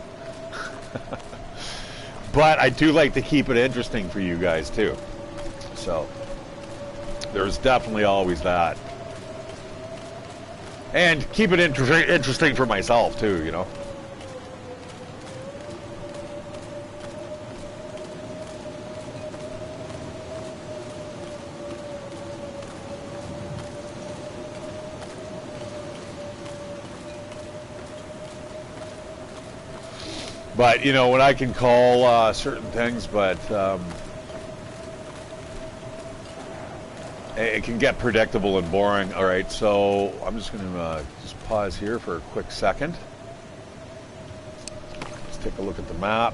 But I do like to keep it interesting for you guys, too. So, there's definitely always that. And keep it interesting for myself, too, you know. But, you know, when I can call certain things, but it can get predictable and boring. All right, so I'm just going to just pause here for a quick second. Let's take a look at the map.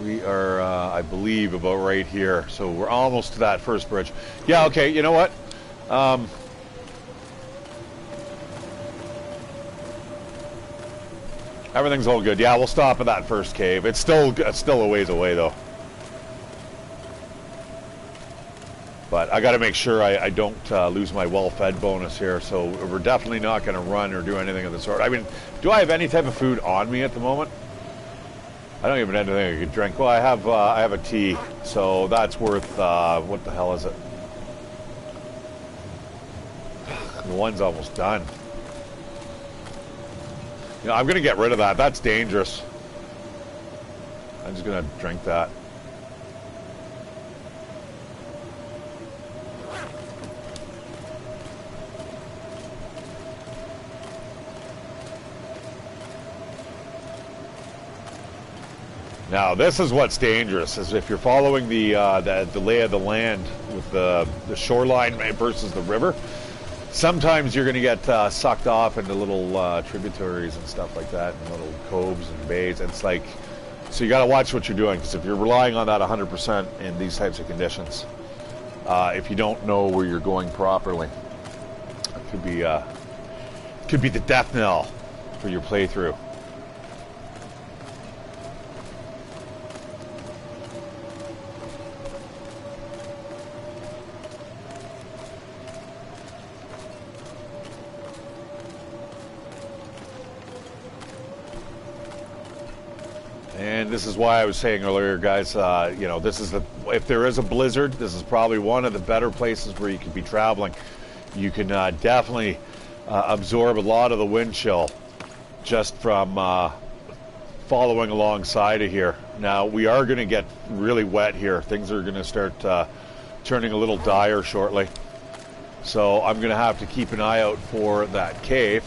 We are, I believe, about right here. So we're almost to that first bridge. Yeah, okay, you know what? Everything's all good. Yeah, we'll stop at that first cave. It's still a ways away, though. But I got to make sure I don't lose my well-fed bonus here. So we're definitely not going to run or do anything of the sort. I mean, do I have any type of food on me at the moment? I don't even have anything I could drink. Well, I have a tea, so that's worth what the hell is it? The one's almost done. You know, I'm going to get rid of that. That's dangerous. I'm just going to drink that. Now, this is what's dangerous, is if you're following the lay of the land with the shoreline versus the river. Sometimes you're going to get sucked off into little tributaries and stuff like that, and little coves and bays. It's like, so you got to watch what you're doing, because if you're relying on that 100% in these types of conditions, if you don't know where you're going properly, it could be the death knell for your playthrough. And this is why I was saying earlier, guys, you know, if there is a blizzard, this is probably one of the better places where you could be traveling. You can definitely absorb a lot of the wind chill just from following alongside of here. Now, we are going to get really wet here. Things are going to start turning a little dire shortly. So I'm going to have to keep an eye out for that cave.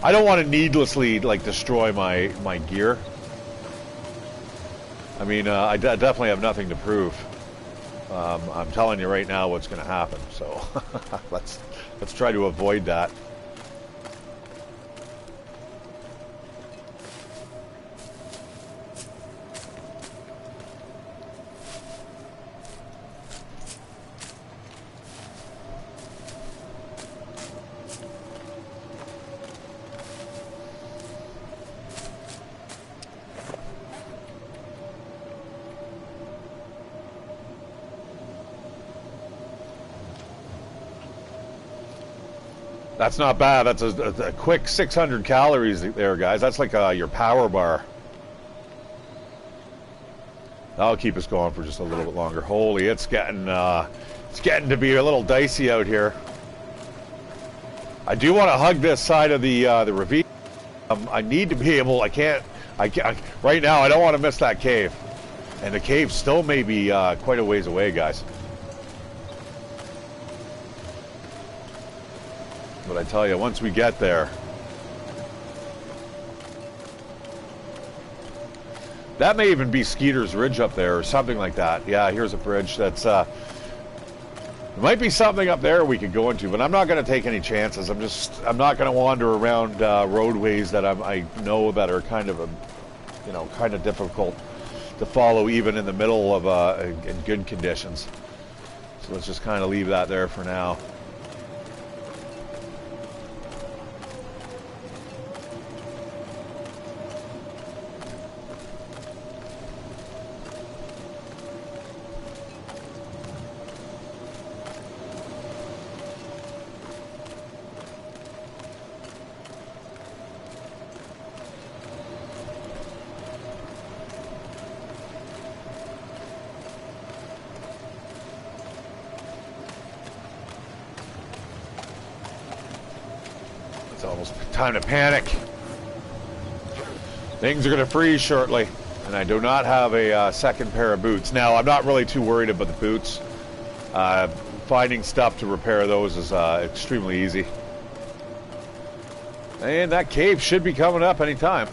I don't want to needlessly, like, destroy my gear. I mean, I definitely have nothing to prove. I'm telling you right now what's going to happen. So let's try to avoid that. That's not bad. That's a quick 600 calories there, guys. That's like your power bar. That'll keep us going for just a little bit longer. Holy, it's getting to be a little dicey out here. I do want to hug this side of the ravine. I need to be able. I can't. Right now, I don't want to miss that cave, and the cave still may be quite a ways away, guys. But I tell you, once we get there, that may even be Skeeter's Ridge up there or something like that. Yeah, here's a bridge that's there might be something up there we could go into, but I'm not going to take any chances. I'm not going to wander around roadways that I know that are kind of kind of difficult to follow even in the middle of in good conditions. So let's just kind of leave that there for now. Almost time to panic. Things are going to freeze shortly, and I do not have a second pair of boots. Now, I'm not really too worried about the boots. Finding stuff to repair those is extremely easy. And that cave should be coming up anytime.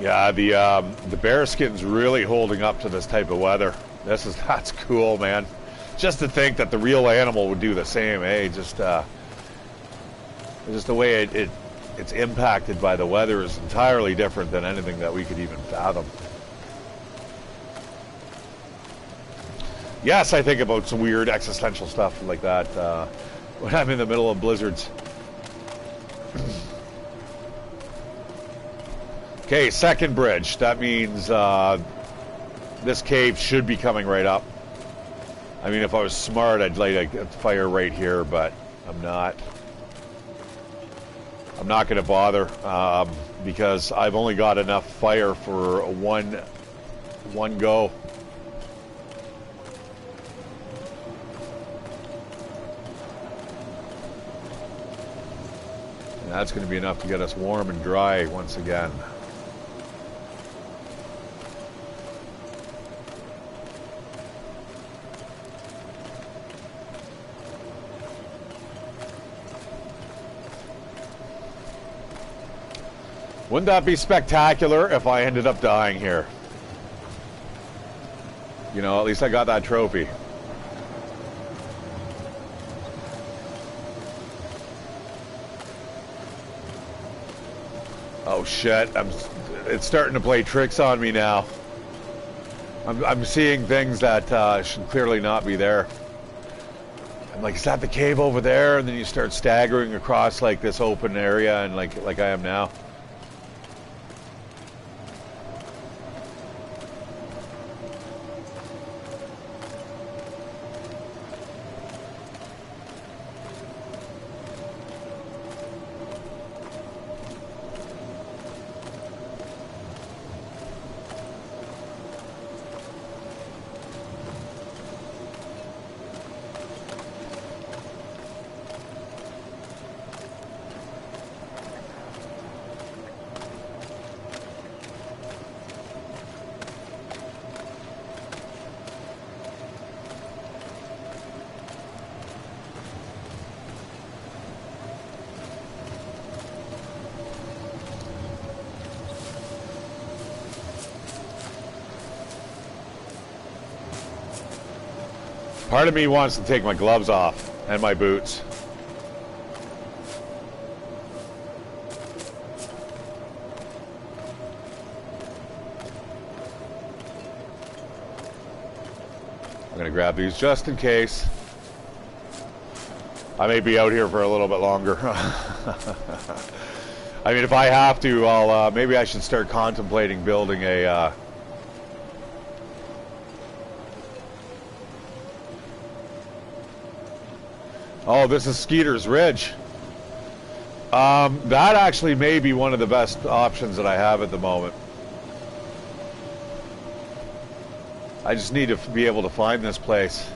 Yeah, the bear skin's really holding up to this type of weather. That's cool, man. Just to think that the real animal would do the same, eh? Just the way it's impacted by the weather is entirely different than anything that we could even fathom. Yes, I think about some weird existential stuff like that when I'm in the middle of blizzards. Okay, second bridge. That means this cave should be coming right up. I mean, if I was smart, I'd light a fire right here, but I'm not. I'm not going to bother because I've only got enough fire for one go. And that's going to be enough to get us warm and dry once again. Wouldn't that be spectacular if I ended up dying here? You know, at least I got that trophy. Oh shit, it's starting to play tricks on me now. I'm seeing things that should clearly not be there. I'm like, is that the cave over there? And then you start staggering across like this open area, and like I am now. Part of me wants to take my gloves off and my boots. I'm gonna grab these just in case. I may be out here for a little bit longer. I mean, if I have to, I'll maybe I should start contemplating building a oh, this is Skeeter's Ridge. That actually may be one of the best options that I have at the moment. I just need to be able to find this place.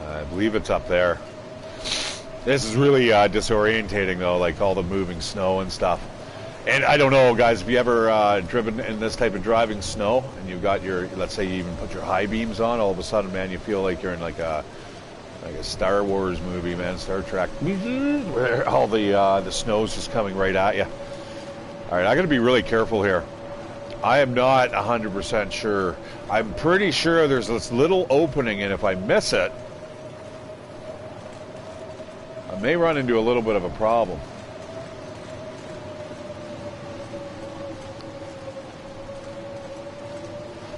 I believe it's up there. This is really disorientating though, like all the moving snow and stuff. And I don't know, guys, if you ever driven in this type of driving snow and you've got your, let's say you even put your high beams on, all of a sudden, man, you feel like you're in like a Star Wars movie, man, Star Trek, where all the snow's just coming right at you. All right, I got to be really careful here. I am not 100% sure. I'm pretty sure there's this little opening, and if I miss it, I may run into a little bit of a problem.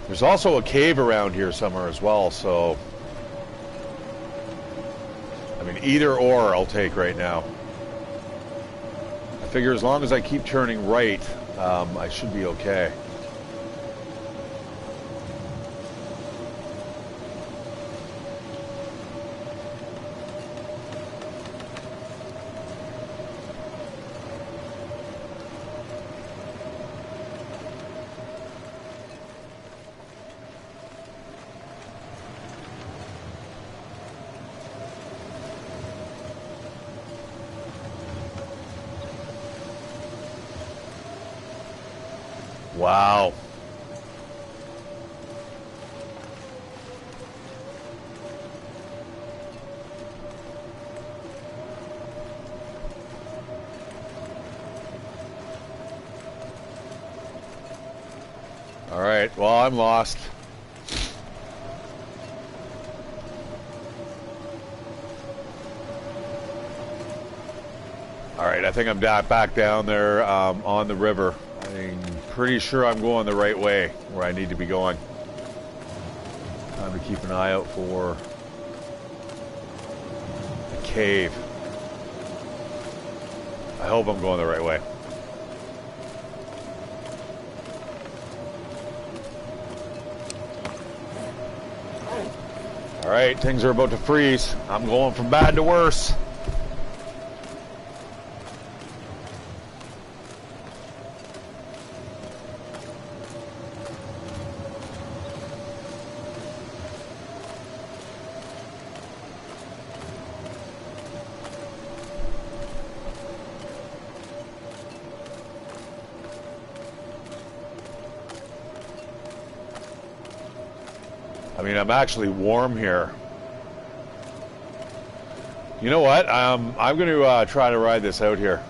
There's also a cave around here somewhere as well, so I mean, either or I'll take right now. I figure as long as I keep turning right, I should be okay. Wow. All right, well, I'm lost. All right, I think I'm back down there on the river. I'm pretty sure I'm going the right way, where I need to be going. Time to keep an eye out for a cave. I hope I'm going the right way. All right, things are about to freeze. I'm going from bad to worse. I mean, I'm actually warm here. You know what? I'm going to try to ride this out here.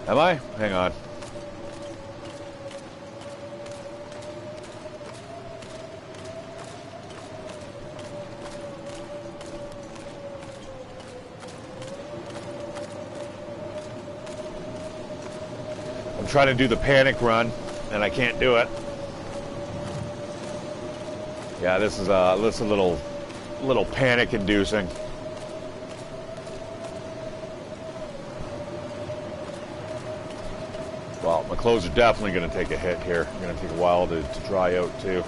Am I? Hang on. trying to do the panic run, and I can't do it. Yeah, this is a little panic-inducing. Well, my clothes are definitely going to take a hit here. It's going to take a while to dry out, too.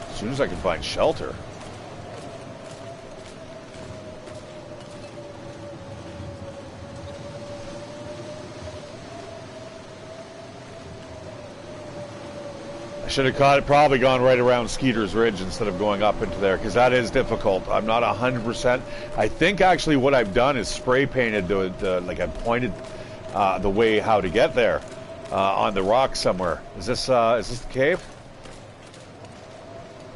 As soon as I can find shelter. I should have probably gone right around Skeeter's Ridge instead of going up into there, because that is difficult. I'm not 100%. I think actually what I've done is spray painted like I pointed the way how to get there on the rock somewhere. Is this the cave?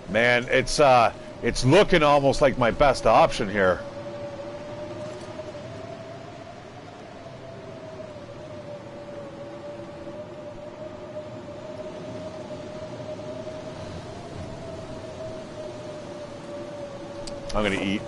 Man, it's looking almost like my best option here. I'm gonna eat.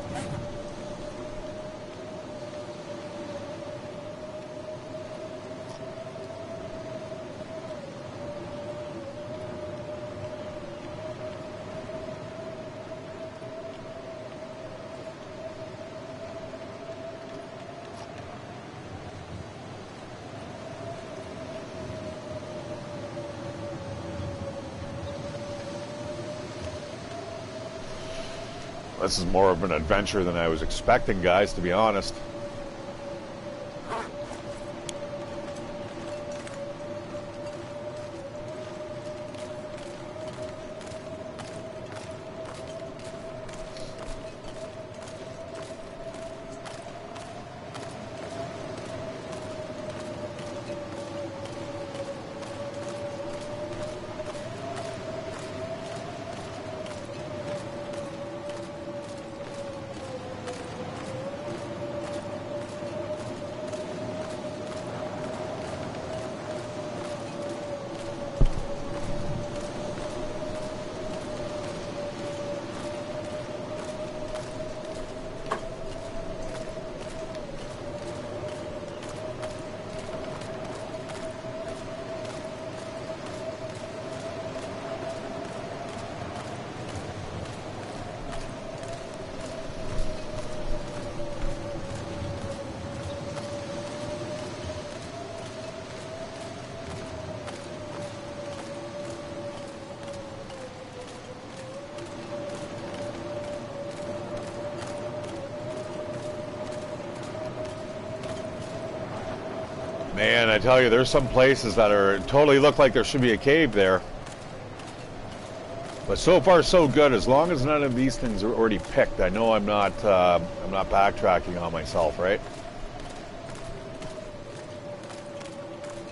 This is more of an adventure than I was expecting, guys, to be honest. Man, I tell you, there's some places that are totally look like there should be a cave there. But so far, so good. As long as none of these things are already picked, I know I'm not backtracking on myself, right?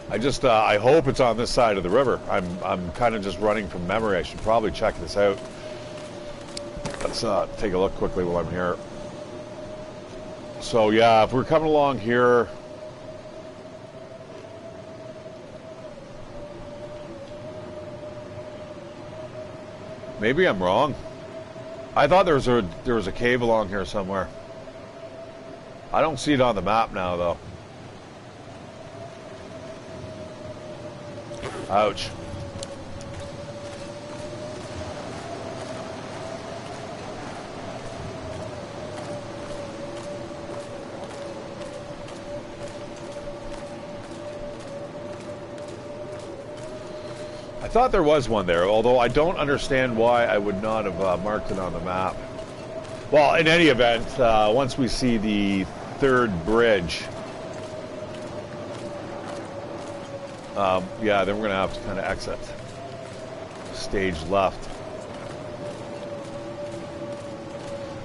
I hope it's on this side of the river. I'm kind of just running from memory. I should probably check this out. Let's take a look quickly while I'm here. So yeah, if we're coming along here. Maybe I'm wrong. I thought there was a cave along here somewhere. I don't see it on the map now, though. Ouch. I thought there was one there, although I don't understand why I would not have marked it on the map. Well, in any event, once we see the third bridge, yeah, then we're going to have to kind of exit. Stage left.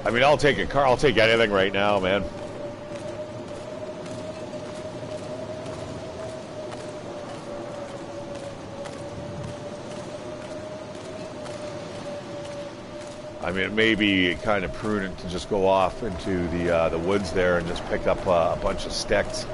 I mean, I'll take a car. I'll take anything right now, man. I mean, it may be kind of prudent to just go off into the woods there and just pick up a bunch of sticks.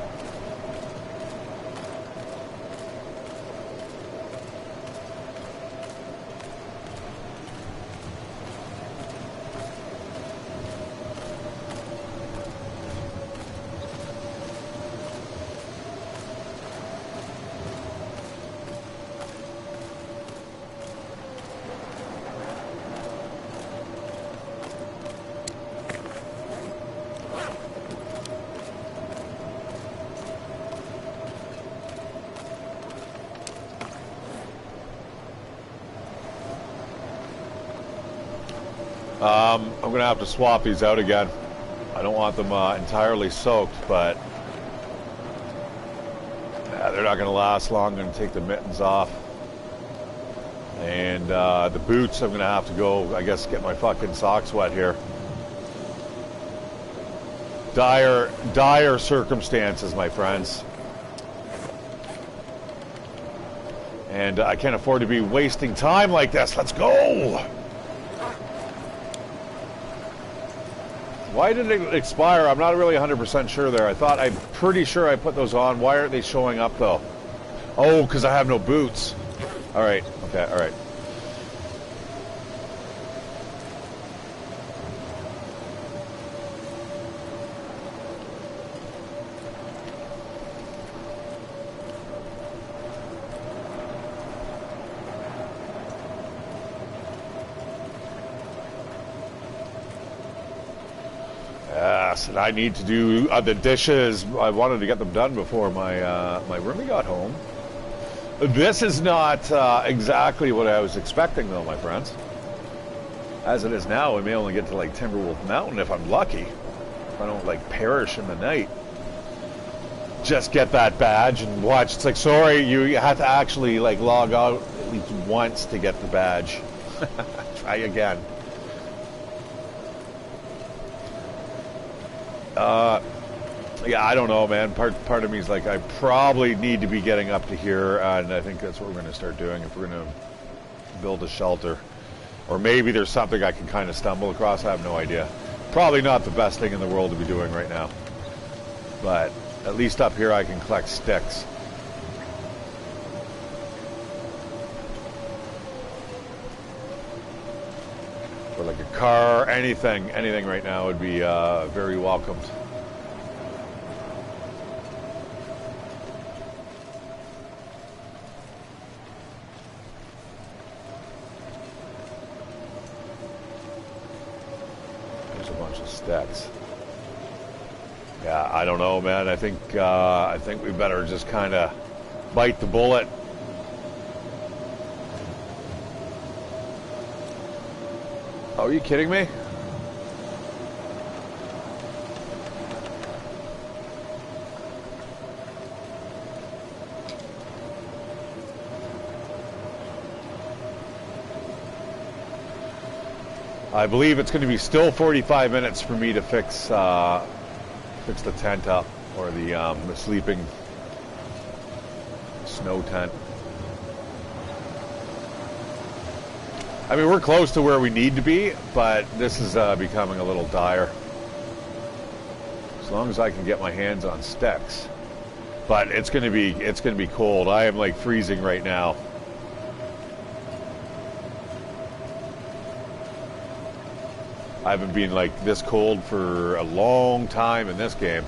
I'm gonna have to swap these out again. I don't want them entirely soaked, but they're not gonna last long. I'm gonna take the mittens off. And the boots, I'm gonna have to go, I guess, get my fucking socks wet here. Dire circumstances, my friends. And I can't afford to be wasting time like this. Let's go! Why did it expire? I'm not really 100% sure there. I'm pretty sure I put those on. Why aren't they showing up, though? Oh, because I have no boots. All right. Okay, all right. Yes, and I need to do the dishes. I wanted to get them done before my my roomie got home. This is not exactly what I was expecting, though, my friends. As it is now, we may only get to, like, Timberwolf Mountain if I'm lucky. If I don't, like, perish in the night. Just get that badge and watch. It's like, sorry, you have to actually, like, log out at least once to get the badge. Try again. Yeah, I don't know, man. Part of me is like, I probably need to be getting up to here, and I think that's what we're going to start doing if we're going to build a shelter. Or maybe there's something I can kind of stumble across. I have no idea. Probably not the best thing in the world to be doing right now. But at least up here I can collect sticks. Or like a car, anything right now would be very welcomed. There's a bunch of sticks. Yeah, I don't know, man. I think we better just kind of bite the bullet. Oh, are you kidding me? I believe it's going to be still 45 minutes for me to fix the tent up, or the sleeping snow tent. I mean, we're close to where we need to be, but this is becoming a little dire. As long as I can get my hands on sticks. But it's gonna be cold. I am like freezing right now. I haven't been like this cold for a long time in this game.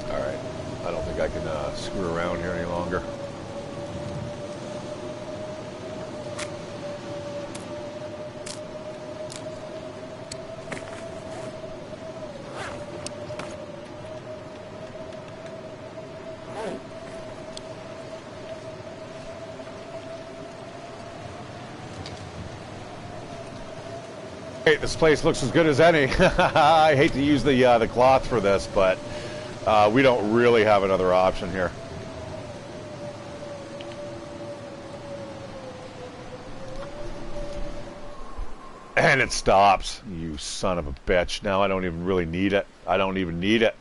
Alright, I don't think I can screw around here any longer. This place looks as good as any. I hate to use the cloth for this, but we don't really have another option here. And it stops. You son of a bitch. Now I don't even really need it. I don't even need it.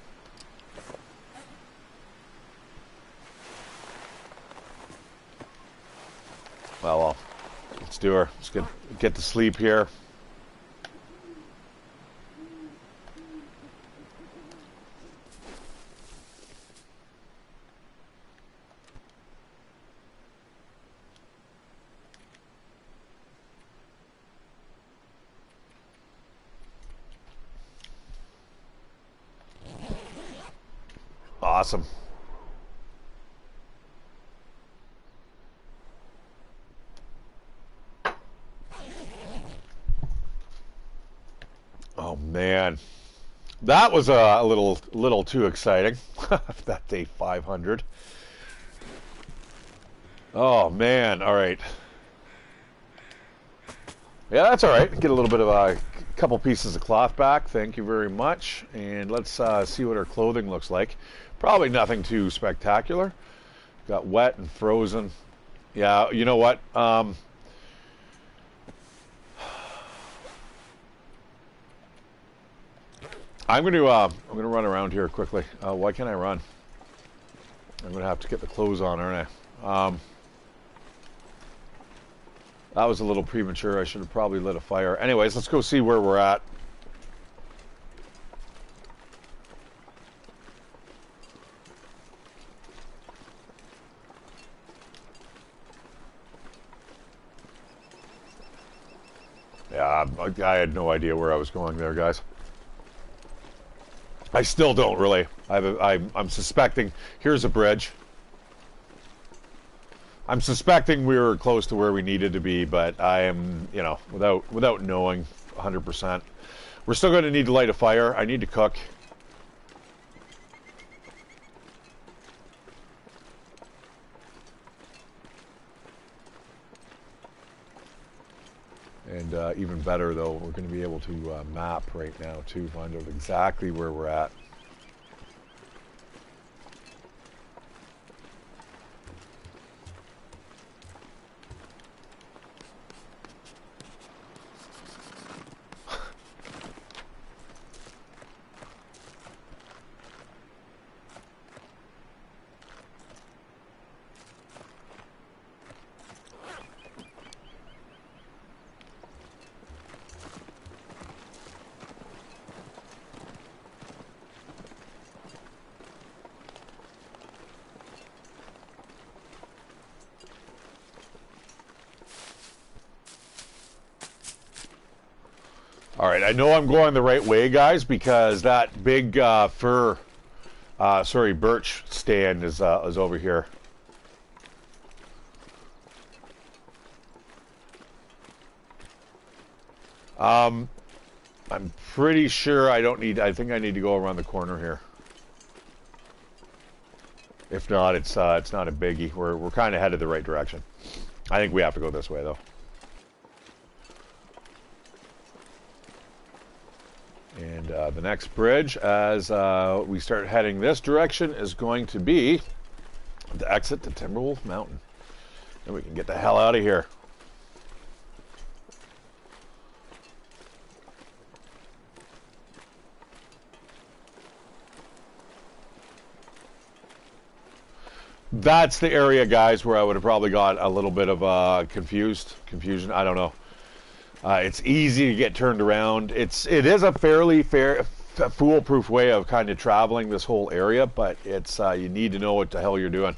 Well, let's do her. Let's get to sleep here. Awesome. Oh man, that was a little too exciting. That day 500. Oh man, all right. Yeah, that's all right. Get a little bit of a couple pieces of cloth back. Thank you very much. And let's see what our clothing looks like. Probably nothing too spectacular. Got wet and frozen. Yeah, you know what? I'm gonna run around here quickly. Why can't I run? I'm gonna have to get the clothes on, aren't I? That was a little premature. I should have probably lit a fire. Anyways, let's go see where we're at. Yeah, I had no idea where I was going there, guys. I still don't really. I'm suspecting. Here's a bridge. I'm suspecting we were close to where we needed to be, but I am, you know, without knowing 100%. We're still going to need to light a fire. I need to cook. And even better, though, we're going to be able to map right now, too, find out exactly where we're at. All right, I know I'm going the right way, guys, because that big birch stand is over here. I'm pretty sure I think I need to go around the corner here. If not, it's not a biggie. We're kind of headed the right direction. I think we have to go this way, though. And the next bridge, as we start heading this direction, is going to be the exit to Timberwolf Mountain. And we can get the hell out of here. That's the area, guys, where I would have probably got a little bit of confusion. I don't know. It's easy to get turned around. It is a fairly foolproof way of kind of traveling this whole area, but it's you need to know what the hell you're doing.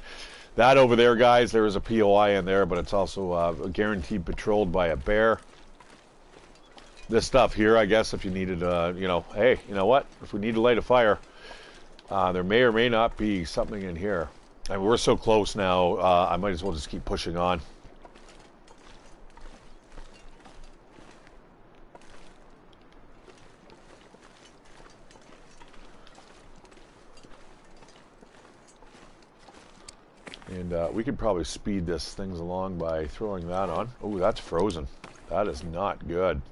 That over there, guys, there is a POI in there, but it's also guaranteed patrolled by a bear. This stuff here, I guess, if you needed, you know, hey, you know what? If we need to light a fire, there may or may not be something in here. And we're so close now, I might as well just keep pushing on. And we could probably speed this things along by throwing that on. Oh, that's frozen. That is not good.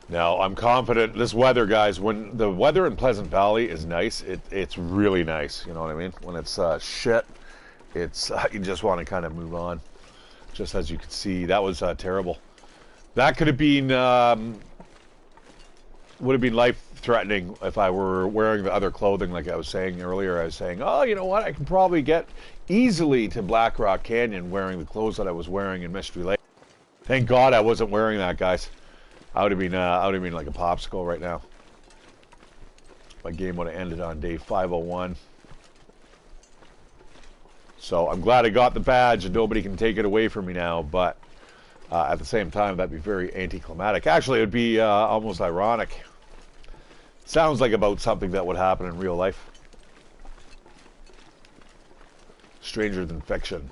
Now, I'm confident this weather, guys, when the weather in Pleasant Valley is nice, it's really nice, you know what I mean? When it's shit, it's you just want to kind of move on. Just as you can see, that was terrible. That could have been, would have been life-threatening if I were wearing the other clothing like I was saying earlier. I was saying, oh, you know what, I can probably get easily to Blackrock Canyon wearing the clothes that I was wearing in Mystery Lake. Thank God I wasn't wearing that, guys. I would have been like a popsicle right now. My game would have ended on day 501. So I'm glad I got the badge and nobody can take it away from me now. But At the same time, that'd be very anticlimactic. Actually, it would be almost ironic. Sounds like about something that would happen in real life. Stranger than fiction.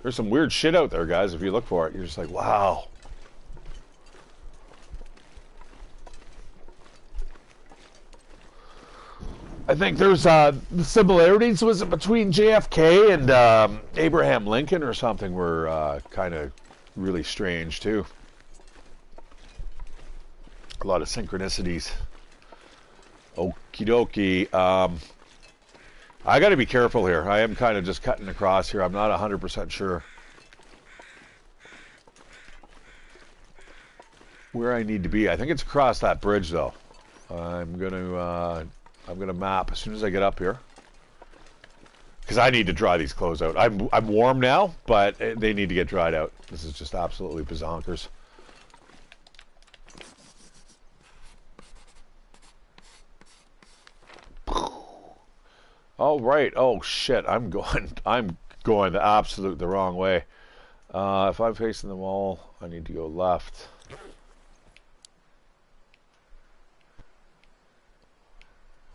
There's some weird shit out there, guys. If you look for it, you're just like, wow. I think there's the similarities, was it between JFK and Abraham Lincoln or something, were kind of really strange too. A lot of synchronicities. Okie dokie. I got to be careful here. I am kind of just cutting across here. I'm not 100% sure where I need to be. I think it's across that bridge, though. I'm gonna map as soon as I get up here, because I need to dry these clothes out. I'm warm now, but they need to get dried out. This is just absolutely bazonkers. Oh right. Oh shit. I'm going the wrong way. If I'm facing the wall, I need to go left.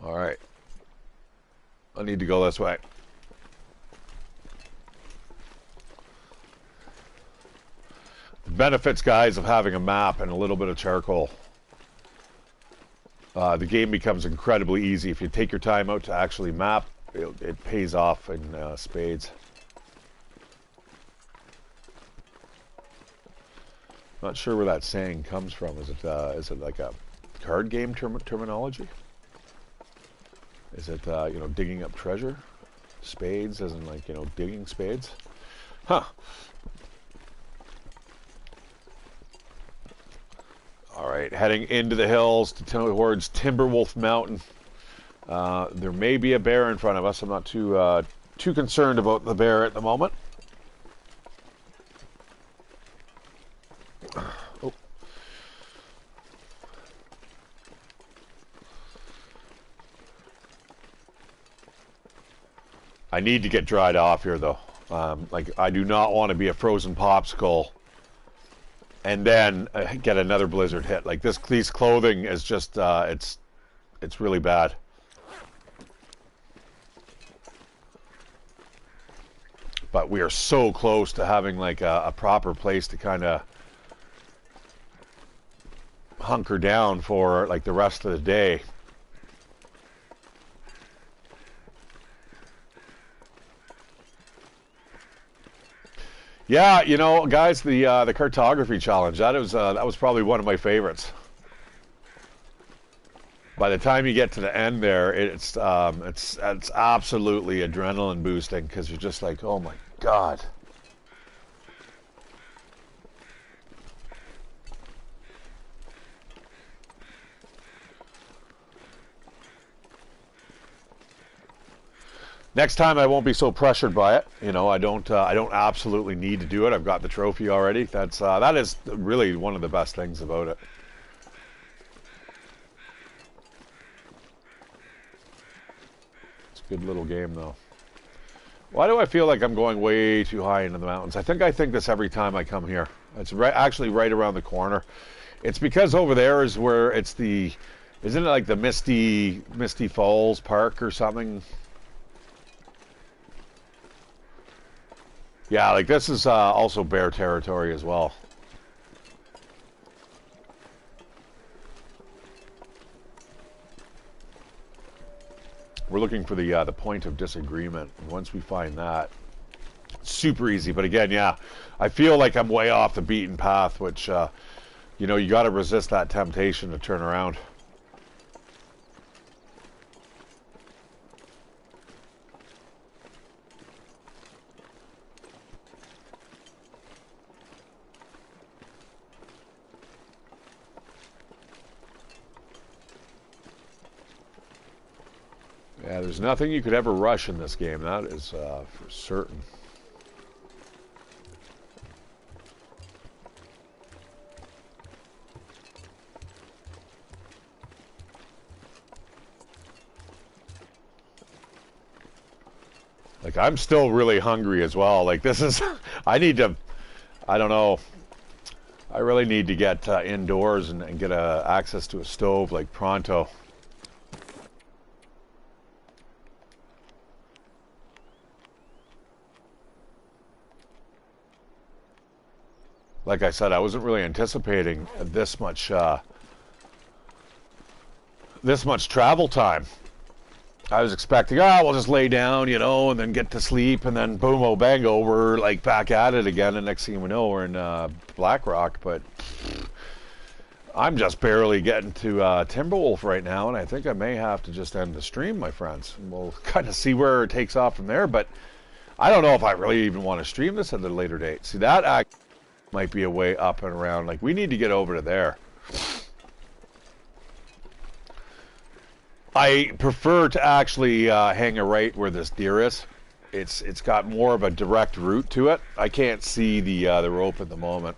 All right. I need to go this way. The benefits, guys, of having a map and a little bit of charcoal. The game becomes incredibly easy. If you take your time out to actually map, it pays off in spades. Not sure where that saying comes from. Is it like a card game terminology? Is it, you know, digging up treasure? Spades, as in, like, you know, digging spades? Huh. All right, heading into the hills towards Timberwolf Mountain. There may be a bear in front of us. I'm not too concerned about the bear at the moment. Oh. I need to get dried off here, though. Like, I do not want to be a frozen popsicle and then get another blizzard hit. Like, these clothing is just, it's really bad. But we are so close to having, like, a proper place to kind of hunker down for, like, the rest of the day. Yeah, you know, guys, the cartography challenge, that was probably one of my favorites. By the time you get to the end there, it's absolutely adrenaline boosting, because you're just like, oh my god. Next time I won't be so pressured by it. You know, I don't absolutely need to do it. I've got the trophy already. That is really one of the best things about it. It's a good little game, though. Why do I feel like I'm going way too high into the mountains? I think this every time I come here. It's actually right around the corner. It's because over there is where it's the, isn't it like the Misty Falls Park or something? Yeah, like this is also bear territory as well. We're looking for the point of disagreement. Once we find that, super easy. But again, yeah, I feel like I'm way off the beaten path, which, you know, you got to resist that temptation to turn around. Yeah, there's nothing you could ever rush in this game. That is for certain. Like, I'm still really hungry as well. Like, this is, I need to, I don't know. I really need to get indoors and get access to a stove like pronto. Like I said, I wasn't really anticipating this much travel time. I was expecting, we'll just lay down, you know, and then get to sleep, and then boom, oh, bango, we're like back at it again, and next thing we know, we're in Blackrock. But I'm just barely getting to Timberwolf right now, and I think I may have to just end the stream, my friends. And we'll kind of see where it takes off from there, but I don't know if I really even want to stream this at a later date. See, that might be a way up and around. Like, we need to get over to there. I prefer to actually hang a right where this deer is. It's got more of a direct route to it. I can't see the rope at the moment.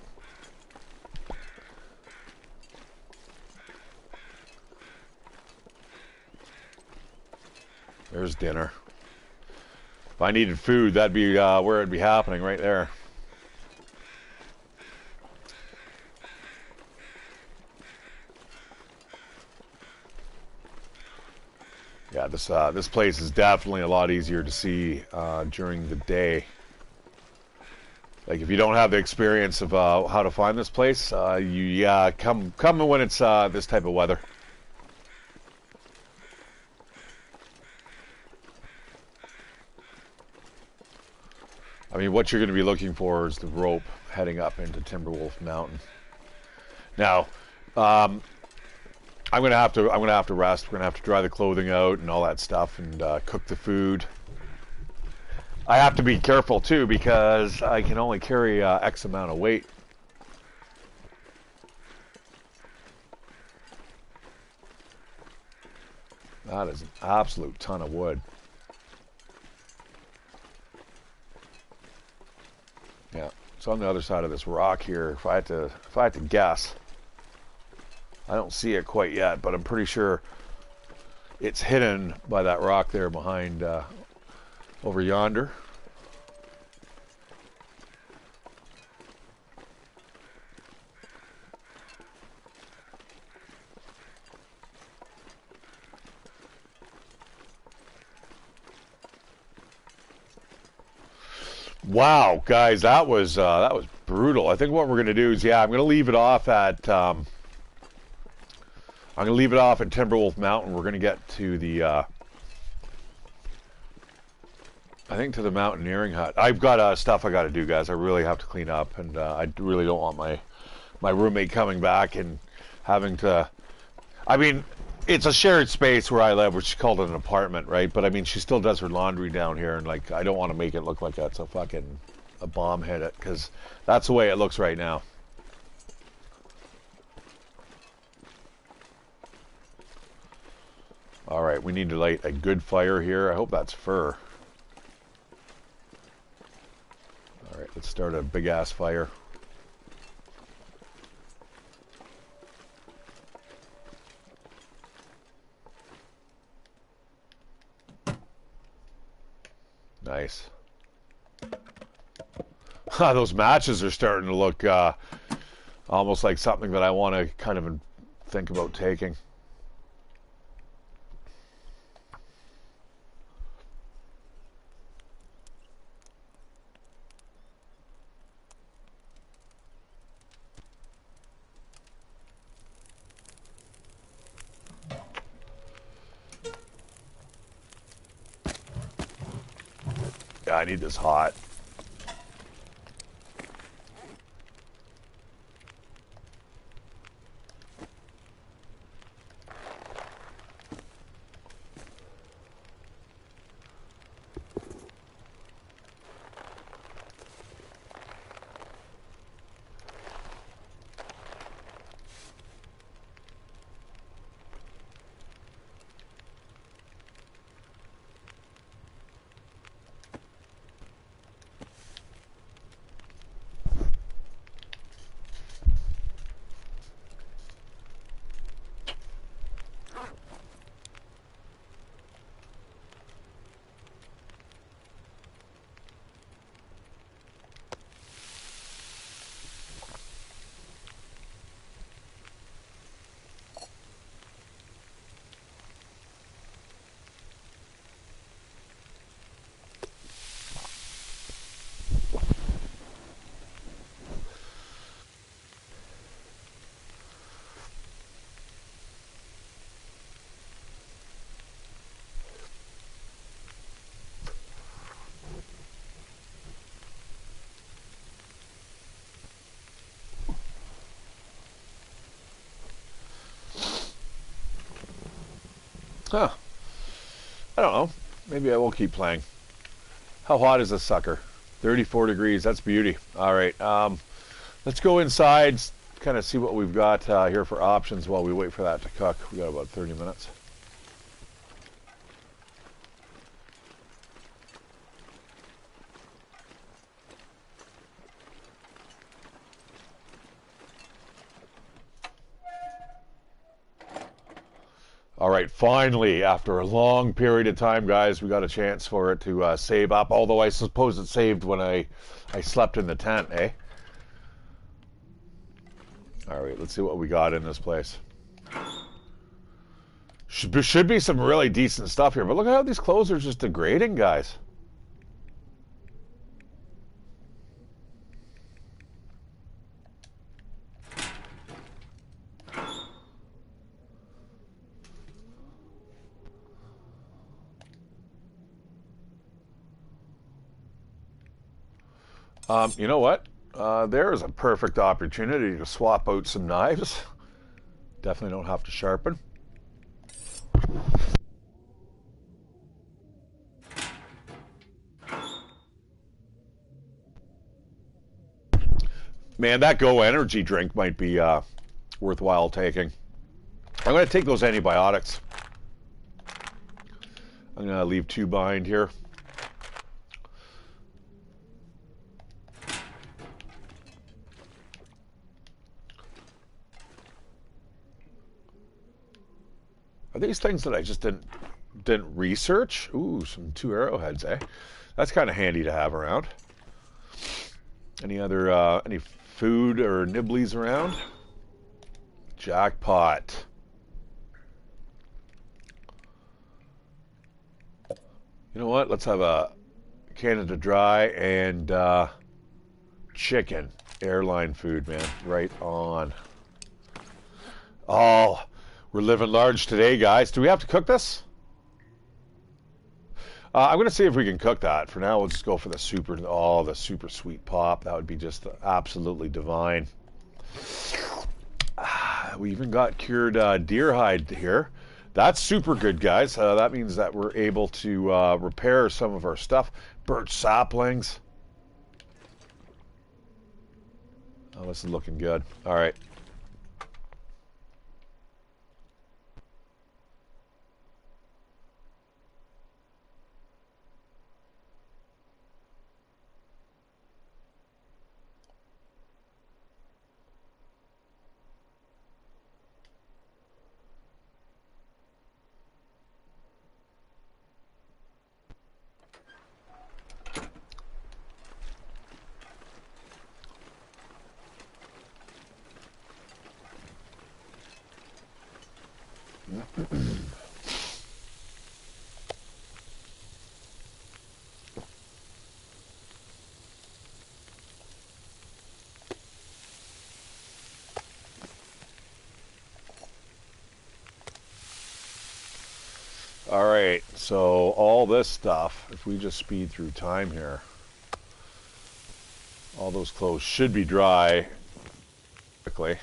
There's dinner. If I needed food, that'd be where it'd be happening, right there. Yeah, this place is definitely a lot easier to see during the day. Like, if you don't have the experience of how to find this place, you come when it's this type of weather. I mean, what you're going to be looking for is the rope heading up into Timberwolf Mountain. Now, I'm gonna have to rest. We're gonna have to dry the clothing out and all that stuff, and cook the food. I have to be careful too because I can only carry X amount of weight. That is an absolute ton of wood. Yeah, it's on the other side of this rock here. If I had to guess. I don't see it quite yet, but I'm pretty sure it's hidden by that rock there behind, over yonder. Wow, guys, that was brutal. I think what we're gonna do is, I'm gonna leave it off at. I'm going to leave it off at Timberwolf Mountain. We're going to get to the, I think to the mountaineering hut. I've got stuff I got to do, guys. I really have to clean up, and I really don't want my roommate coming back and having to, I mean, it's a shared space where I live, which is called an apartment, right? But I mean, she still does her laundry down here, and like, I don't want to make it look like that's a bomb hit it, because that's the way it looks right now. All right, we need to light a good fire here. I hope that's fur. All right, let's start a big-ass fire. Nice. Those matches are starting to look almost like something that I want to kind of think about taking. I need this hot. Huh. I don't know. Maybe I will keep playing. How hot is this sucker? 34 degrees. That's beauty. All right. Let's go inside, kind of see what we've got here for options while we wait for that to cook. We got about 30 minutes. All right, finally, after a long period of time, guys, we got a chance for it to save up. Although I suppose it saved when I slept in the tent, eh? All right, let's see what we got in this place. Should be some really decent stuff here, but look at how these clothes are just degrading, guys. You know what? There is a perfect opportunity to swap out some knives. Definitely don't have to sharpen. Man, that Go energy drink might be worthwhile taking. I'm going to take those antibiotics. I'm going to leave 2 behind here. Are these things that I just didn't research? Ooh, some 2 arrowheads, eh? That's kind of handy to have around. Any other any food or nibblies around? Jackpot. You know what? Let's have a Canada Dry and chicken. Airline food, man. Right on. Oh, we're living large today, guys. Do we have to cook this? I'm going to see if we can cook that. For now, we'll just go for the the super sweet pop. That would be just absolutely divine. We even got cured deer hide here. That's super good, guys. That means that we're able to repair some of our stuff. Birch saplings. Oh, this is looking good. All right. All right, so all this stuff, if we just speed through time here, all those clothes should be dry quickly.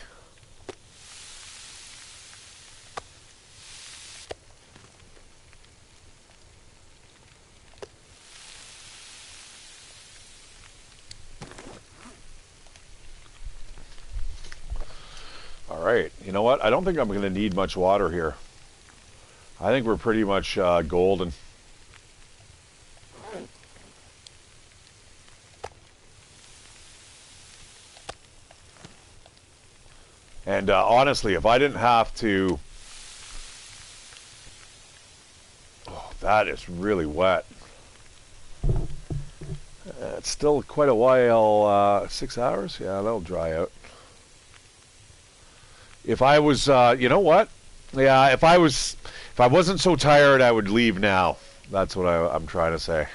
All right, you know what? I don't think I'm going to need much water here. I think we're pretty much golden. And honestly, if I didn't have to... Oh, that is really wet. It's still quite a while, 6 hours? Yeah, that'll dry out. If I was, you know what? Yeah, if I wasn't so tired, I would leave now. That's what I'm trying to say.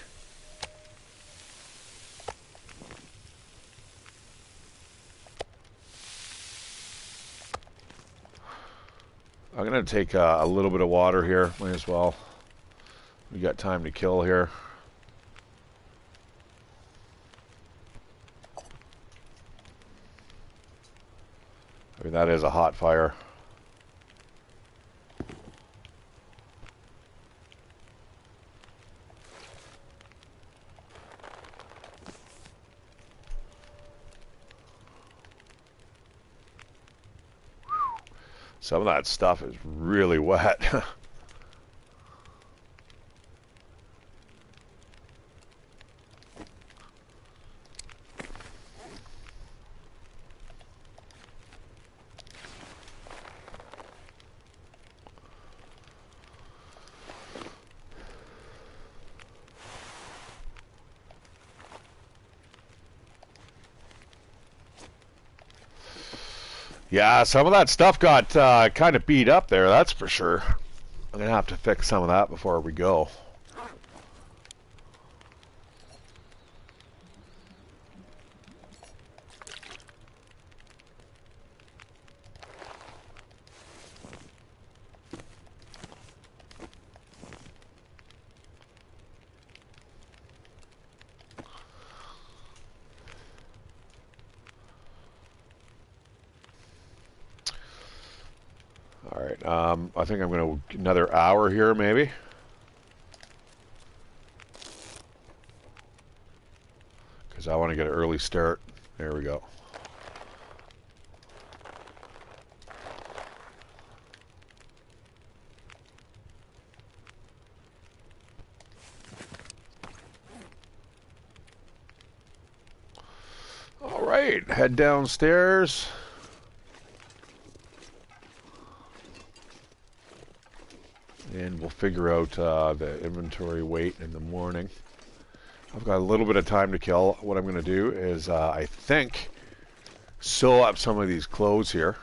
I'm going to take a little bit of water here. Might as well. We got time to kill here. I mean, that is a hot fire. Some of that stuff is really wet. Yeah, some of that stuff got kind of beat up there, that's for sure. I'm going to have to fix some of that before we go. All right, I think I'm going to another hour here, maybe. Because I want to get an early start. There we go. All right, head downstairs. And we'll figure out the inventory weight in the morning. I've got a little bit of time to kill. What I'm going to do is, I think, sew up some of these clothes here.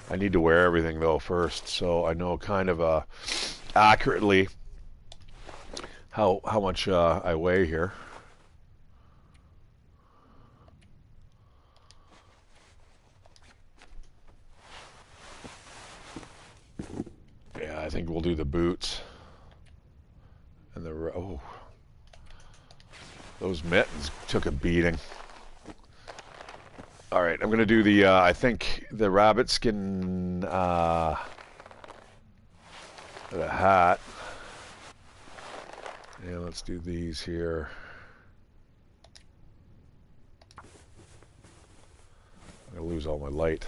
I need to wear everything, though, first, so I know kind of accurately how much I weigh here. Yeah, I think we'll do the boots. And the... oh. Those mittens took a beating. Alright, I'm going to do the, I think, the rabbit skin, the hat. Yeah, let's do these here. I'm going to lose all my light.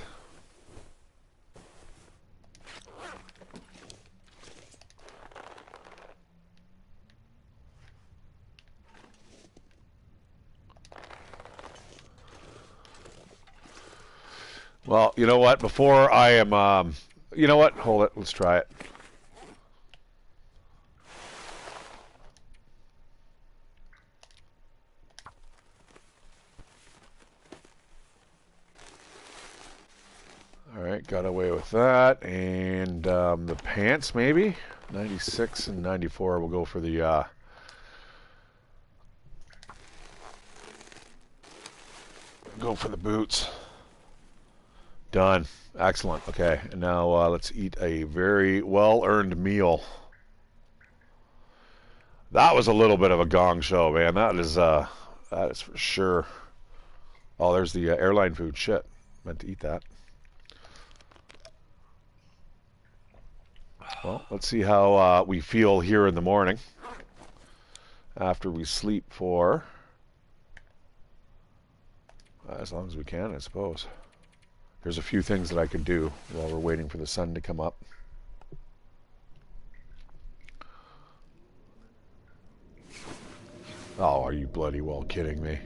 Well, you know what? Before I am, you know what? Hold it. Let's try it. All right, got away with that. And the pants, maybe? 96 and 94. We'll go for the... go for the boots. Done. Excellent. Okay, and now let's eat a very well-earned meal. That was a little bit of a gong show, man. That is for sure. Oh, there's the airline food. Shit, meant to eat that. Well, let's see how we feel here in the morning after we sleep for as long as we can, I suppose. There's a few things that I could do while we're waiting for the sun to come up. Oh, are you bloody well kidding me?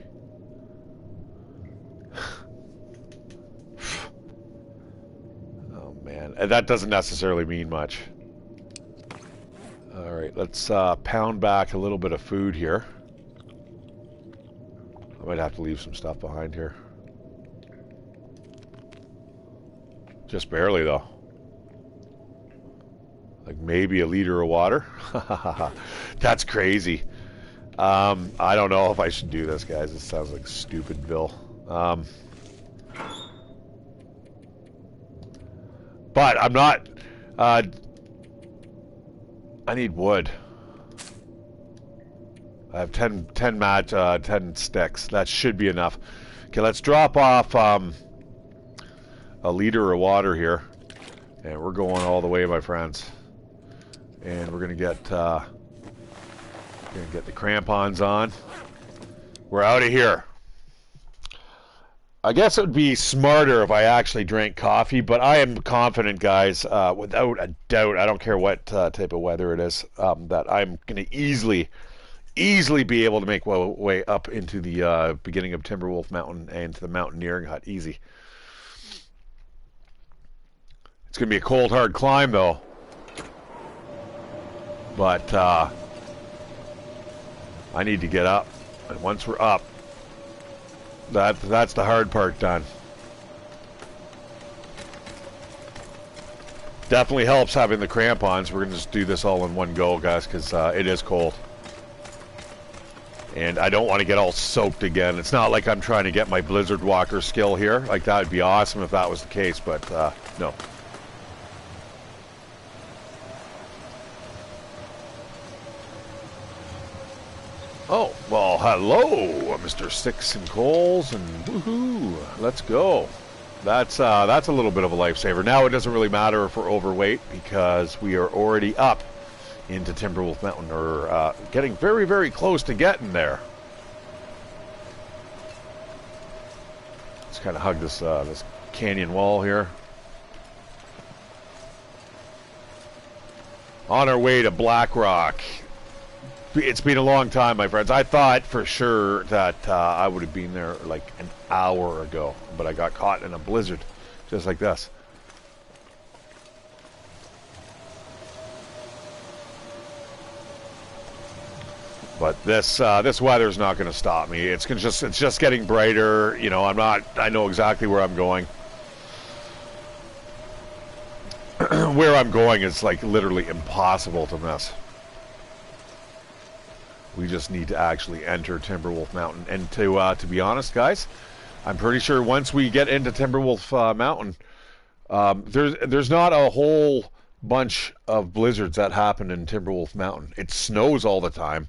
Oh, man. And that doesn't necessarily mean much. All right, let's pound back a little bit of food here. I might have to leave some stuff behind here. Just barely, though. Like maybe a liter of water. That's crazy. I don't know if I should do this, guys. This sounds like Stupidville. But I'm not... I need wood. I have 10 sticks. That should be enough. Okay, let's drop off a liter of water here. And we're going all the way, my friends. And we're gonna get the crampons on. We're out of here. I guess it would be smarter if I actually drank coffee, but I am confident, guys, without a doubt, I don't care what type of weather it is, that I'm going to easily be able to make my way up into the beginning of Timberwolf Mountain and to the mountaineering hut. Easy. It's going to be a cold, hard climb, though. But I need to get up. And once we're up, that's the hard part done. Definitely helps having the crampons. We're going to just do this all in one go, guys, because it is cold. And I don't want to get all soaked again. It's not like I'm trying to get my Blizzard Walker skill here. Like, that would be awesome if that was the case, but no. Oh, well, hello, Mr. Sticks and Coals, and woohoo, let's go. That's a little bit of a lifesaver. Now it doesn't really matter if we're overweight because we are already up into Timberwolf Mountain, or getting very, very close to getting there. Let's kind of hug this this canyon wall here. On our way to Blackrock. It's been a long time, my friends. I thought for sure that I would have been there like an hour ago, but I got caught in a blizzard, just like this. But this weather's not going to stop me. It's just getting brighter. You know, I know exactly where I'm going. Where I'm going is like literally impossible to miss. We just need to actually enter Timberwolf Mountain. And to be honest, guys, I'm pretty sure once we get into Timberwolf Mountain, there's not a whole bunch of blizzards that happen in Timberwolf Mountain. It snows all the time.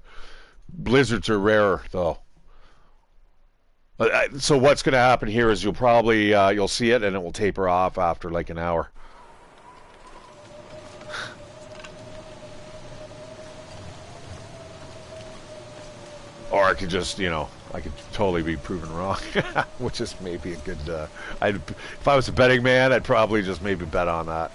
Blizzards are rare, though. So what's going to happen here is you'll probably you'll see it, and it will taper off after like an hour. Or I could just, you know, I could totally be proven wrong, which is maybe a good, if I was a betting man, I'd probably just maybe bet on that.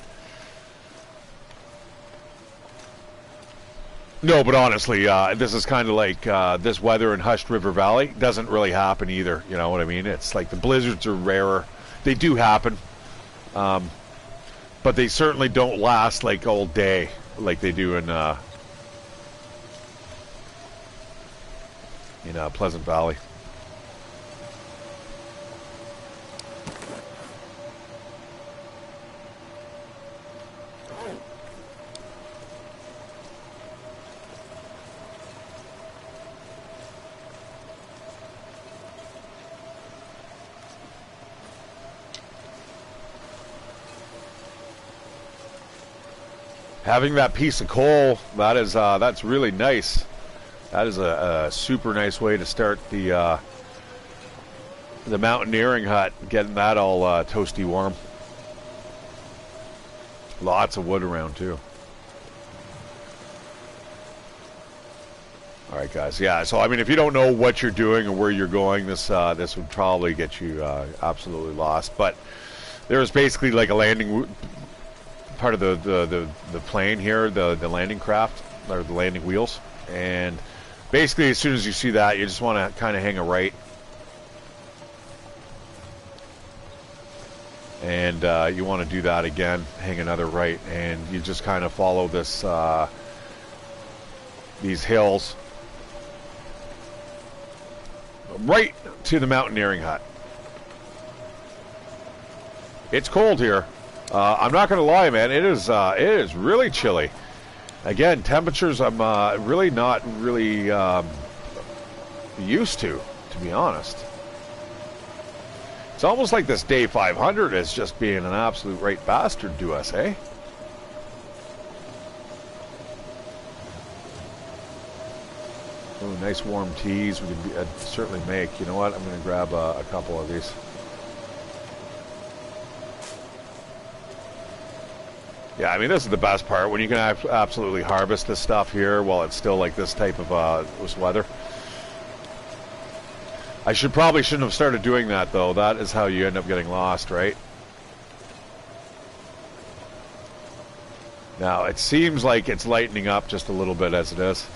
No, but honestly, this is kind of like this weather in Hushed River Valley doesn't really happen either, you know what I mean? It's like the blizzards are rarer. They do happen, but they certainly don't last like all day like they do in Pleasant Valley. Having that piece of coal, that's really nice. That is a super nice way to start the mountaineering hut, getting that all toasty warm. Lots of wood around too. All right, guys. Yeah. So I mean, if you don't know what you're doing or where you're going, this would probably get you absolutely lost. But there's basically like a landing part of the plane here, the landing craft or the landing wheels, and basically, as soon as you see that, you just want to kind of hang a right. And you want to do that again, hang another right, and you just kind of follow this these hills right to the mountaineering hut. It's cold here. I'm not going to lie, man. It is really chilly. Again, temperatures I'm really not used to be honest. It's almost like this day 500 is just being an absolute right bastard to us, eh? Oh, nice warm teas we can certainly make. You know what? I'm going to grab a couple of these. Yeah, I mean, this is the best part, when you can absolutely harvest this stuff here while it's still like this type of this weather. I probably shouldn't have started doing that, though. That is how you end up getting lost, right? Now, it seems like it's lightening up just a little bit as it is.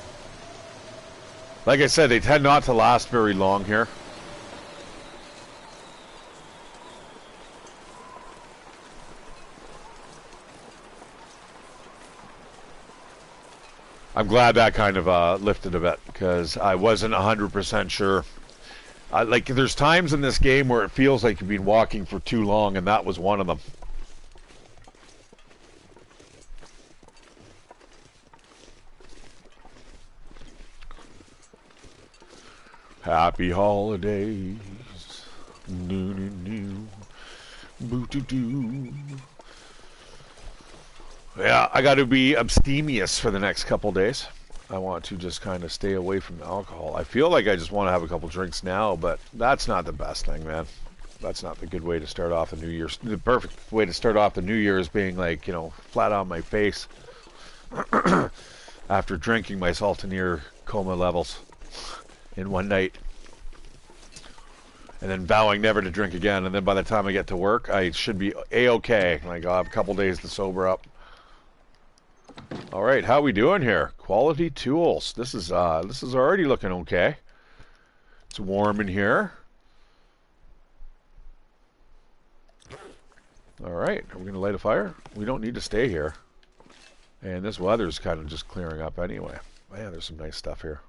Like I said, they tend not to last very long here. I'm glad that kind of lifted a bit, because I wasn't 100% sure. Like, there's times in this game where it feels like you've been walking for too long, and that was one of them. Happy holidays. Boo-doo-doo. Yeah, I got to be abstemious for the next couple days. I want to just kind of stay away from alcohol. I feel like I just want to have a couple drinks now, but that's not the best thing, man. That's not the good way to start off the New Year. The perfect way to start off the New Year is being like, you know, flat on my face after drinking myself to near coma levels in one night. And then vowing never to drink again. And then by the time I get to work, I should be A-okay. Like, I'll have a couple days to sober up. All right, how we doing here? Quality tools. This is already looking okay. It's warm in here. All right, are we going to light a fire? We don't need to stay here. And this weather's kind of just clearing up anyway. Man, there's some nice stuff here.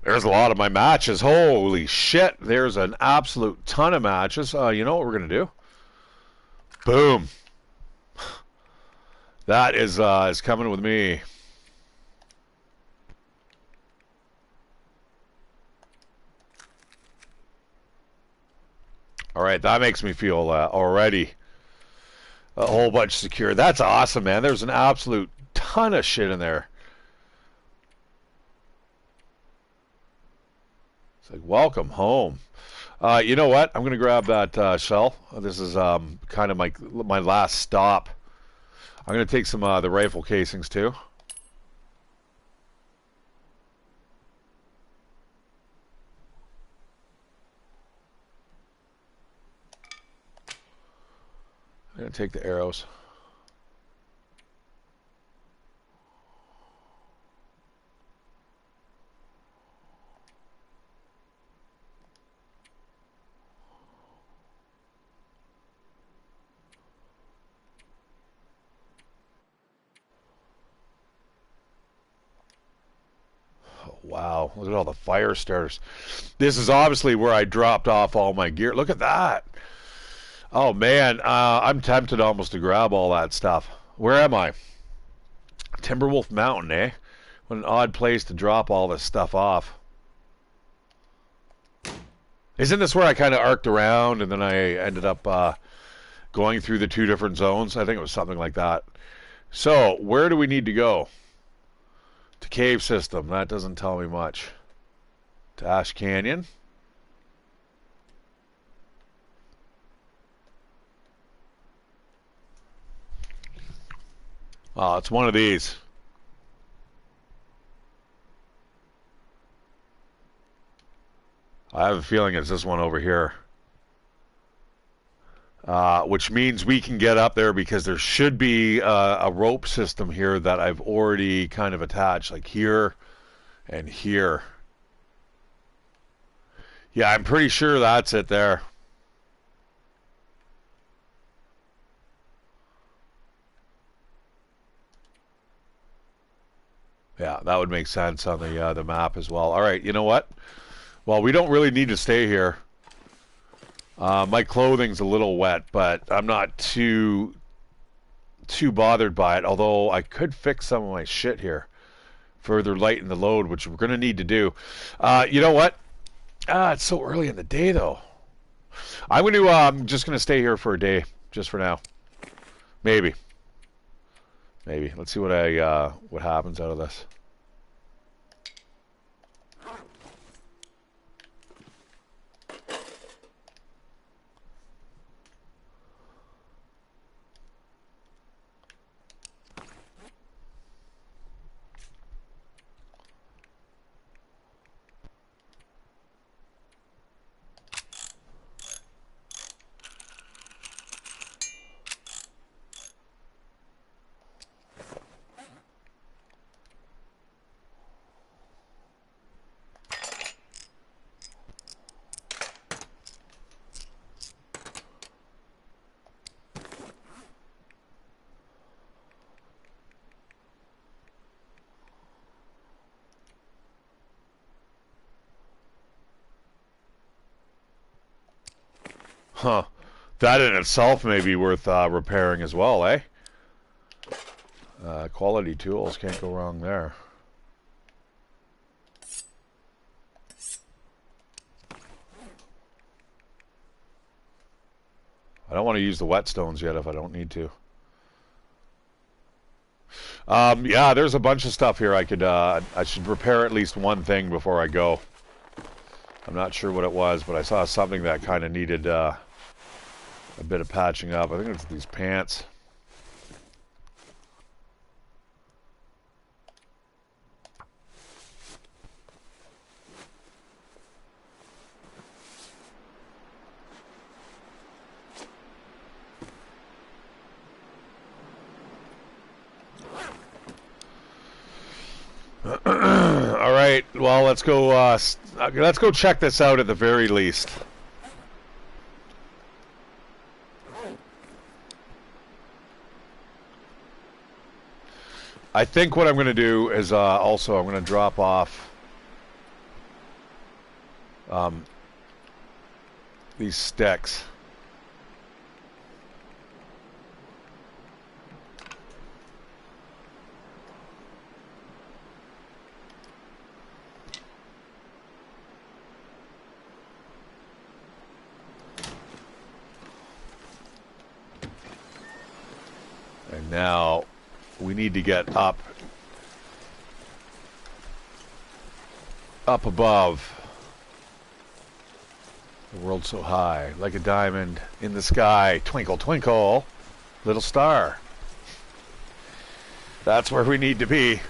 There's a lot of my matches. Holy shit. There's an absolute ton of matches. You know what we're going to do? Boom. That is coming with me. All right, that makes me feel already a whole bunch secure. That's awesome, man. There's an absolute ton of shit in there. It's like, welcome home. You know what? I'm going to grab that shell. This is kind of my last stop. I'm going to take some the rifle casings too. I'm going to take the arrows. Wow, look at all the fire starters. This is obviously where I dropped off all my gear. Look at that. Oh, man, I'm tempted almost to grab all that stuff. Where am I? Timberwolf Mountain, eh? What an odd place to drop all this stuff off. Isn't this where I kind of arced around and then I ended up going through the two different zones? I think it was something like that. So, where do we need to go? To cave system. That doesn't tell me much. To Ash Canyon. Oh, it's one of these. I have a feeling it's this one over here. Which means we can get up there because there should be a rope system here that I've already kind of attached, like here and here. Yeah, I'm pretty sure that's it there. Yeah, that would make sense on the map as well. All right, you know what? Well, we don't really need to stay here. My clothing's a little wet, but I'm not too bothered by it. Although I could fix some of my shit here, further lighten the load, which we're gonna need to do. You know what? It's so early in the day, though. I'm just gonna stay here for a day, just for now. Maybe. Maybe. Let's see what what happens out of this. Huh. That in itself may be worth repairing as well, eh? Quality tools, can't go wrong there. I don't want to use the whetstones yet if I don't need to. Yeah, there's a bunch of stuff here I could, I should repair at least one thing before I go. I'm not sure what it was, but I saw something that kind of needed a bit of patching up. I think it's these pants. All right, well, let's go check this out at the very least. I think what I'm going to do is also I'm going to drop off these sticks. And now we need to get up above. The world's so high, like a diamond in the sky. Twinkle, twinkle, little star. That's where we need to be.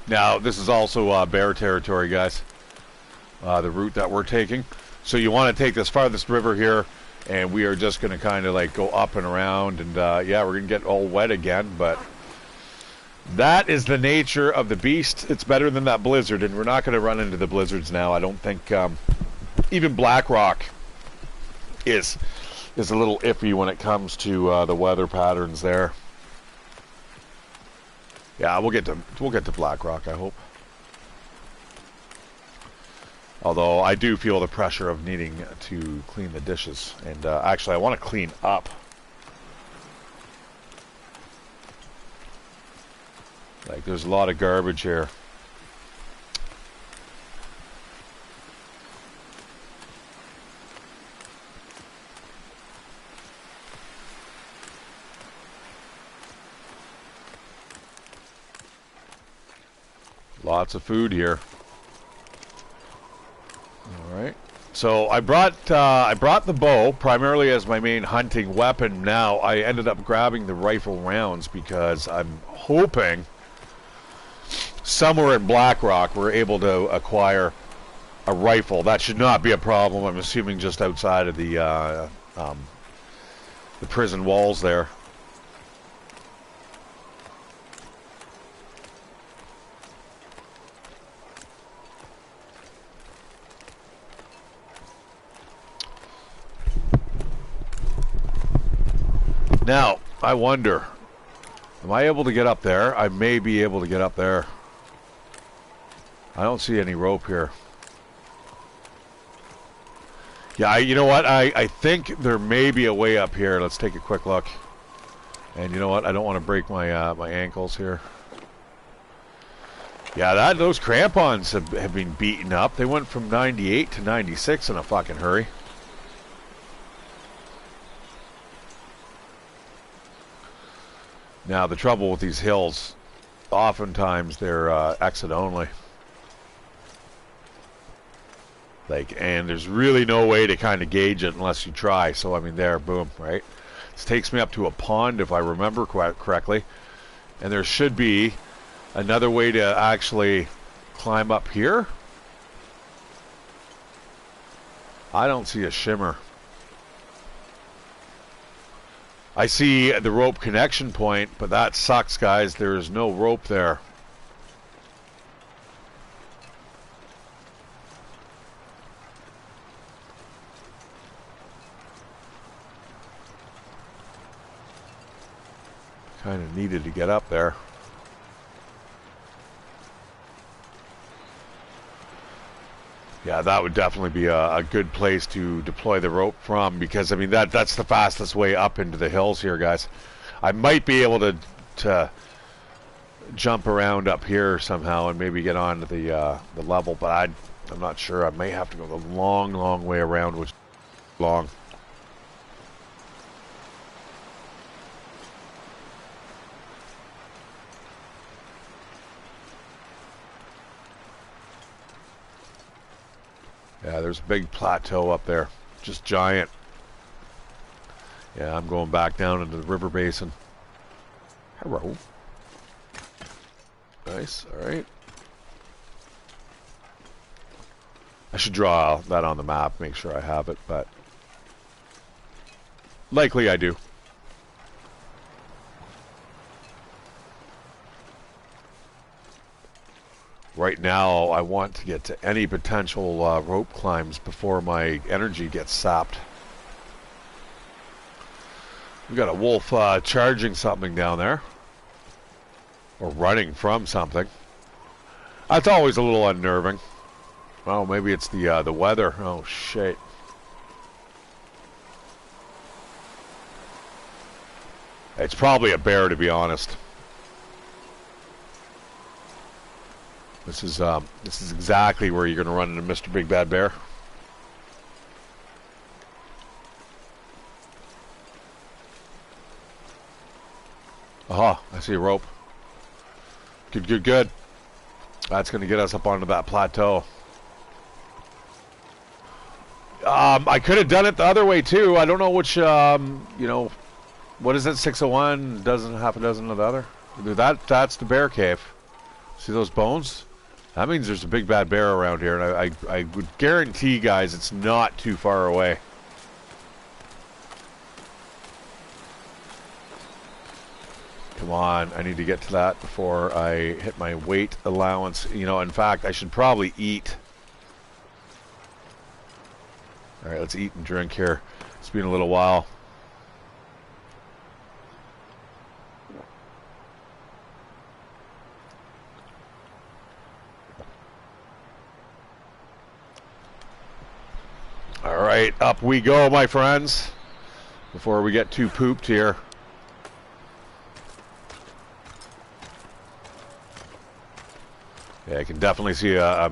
Now, this is also bear territory, guys. The route that we're taking. So you want to take this farthest river here, and we are just going to kind of like go up and around, and yeah, we're going to get all wet again, but that is the nature of the beast. It's better than that blizzard, and we're not going to run into the blizzards now. I don't think even Blackrock is a little iffy when it comes to the weather patterns there. Yeah, we'll get to Blackrock, I hope. Although I do feel the pressure of needing to clean the dishes, and actually I want to clean up. Like, there's a lot of garbage here. Lots of food here. All right. So I brought the bow primarily as my main hunting weapon. Now I ended up grabbing the rifle rounds because I'm hoping somewhere in Blackrock we're able to acquire a rifle. That should not be a problem. I'm assuming just outside of the prison walls there. Now, I wonder, am I able to get up there? I may be able to get up there. I don't see any rope here. Yeah, you know what? I think there may be a way up here. Let's take a quick look. And you know what? I don't want to break my my ankles here. Yeah, those crampons have been beaten up. They went from 98 to 96 in a fucking hurry. Now, the trouble with these hills, oftentimes they're exit only. Like, and there's really no way to kind of gauge it unless you try. So, I mean, there, boom, right? This takes me up to a pond, if I remember correctly. And there should be another way to actually climb up here. I don't see a shimmer. I see the rope connection point, but that sucks, guys. There is no rope there. Kind of needed to get up there. Yeah, that would definitely be a good place to deploy the rope from, because I mean that's the fastest way up into the hills here, guys. I might be able to jump around up here somehow and maybe get onto the level, but I'm not sure. I may have to go the long way around, which is long. Yeah, there's a big plateau up there. Just giant. Yeah, I'm going back down into the river basin. Hello. Nice, alright. I should draw that on the map, make sure I have it, but likely I do. Right now, I want to get to any potential rope climbs before my energy gets sapped. We got a wolf charging something down there. Or running from something. That's always a little unnerving. Oh, maybe it's the weather. Oh, shit. It's probably a bear, to be honest. This is exactly where you're going to run into Mr. Big Bad Bear. Aha, I see a rope. Good, good, good. That's going to get us up onto that plateau. I could have done it the other way too. I don't know which, you know, what is it? 601, dozen, half a dozen of the other. That's the bear cave. See those bones? That means there's a big bad bear around here, and I would guarantee, guys, it's not too far away. Come on, I need to get to that before I hit my weight allowance. You know, in fact, I should probably eat. Alright, let's eat and drink here. It's been a little while. Alright, up we go, my friends. Before we get too pooped here. Yeah, I can definitely see a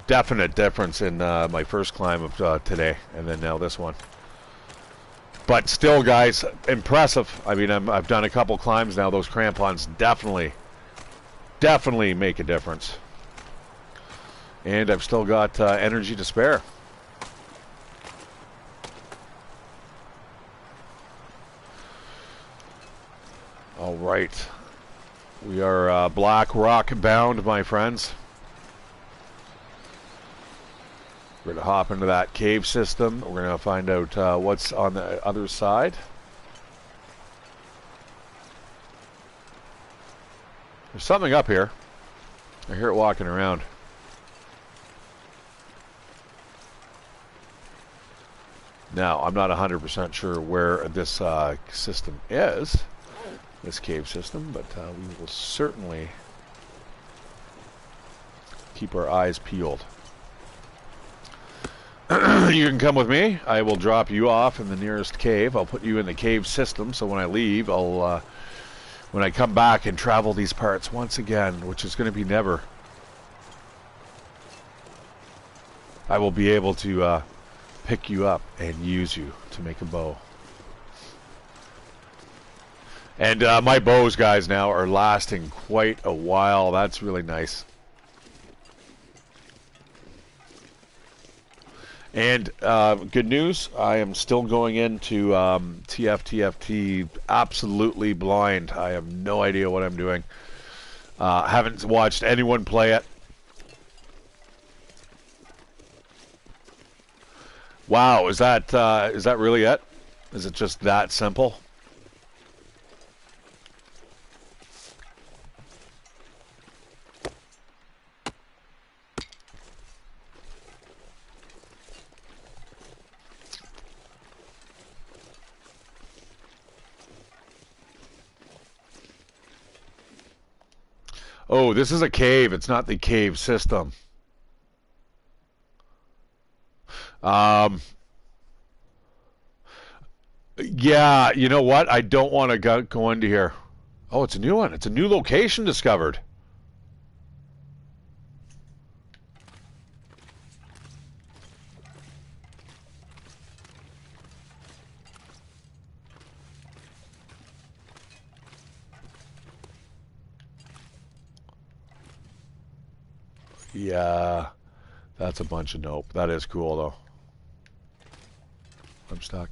definite difference in my first climb of today, and then now this one. But still, guys, impressive. I mean, I've done a couple climbs now. Those crampons definitely make a difference. And I've still got energy to spare. All right. We are Blackrock bound, my friends. We're going to hop into that cave system. We're going to find out what's on the other side. There's something up here. I hear it walking around. Now, I'm not 100% sure where this system is. This cave system, but we will certainly keep our eyes peeled. You can come with me. I will drop you off in the nearest cave. I'll put you in the cave system, so when I leave, I'll when I come back and travel these parts once again, which is going to be never, I will be able to pick you up and use you to make a bow. And my bows, guys, now are lasting quite a while. That's really nice. And good news, I am still going into TFTFT absolutely blind. I have no idea what I'm doing. Haven't watched anyone play it. Wow, is that really it? Is it just that simple? Oh, this is a cave. It's not the cave system. Um, yeah, you know what? I don't want to go into here. Oh, it's a new one. It's a new location discovered. Yeah, that's a bunch of nope. That is cool, though. I'm stuck.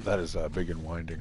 that is big and winding.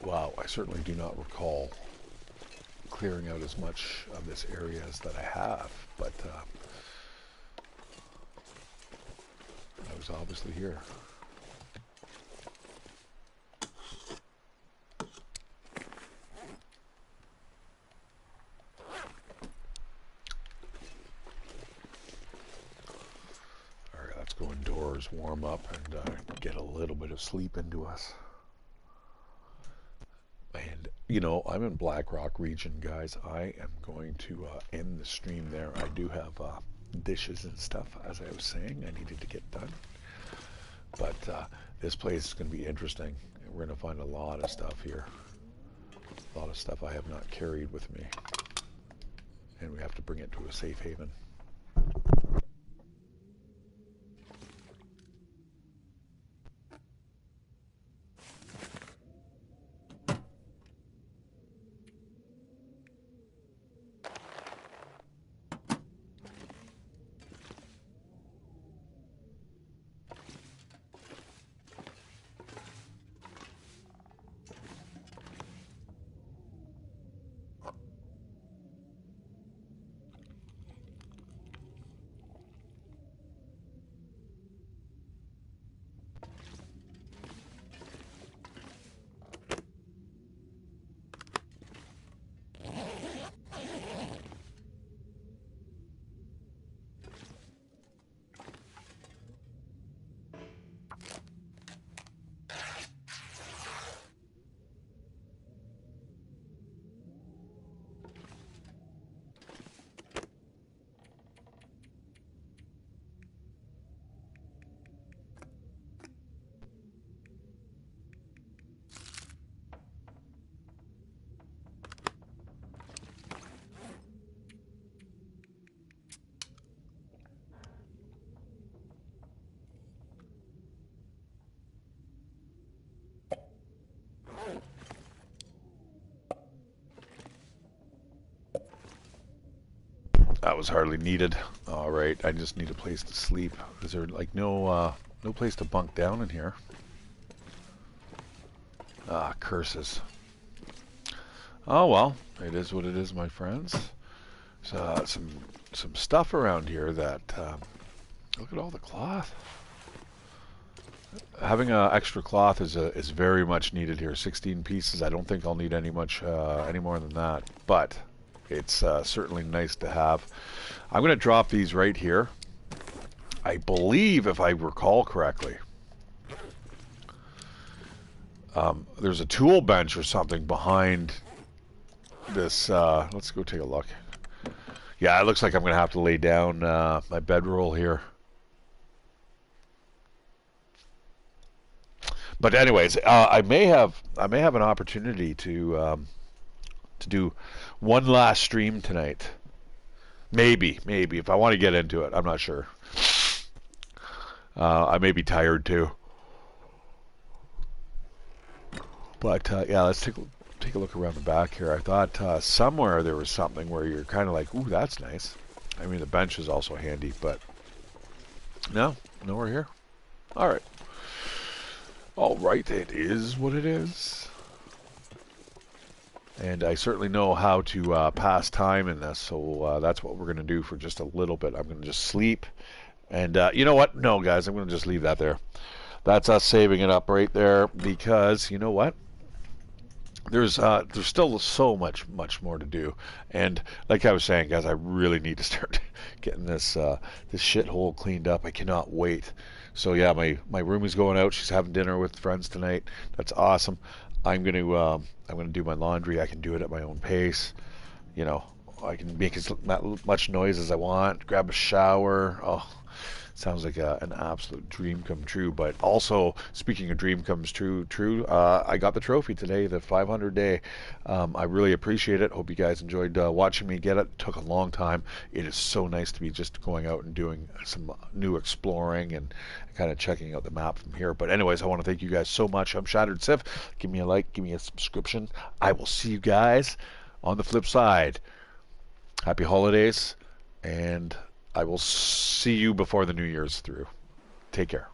Wow, I certainly do not recall clearing out as much of this area as that I have, but I was obviously here. All right, let's go indoors, warm up, and get a little bit of sleep into us. And, you know, I'm in Blackrock region, guys. I am going to end the stream there. I do have dishes and stuff, as I was saying, I needed to get done. But this place is going to be interesting. We're going to find a lot of stuff here. A lot of stuff I have not carried with me. And we have to bring it to a safe haven. That was hardly needed. All right, I just need a place to sleep. Is there like no place to bunk down in here? Ah, curses. Oh well, it is what it is, my friends. So, some stuff around here that look at all the cloth. Having extra cloth is very much needed here. 16 pieces. I don't think I'll need any more than that, but it's certainly nice to have. I'm going to drop these right here. I believe, if I recall correctly, there's a tool bench or something behind this. Let's go take a look. Yeah, it looks like I'm going to have to lay down my bedroll here. But anyways, I may have an opportunity to do one last stream tonight. Maybe if I want to get into it, I'm not sure. I may be tired too. But yeah, let's take a look around the back here. I thought somewhere there was something where you're kind of like, ooh, that's nice. I mean, the bench is also handy, but no, nowhere here. All right. All right, it is what it is. And I certainly know how to pass time in this, so that's what we're going to do for just a little bit. I'm going to just sleep. And you know what? No, guys, I'm going to just leave that there. That's us saving it up right there because, you know what? There's still so much more to do. And like I was saying, guys, I really need to start getting this shithole cleaned up. I cannot wait. So yeah, my room is going out. She's having dinner with friends tonight. That's awesome. I'm gonna do my laundry. I can do it at my own pace. You know, I can make as much noise as I want. Grab a shower. Oh, sounds like an absolute dream come true. But also, speaking of dream comes true, I got the trophy today, the 500 day. I really appreciate it. Hope you guys enjoyed watching me get it. It took a long time. It is so nice to be just going out and doing some new exploring and kind of checking out the map from here. But anyways, I want to thank you guys so much. I'm ShatteredCiv. Give me a like, give me a subscription. I will see you guys on the flip side. Happy holidays, and I will see you before the New Year's through. Take care.